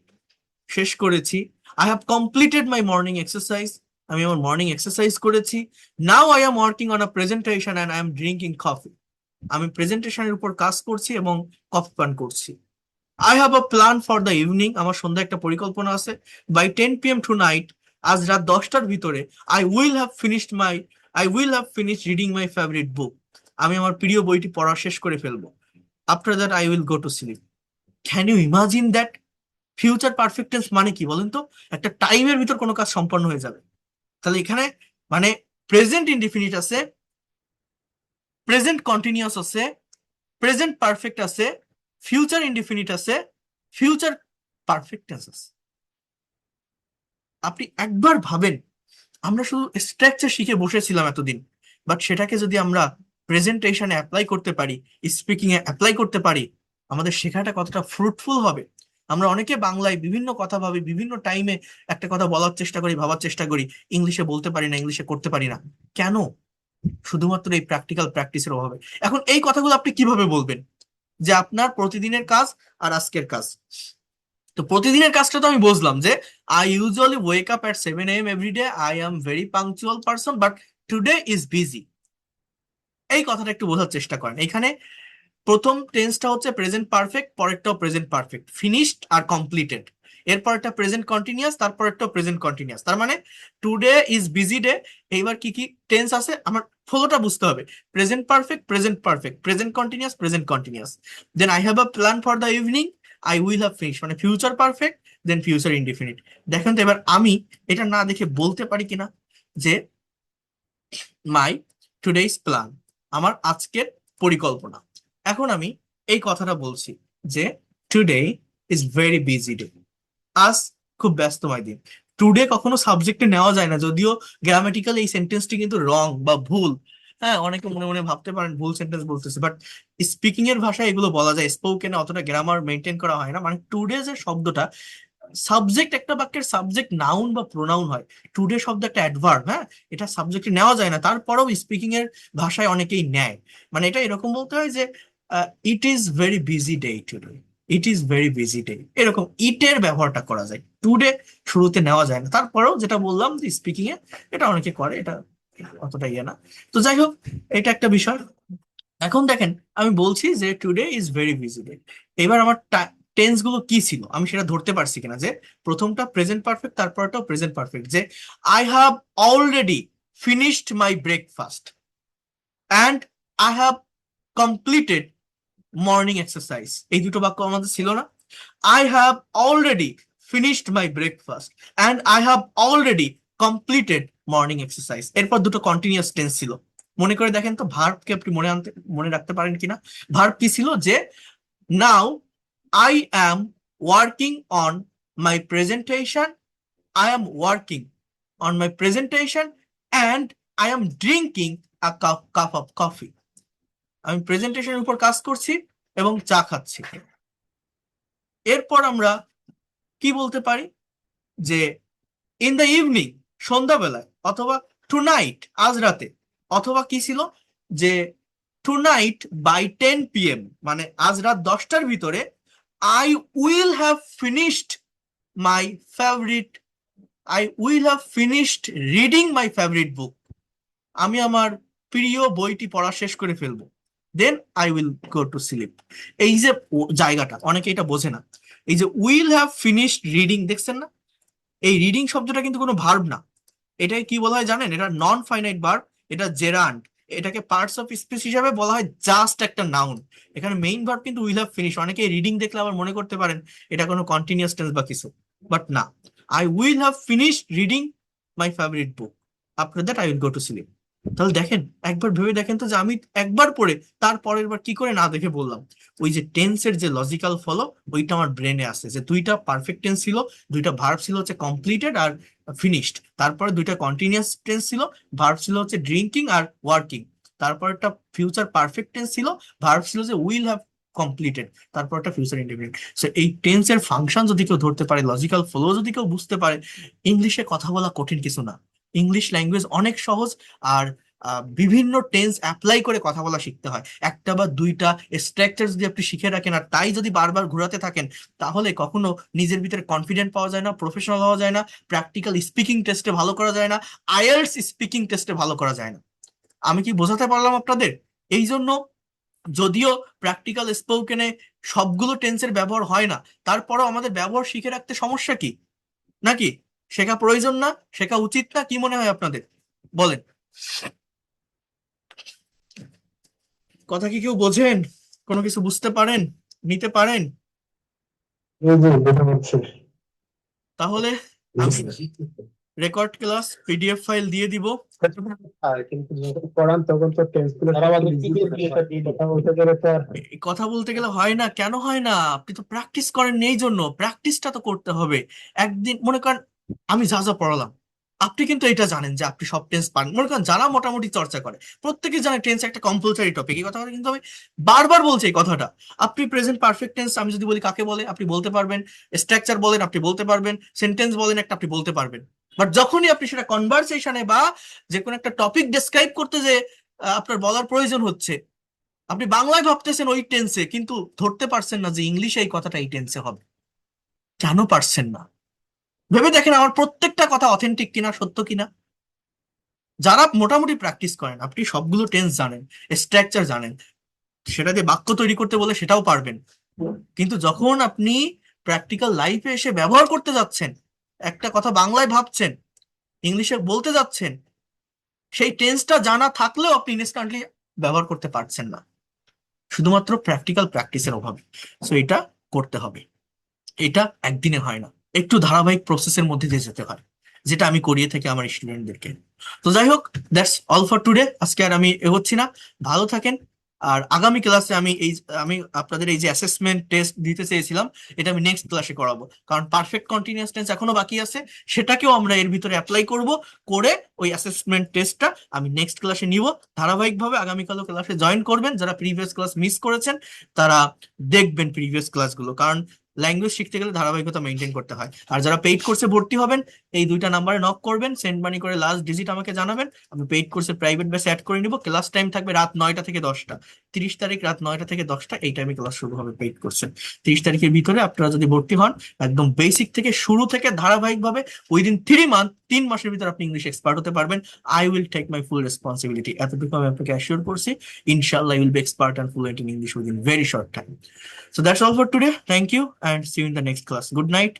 শেষ করেছি। I have completed my morning exercise. আমি আমার মর্নিং এক্সারসাইজ করেছি। নাও I am working on a presentation and I am drinking coffee. আমি প্রেজেন্টেশনের উপর কাজ করছি এবং কফি পান করছি। I have a plan for the evening. আমার সন্ধ্যা একটা পরিকল্পনা আছে। বাই 10 PM টু নাইট আজ রাত 10টার ভিতরে I will have finished reading my favourite book. আমি আমার প্রিয় বইটি পড়া শেষ করে ফেলবো। After that I will go to sleep. Can you imagine that? Future perfect tense মানে কি বলেন তো? একটা টাইমের ভিতর কোনো কাজ সম্পন্ন হয়ে যাবে। তাহলে এখানে মানে প্রেজেন্ট ইনডিফিনিট আছে, প্রেজেন্ট কন্টিনিউয়াস আছে, প্রেজেন্ট পারফেক্ট আছে, ফিউচার ইনডিফিনিট আছে, ফিউচার পারফেক্ট টেন্স আছে। আপনি একবার ভাবেন, আমরা শুধু স্ট্রাকচার শিখে বসেছিলাম এতদিন, বাট সেটাকে যদি আমরা প্রেজেন্টেশনে অ্যাপ্লাই করতে পারি, স্পিকিং এ অ্যাপ্লাই করতে পারি, আমাদের শেখাটা কতটা ফ্রুটফুল হবে। আমরা অনেকে বাংলায় বিভিন্ন কথা ভাবি, বিভিন্ন টাইমে একটা কথা বলার চেষ্টা করি, ভাবার চেষ্টা করি, ইংলিশে বলতে পারি না, ইংলিশে করতে পারি না। কেন? শুধুমাত্র এই প্র্যাকটিক্যাল প্র্যাকটিসের অভাবে। এখন এই কথাগুলো আপনি কিভাবে বলবেন যে আপনার প্রতিদিনের কাজ আর আজকের কাজ? তো প্রতিদিনের কাজটা তো আমি বুঝলাম যে I usually wake up at 7 AM every day, I am very punctual person, but today is busy. এই কথাটা একটু বোঝার চেষ্টা করেন। এখানে প্রথম টেন্সটা হচ্ছে প্রেজেন্ট পারফেক্ট, পরেরটাও প্রেজেন্ট পারফেক্ট, ফিনিশড আর কমপ্লিটেড। এরপর একটা প্রেজেন্ট কন্টিনিউয়াস, তারপর একটা প্রেজেন্ট কন্টিনিউয়াস। তার মানে টুডে ইজ বিজি ডে। এইবার কি কি টেন্স আছে আমার ফলোটা বুঝতে হবে। Present perfect, present perfect, present continuous, present continuous. Then I have a plan for the evening, I will have finish, মানে future perfect, then future indefinite. দেখেন তো এবার আমি এটা না দেখে বলতে পারি কিনা যে মাই টুডেইস প্ল্যান, আমার আজকের পরিকল্পনা। এখন আমি এই কথাটা বলছি যে today is very busy day. আজ খুব ব্যস্তময় দিন। টুডে কখনো সাবজেক্টে নেওয়া যায় না, যদিও গ্রামাটিক্যাল এই সেন্টেন্সটি কিন্তু রং বা ভুল। হ্যাঁ, অনেকে মনে মনে ভাবতে পারেন ভুল সেন্টেন্স বলতেছে, বাট স্পিকিং এর ভাষায় এগুলো বলা যায়। স্পোকেনে অতটা গ্রামার মেনটেন করা হয় না। মানে টুডে যে শব্দটা, সাবজেক্ট একটা বাক্যের সাবজেক্ট নাউন বা প্রোনাউন হয়, টুডে শব্দ একটা অ্যাডভার্ব। হ্যাঁ, এটা সাবজেক্টে নেওয়া যায় না, তারপরেও স্পিকিং এর ভাষায় অনেকেই নেয়। মানে এটা এরকম বলতে হয় যে it is very busy day today, it is very busy day, এরকম ইটের ব্যবহারটা করা যায়, টুডে শুরুতে নেওয়া যায় না। তারপরেও যেটা বললাম যে স্পিকিং এ এটা অনেকে করে, এটা অতটা ইয়ে না। তো যাই হোক, এটা একটা বিষয়। এখন দেখেন, আমি বলছি যে today is very busy day. এবার আমার টেন্স গুলো কি ছিল আমি সেটা ধরতে পারছি কিনা, যে প্রথমটা প্রেজেন্ট পারফেক্ট, তারপরটাও প্রেজেন্ট পারফেক্ট। যে I have already finished my breakfast and I have completed morning exercise. এই দুটো বাক্য আমাদের ছিল না? I have already finished my breakfast and I have already completed morning exercise. এরপর দুটো কন্টিনিউয়াস টেন্স ছিল। মনে করে দেখেন তো ভার্বকে আপনি মনে রাখতে পারেন কিনা। ভার্ব কি ছিল? যে now I am working on my presentation, I am working on my presentation and I am drinking a cup of coffee. আমি প্রেজেন্টেশনের উপর কাজ করছি এবং চা খাচ্ছি। এরপর আমরা কি বলতে পারি? যে ইন দ্য ইভিনিং, সন্ধ্যাবেলায়, অথবা টু নাইট, আজ রাতে, অথবা কি ছিল? যে টু নাইট বাই 10 PM, মানে আজ রাত 10টার ভিতরে I will have finished my favourite, I will have finished reading my favourite book. আমি আমার প্রিয় বইটি পড়া শেষ করে ফেলবো। Then I will go to sleep. এই যে জায়গাটা অনেকে এটা বোঝে না। এই যে উইল হ্যাভ ফিনিশড রিডিং, দেখছেন না? এই রিডিং শব্দটা কিন্তু কোনো ভার্ব না। এটাকে কি বলা হয় জানেন? এটা নন ফাইনাইট ভার্ব, এটা জেরান্ড। এটাকে পার্টস অফ স্পিচ হিসাবে বলা হয় জাস্ট একটা নাউন। এখানে মেইন ভার্ব কিন্তু উইল হ্যাভ ফিনিশ। অনেকে রিডিং দেখলে আবার মনে করতে পারেন এটা কোনো কন্টিনিউয়াস টেন্স বা কিছু, বাট না। I will have finish reading my favourite book, after that I will go to slip. তাহলে দেখেন, একবার ভেবে দেখেন তো যে আমি একবার পড়ে তার পরের বার কি করে না দেখে বললাম। ওই যে টেন্সের যে লজিক্যাল ফলো, ওইটা আমার ব্রেনে আসে। যে দুইটা পারফেক্ট টেন্স ছিল, দুইটা ভার্ব ছিল হচ্ছে কমপ্লিটেড আর ফিনিশড, তারপরে দুইটা কন্টিনিউয়াস টেন্স ছিল, ভার্ব ছিল হচ্ছে ড্রিঙ্কিং আর ওয়ার্কিং, তারপর একটা ফিউচার পারফেক্ট টেন্স ছিল, ভার্ব ছিল যে উইল হ্যাভ কমপ্লিটেড, তারপর একটা ফিউচার ইন্ডিফিনিট। সো এই টেন্সের ফাংশন যদি কেউ ধরতে পারে, লজিক্যাল ফ্লো যদি কেউ বুঝতে পারে, ইংলিশে কথা বলা কঠিন কিছু না। ইংলিশ ল্যাঙ্গুয়েজ অনেক সহজ। আর বিভিন্ন টেন্স অ্যাপ্লাই করে কথা বলা শিখতে হয়। একটা বা দুইটা স্ট্রাকচার যদি আপনি শিখে রাখেন আর তাই যদি বারবার ঘোরাতে থাকেন, তাহলে কখনো নিজের ভিতরে কনফিডেন্ট পাওয়া যায় না, প্রফেশনাল হওয়া যায় না, প্র্যাকটিক্যাল স্পিকিং টেস্টে ভালো করা যায় না, আইএলটিএস স্পিকিং টেস্টে ভালো করা যায় না। আমি কি বোঝাতে পারলাম আপনাদের? এই জন্য যদিও প্র্যাকটিক্যাল স্পোকেনে সবগুলো টেন্সের ব্যবহার হয় না, তারপরেও আমাদের ব্যবহার শিখে রাখতে সমস্যা কি? নাকি শেখা প্রয়োজন না, শেখা উচিত না, কি মনে হয় আপনাদের বলেন? কথা কি কেউ বোঝেন? কোনো কিছু বুঝতে পারেন, নিতে পারেন? জি জি, বুঝতে পারছি। তাহলে আমি রেকর্ড ক্লাস পিডিএফ ফাইল দিয়ে দিব। কিন্তু যখন পড়ান তখন তো টেন্স গুলো কথা বলতে গেলে তো আর এই কথা বলতে গেলে হয় না, কেন হয় না? আপনি তো প্র্যাকটিস করেন এই জন্য, প্র্যাকটিসটা তো করতে হবে। একদিন মনে করেন আমি যা যা পড়ালাম, আপনি কিন্তু এটা জানেন যে আপনি সব টেন্স পারেন। মনে করেন যারা মোটামুটি চর্চা করে প্রত্যেকে জানে টেন্স একটা কম্পালসারি টপিক, এই কথাটা কিন্তু আমি বারবার বলছি এই কথাটা। আপনি প্রেজেন্ট পারফেক্ট টেন্স আমি যদি বলি কাকে বলে আপনি বলতে পারবেন, স্ট্রাকচার বলেন আপনি বলতে পারবেন, সেন্টেন্স বলেন একটা আপনি বলতে পারবেন। বাট যখনই আপনি সেটা কনভারসেশনে বা যে কোনো একটা টপিক ডেসক্রাইব করতে যে আপনার বলার প্রয়োজন হচ্ছে, আপনি বাংলায় ভাবতেছেন ওই টেন্সে, কিন্তু ধরতে পারছেন না যে ইংলিশে এই কথাটা এই টেন্সে হবে। কেন পারছেন না? ভেবে দেখেন আমার প্রত্যেকটা কথা অথেন্টিক কিনা, সত্য কিনা। যারা মোটামুটি প্র্যাকটিস করেন আপনি সবগুলো টেন্স জানেন, স্ট্রাকচার জানেন, সেটা দিয়ে বাক্য তৈরি করতে বলে সেটাও পারবেন। কিন্তু যখন আপনি প্র্যাকটিক্যাল লাইফে এসে ব্যবহার করতে যাচ্ছেন, একটা কথা বাংলায় ভাবছেন, ইংলিশে বলতে যাচ্ছেন, সেই টেন্সটা জানা থাকলেও আপনি ইনস্ট্যান্টলি ব্যবহার করতে পারছেন না, শুধুমাত্র প্র্যাকটিক্যাল প্র্যাকটিসের অভাবে। সো এটা করতে হবে। এটা একদিনে হয় না, একটু ধারাবাহিক প্রসেসের মধ্যে দিয়ে যেতে হয়, যেটা আমি করিয়ে থাকি আমার স্টুডেন্টদেরকে। তো যাই হোক, দ্যাটস অল ফর টুডে। আজকে আর আমি এগোচ্ছি না, ভালো থাকেন। আর আগামী ক্লাসে আমি আপনাদের এই যে অ্যাসেসমেন্ট টেস্ট দিতে চেয়েছিলাম, এটা আমি নেক্সট ক্লাসে করাবো, কারণ পারফেক্ট কন্টিনিউয়াস টেন্স এখনো বাকি আছে, সেটাকেও আমরা এর ভিতরে অ্যাপ্লাই করব, করে ওই অ্যাসেসমেন্ট টেস্টটা আমি নেক্সট ক্লাসে নিব। ধারাবাহিকভাবে আগামীকালও ক্লাসে জয়েন করবেন, যারা প্রিভিয়াস ক্লাস মিস করেছেন তারা দেখবেন প্রিভিয়াস ক্লাসগুলো, কারণ ল্যাঙ্গুয়েজ শিখতে গেলে ধারাবাহিকতা মেনটেন করতে হয়। আর যারা পেইড কোর্সে ভর্তি হবেন, এই দুইটা নাম্বারে নক করবেন, সেন্ড মানি করে লাস্ট ডিজিট আমাকে জানাবেন, আমি পেইড কোর্সে প্রাইভেট ব্যাচে অ্যাড করে নিব। ক্লাস টাইম থাকবে রাত 9টা থেকে 10টা, 30 তারিখ রাত 9টা থেকে 10টা এই টাইমে ক্লাস শুরু হবে পেইড কোর্সে। 30 তারিখের ভিতরে আপনারা যদি ভর্তি হন, একদম বেসিক থেকে শুরু থেকে ধারাবাহিকভাবে উইদিন 3 মান্থ, 3 মাসের ভিতরে আপনি ইংলিশ এক্সপার্ট হতে পারবেন। I will take my full responsibility, এতটুকু আমি আপনাকে অ্যাসিওর করছি। ইনশাল্লাহ you will be expert and fluent in English within very short time. So that's all for today. Thank you and see you in the next class. Good night.